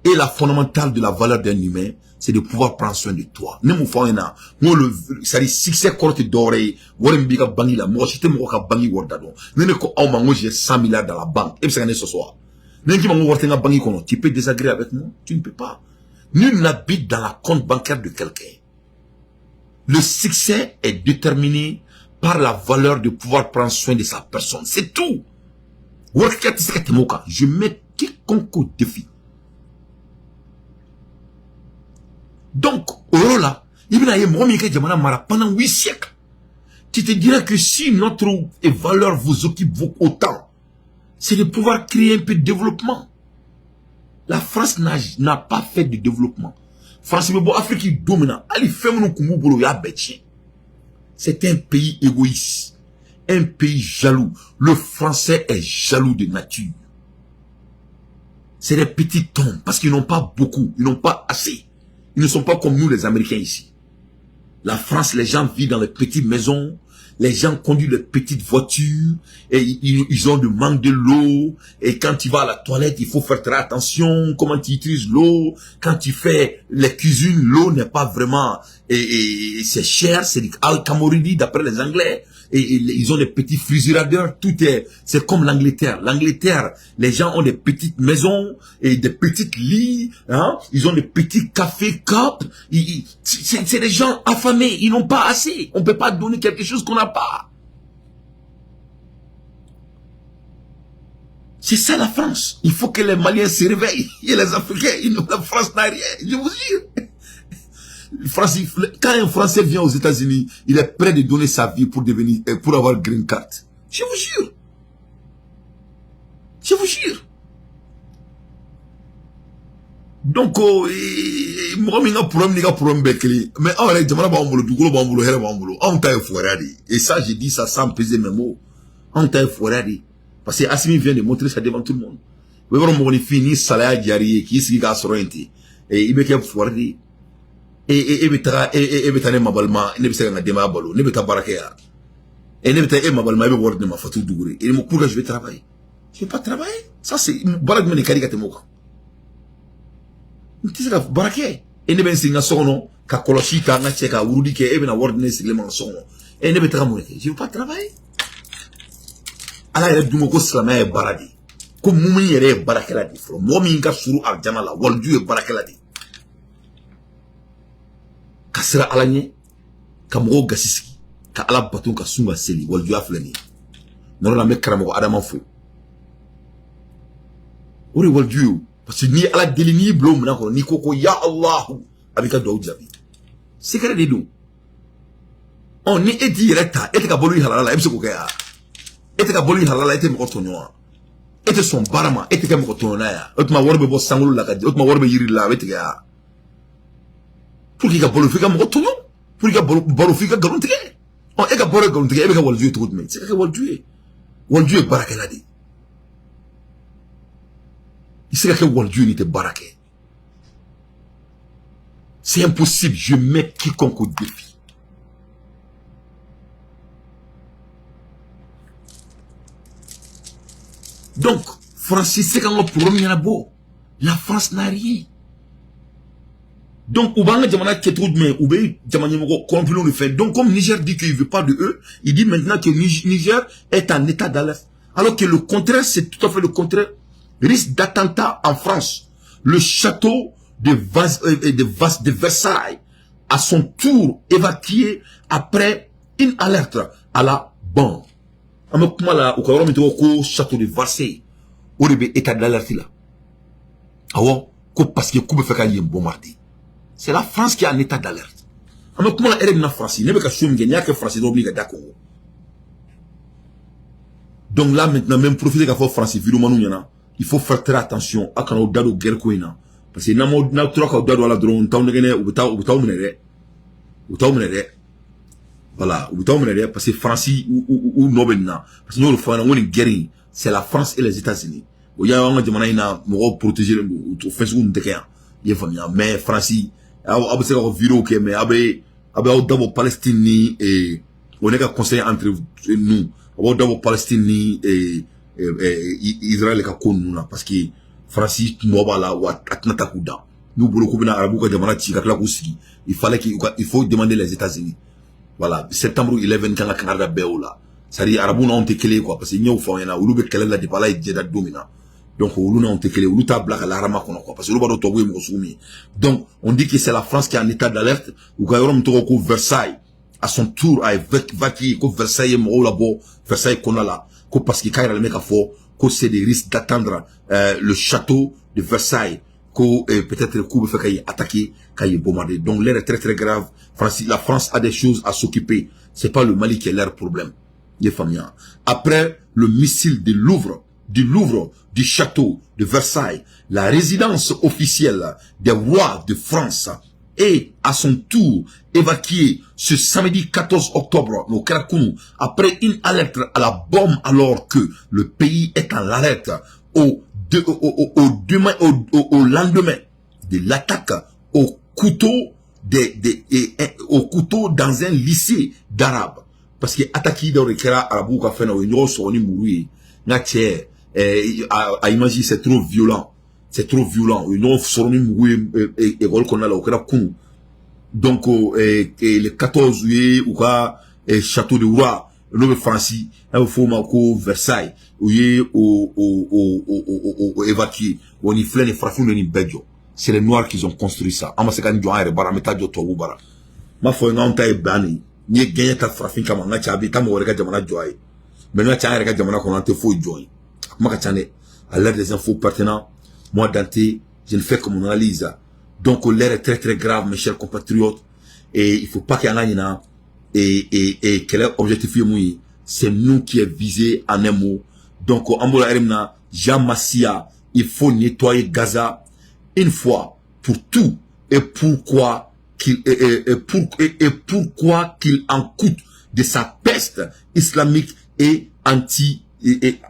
Et la fondamentale de la valeur d'un humain, c'est de pouvoir prendre soin de toi. Ne me fais pas, moi ça dit succès corte doré, moi me biga bangi la, moi j'étais moi ka bangi wordado. Ne ko au mango j'ai 100 milliards dans la banque. Et ça n'est ce soir. Ne qui mango wortenga bangi kono, tu peux désagréer avec moi, tu ne peux pas. Nul n'habite dans la compte bancaire de quelqu'un. Le succès est déterminé par la valeur de pouvoir prendre soin de sa personne. C'est tout. Je mets quiconque au défi. Donc, au là, pendant 8 siècles, tu te dirais que si notre valeur vous occupe autant, c'est de pouvoir créer un peu de développement. La France n'a pas fait de développement. France, Afrique dominant, c'est un pays égoïste, un pays jaloux. Le français est jaloux de nature. C'est des petits tons, parce qu'ils n'ont pas beaucoup, ils n'ont pas assez. Ils ne sont pas comme nous les Américains ici. La France, les gens vivent dans les petites maisons, les gens conduisent les petites voitures, et ils ont le manque de l'eau, et quand tu vas à la toilette, il faut faire très attention, comment tu utilises l'eau, quand tu fais les cuisines, l'eau n'est pas vraiment, et c'est cher, c'est du al-Kamoridi d'après les Anglais, et ils ont des petits frigérateurs, c'est comme l'Angleterre. L'Angleterre, les gens ont des petites maisons et des petites lits, hein, ils ont des petits cafés cups, c'est des gens affamés, ils n'ont pas assez. On peut pas donner quelque chose qu'on n'a pas. C'est ça la France. Il faut que les Maliens se réveillent. Et les Africains, la France n'a rien, je vous jure. Quand un Français vient aux États-Unis, il est prêt de donner sa vie pour avoir green card. Je vous jure. Je vous jure. Donc, mais et ça, j'ai dit ça sans peser mes mots. Parce que Assimi vient de montrer ça devant tout le monde. Vous voyez, on finit salaire diarrhée qui est et il me foiré. Et betane mabalma ne bisa nga dema balo ne beta barakeya et ne beta mabalma be word ne ma fatu dugure et mo pourquoi je vais travailler, je vais pas travailler, ça c'est barak me ne kari gate moka ntisa barake et ne ben singa sono ka koloshi ka nga cheka urudi ke e be na word ne siglement sono et ne beta mo je vais pas travailler ala ya dumo ko slama e baradi ko mumi yere barakela di fro mo mi nga suru arjana la waldu e barakela di kasira alanye kamro gasisi ka ala batun ka sunga seli wal ju aflani non la me karamo adama fo ori wal ju parce que ni ala delini blom na ko ni koko ya allah abika do jabi secret de do on ni edi reta ete ka bolu halala ebse ko kaya ete ka bolu halala ete mo tonyo ete son barama ete ka mo tonyo ya otma worbe bo sangulu la ka otma worbe yiri la ete ka pour qu'il y ait un fika mo tono pour qu'il y ait un fika garantie on est capable de garantie et bien wal Dieu tout mais c'est que wal Dieu barakela di il sait que wal Dieu n'était baraké, c'est impossible. Je mets quiconque au défi. Donc France, c'est quand on problème y a beau. La France n'a rien. Donc, Oubanga Djamana qui est trop de main, Oubé Djamana complot le fait. Donc, comme Niger dit qu'il ne veut pas de eux, il dit maintenant que Niger est en état d'alerte. Alors que le contraire, c'est tout à fait le contraire. Risque d'attentat en France. Le château de Versailles, à son tour évacué après une alerte à la bombe. Au château de Versailles, où il y a état d'alerte là. Parce que Koube fait qu'il y a bombardé. C'est la France qui est en état d'alerte. Comment la RM en France, il n'y a pas que France est d'accord. Donc là maintenant, même profiter qu'à France, il faut faire très attention à quand on a des guerres. Parce que n'a trop qu'à la drone, voilà, parce que France ou Nobelna, parce que nous le faisons une guerre, c'est la France et les États-Unis. Il y a un demande pour protéger le fait une décaille. Il y a mais France, après c'est vidéo que mais après d'abord Palestine et on est qu'à conseiller entre nous, d'abord Palestine et Israël qu'à nous là parce que France nous va là ou atnata kuda. Nous pour le coup na arabu ka demande tika la kuski. Il faut demander les États-Unis. Voilà, septembre 11 quand la Canada béola. Ça dit arabu na on te clé quoi parce que nous faut yana ou le kele la de pala et domina. Donc, on a clé, on a blague à la rama parce que donc, on dit que c'est la France qui est en état d'alerte, ou que Versailles, à son tour, a évacué, que Versailles est là-bas, Versailles qu'on a là, parce qu'il y a le mec à fort, que c'est des risques d'attendre, le château de Versailles, que peut-être le coup fait qu'il attaqué, qu'il est bombardé. Donc, l'air est très très grave. La France a des choses à s'occuper. C'est pas le Mali qui est leur problème. Les familles. Après, le missile du Louvre, du château de Versailles, la résidence officielle des rois de France est à son tour évacuée ce samedi 14 octobre au Krakounou après une alerte à la bombe alors que le pays est en alerte au lendemain de l'attaque au couteau dans un lycée d'arabe parce que attaqué dans le Kera arabou qu'a fait dans soni mouri na tiers à imaginer c'est trop violent une soni mouri école qu'on a là au Krakounou donc le 14 juillet ou quoi château de roi le Francis il faut marquer Versailles où au évacué on y flène et frappé ni Belgio c'est les noirs qui ont construit ça ama c'est quand ils ont arrêté barameta de tout bara ma foi non taille bani ni gagné ta frappé comme na chabi ta mo rega jamana joy mais na cha rega jamana qu'on te faut joy ma ka chane à l'air des infos pertinents moi Dante je ne fais que mon analyse donc l'air est très très grave mes chers compatriotes et il faut pas qu'il y en ait et quel est l'objectif c'est nous qui est visé en un mot donc en mot la Jean Massia il faut nettoyer Gaza une fois pour tout et pourquoi qu'il en coûte de sa peste islamique et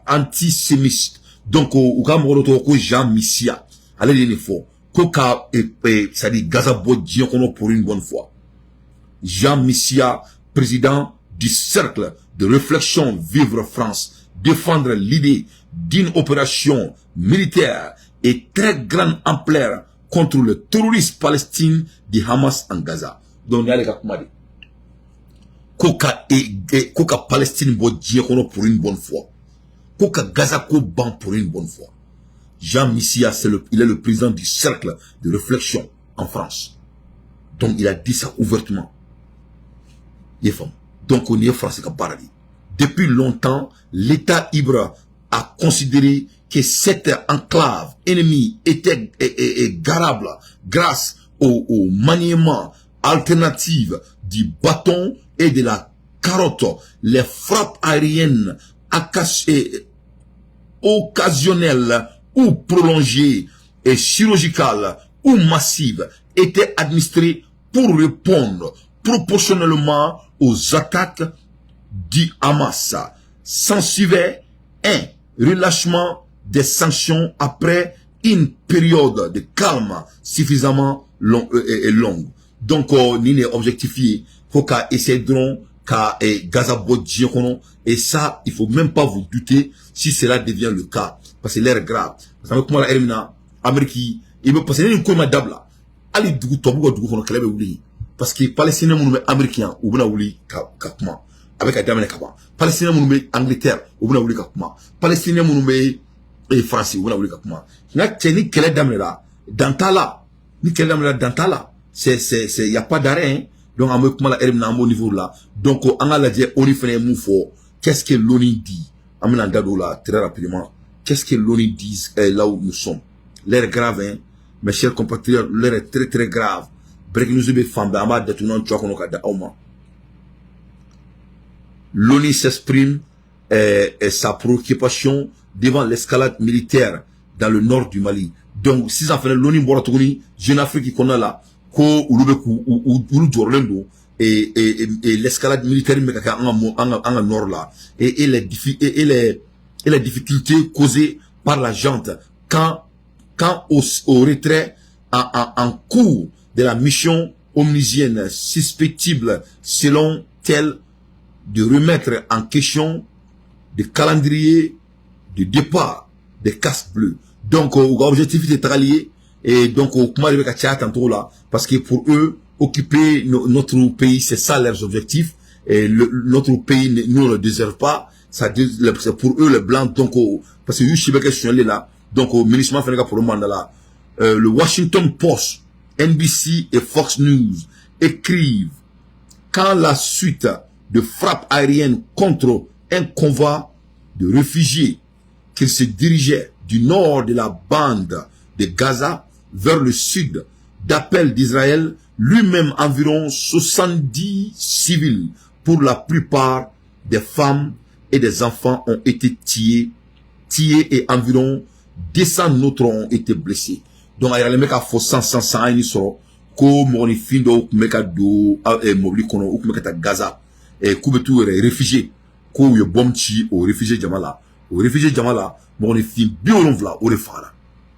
antisémite donc au Cameroun Jean Massia allez il faut Koka ça dit Gaza Bodien pour une bonne fois Jean Massia président du cercle de réflexion Vivre France défendre l'idée d'une opération militaire et très grande ampleur contre le terrorisme palestinien du Hamas en Gaza. Donc, il y a les gars Koka Palestine pour une bonne fois. Koka Gaza Koban pour une bonne fois. Jean Massia, il est le président du cercle de réflexion en France. Donc, il a dit ça ouvertement. Donc, on est français comme paradis. Depuis longtemps, l'État Ibra a considéré que cette enclave ennemie était garable grâce au maniement alternatif du bâton et de la carotte. Les frappes aériennes occasionnelles ou prolongées et chirurgicales ou massives étaient administrées pour répondre proportionnellement aux attaques du Hamas. S'ensuivait un relâchement des sanctions après une période de calme suffisamment longue. Donc, ni les objectifs, faut qu'à essayer Gaza Bodji, et ça, il faut même pas vous douter si cela devient le cas. Parce que l'air est grave. Parce que comment la Hermina, Amérique, il me passe une commande d'able. Ali Dougou, Tobu, Dougou, Kalebe, Ouli. Parce que les Palestiniens, nous, Américains, ou bien Ouli, Kakuma. Avec Adam Kaba. Palestiniens, nous, Angleterre, ou bien Ouli, Kakuma. Palestiniens, nous, Français, ou bien Ouli, Kakuma. N'a tenu quelle dame là, Dantala. Ni quelle dame là, Dantala. Y a pas d'arrêt, hein. Donc, on me la Hermina, à mon niveau là. Donc, on a dit, on y fait un mot fort. Qu'est-ce que l'ONU dit? Amina Dado là, très rapidement. Qu'est-ce que l'ONU dit là où nous sommes? L'air est grave, hein. Mes chers compatriotes, l'air est très très grave. L'ONU s'exprime sa préoccupation devant l'escalade militaire dans le nord du Mali. Donc, si ça fait l'ONU Boratogoni, Jeune Afrique qui connaît là, ko ou Jorlendo, et l'escalade militaire en nord là, et les difficultés causées par la junte quand au retrait en cours de la mission omnisienne susceptible selon tel de remettre en question le calendrier de départ des casques bleus. Donc, l'objectif est allié et donc, comment il va tantôt là, parce que pour eux, occuper notre pays, c'est ça leurs objectifs, et notre pays ne nous le désire pas, c'est pour eux les blancs, donc, parce que Yushibeke sont là, donc, au ministère pour le mandat là, le Washington Post, NBC et Fox News écrivent quand la suite de frappes aériennes contre un convoi de réfugiés qui se dirigeait du nord de la bande de Gaza vers le sud d'appel d'Israël, lui-même environ 70 civils, pour la plupart des femmes et des enfants, ont été tués et environ 200 autres ont été blessés. Donc, il y a les mecs à faux 100, ils sont comme on est fin de meka do mobili kono ou meka ta Gaza et kubetu réfugiés ko yo bomchi aux réfugiés Jamala mon est fin biolonvla au refara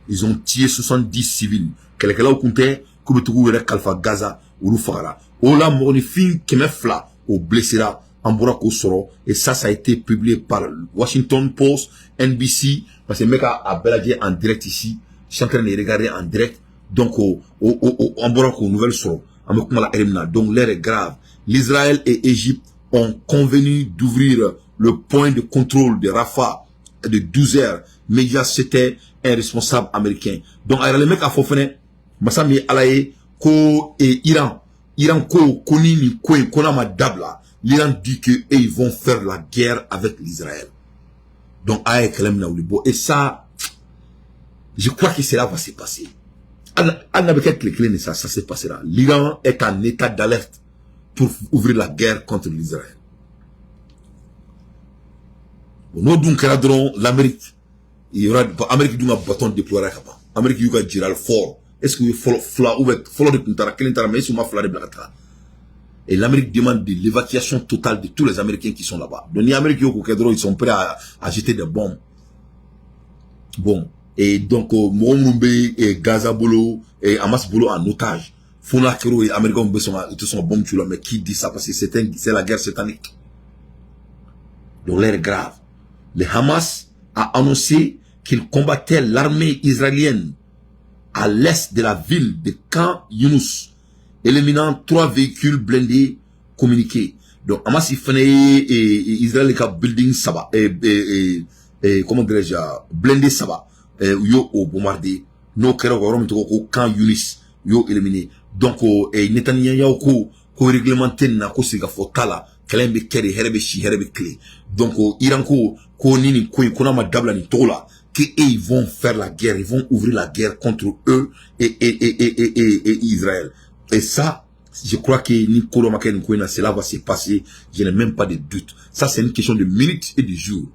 ils ont tué 70 civils quelqu'un au compte kubetu re kalfa Gaza ou refara au la mon est fin kemefla au blessé là en Borako Soro et ça a été publié par Washington Post, NBC parce que meka a baladé en direct ici je suis en train de regarder en direct. Donc, en Borako, nouvelle sur, donc l'air est grave. L'Israël et Égypte ont convenu d'ouvrir le point de contrôle de Rafah de 12 heures. Mais c'était un responsable américain. Donc, les mecs à Fofene, Massami Alaye, ko et Iran ko, konini, ko, konama dabla. L'Iran dit que ils vont faire la guerre avec l'Israël. Donc, Aye Kalem Naoulibo. Et ça, je crois que cela va se passer. Ça se passera. L'Iran est en état d'alerte pour ouvrir la guerre contre l'Israël. Nous donc l'Amérique. Il y aura l'Amérique d'un bâton déployé là-bas. L'Amérique y aura Giral fort. Est-ce que vous follow de Kuntara, quel est mais sur ma fleur de Blacatra. Et l'Amérique demande de l'évacuation totale de tous les Américains qui sont là-bas. Donc les Américains ils sont prêts à jeter des bombes. Bon. Et donc, Moumbe et Gaza Bolo et Hamas Bolo en otage. Fona Kero et Américains sont bombes tu mais qui dit ça parce que c'est la guerre satanique. Donc l'air est grave. Le Hamas a annoncé qu'il combattait l'armée israélienne à l'est de la ville de Khan Younous, éliminant 3 véhicules blindés communiqués. Donc Hamas il fait Israël a building Saba et comment dirais-je blindé Saba. Yo au bombardé no kero gorom to ko kan Yunis yo éliminé donc et Netanyahu ko réglementé na ko siga fotala kelembe keri herbe shi herbe clé donc Iran ko nini ko na ma dabla ni tola que ils vont faire la guerre, ils vont ouvrir la guerre contre eux et Israël. Et ça, je crois que Nicolas Maken Kouena, cela va se passer, je n'ai même pas de doute. Ça, c'est une question de minutes et de jours.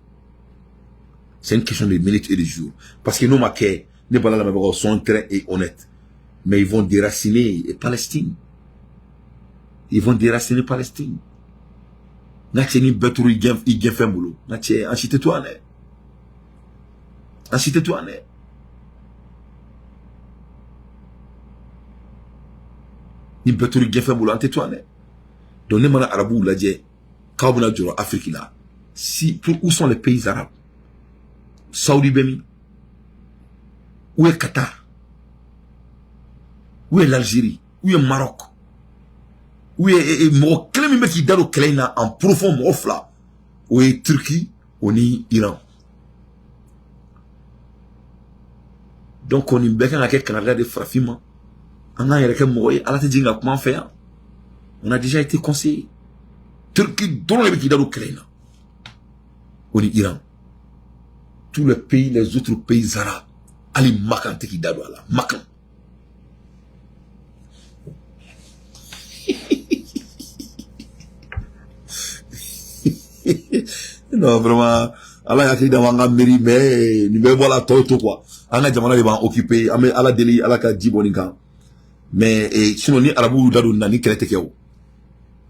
C'est une question de minutes et de jours. Parce que nos maquets, sont très et honnêtes. Mais ils vont déraciner Palestine. Ils vont déraciner Palestine. Natcheni Betouri il fait un boulot. Natché, enchite-toi, né. Enchite-toi, né. Ni Betouri il fait un boulot, enchite-toi, né. Donc, les mana arabou, là, Kabuna Djoro, Afrique là. Si, où sont les pays arabes? Saoudi Bemi? Où est Qatar? Où est l'Algérie? Où est Maroc? Où est Maroc? Quel est le mec qui donne au Kleina en profond Mofla? Où est Turquie? Où est Iran? Donc on est bien avec le Canada de Frafima. On a déjà été conseillé. Turquie, dont les mecs qui donne au Kleina. Où est Iran? Tous les pays, les autres pays arabes. Ali Makan te qui donne là. Makan. Non, vraiment, Allah y'a créé dans ma mairie, mais, ni me voilà tout quoi. Allah jamana les va occuper, Allah deli, Allah ka djibonika. Mais, sinon, ni Arabou dadou na ni kelete keo.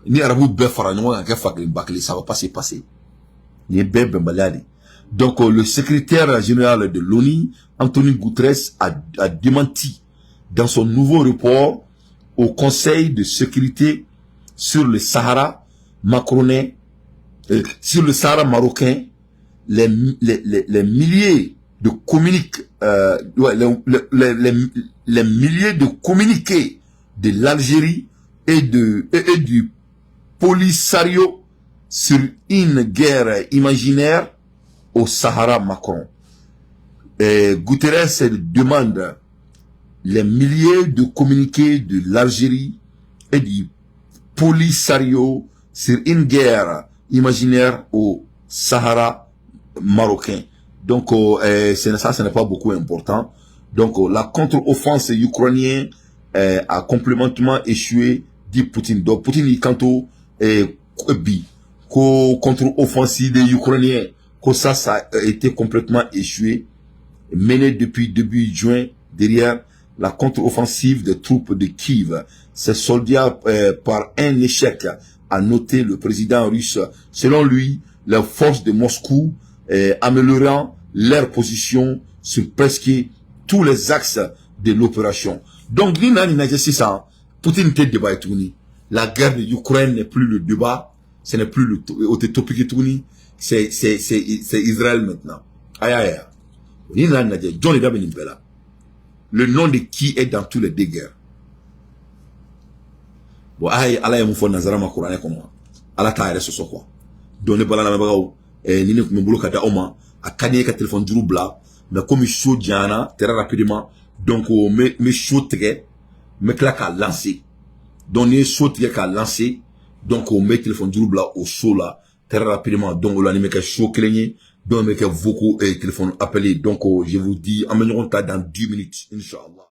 Ni Arabou befara, non, y'a fakli bakli, ça va pas se passer. Ni bebe baladi. Donc, le secrétaire général de l'ONU, Antonio Guterres, a démenti dans son nouveau report au Conseil de sécurité sur le Sahara macronais, sur le Sahara marocain, les milliers de les milliers de communiqués de l'Algérie et du Polisario sur une guerre imaginaire au Sahara macron. Guterres demande les milliers de communiqués de l'Algérie et du Polisario sur une guerre imaginaire au Sahara marocain. Donc, ça, ce n'est pas beaucoup important. Donc, la contre-offense ukrainienne a complètement échoué, dit Poutine. Donc, Poutine, il canto contre-offensive des Ukrainiens, que ça a été complètement échoué, mené depuis début juin derrière la contre-offensive des troupes de Kiev. C'est soldé par un échec, a noté le président russe. Selon lui, les forces de Moscou améliorant leur position sur presque tous les axes de l'opération. Donc, c'est ça. Poutine te débat et la guerre de l'Ukraine n'est plus le débat, ce n'est plus le topic et tout. C'est Israël maintenant. Aïe aïe aïe. Le nom de qui est dans tous les deux guerres. Bon, aïe, Allah est mon fond Nazara Makourane comme moi. Allah t'a arrêté ce quoi. Donnez pas la nabagao. Ni ne me bloque à Oma. A kanye ka téléphone du bla. Mais comme chaud Diana, très rapidement. Donc, me chaud très. Me claque à lancer. Donner chaud très qu'à lancer. Donc, on met téléphone du bla au chaud là. Très rapidement. Donc, on anime que chaud cligné. Donc, on met que beaucoup téléphone appelé. Donc, je vous dis, améliorons ça dans 10 minutes. Inch'Allah.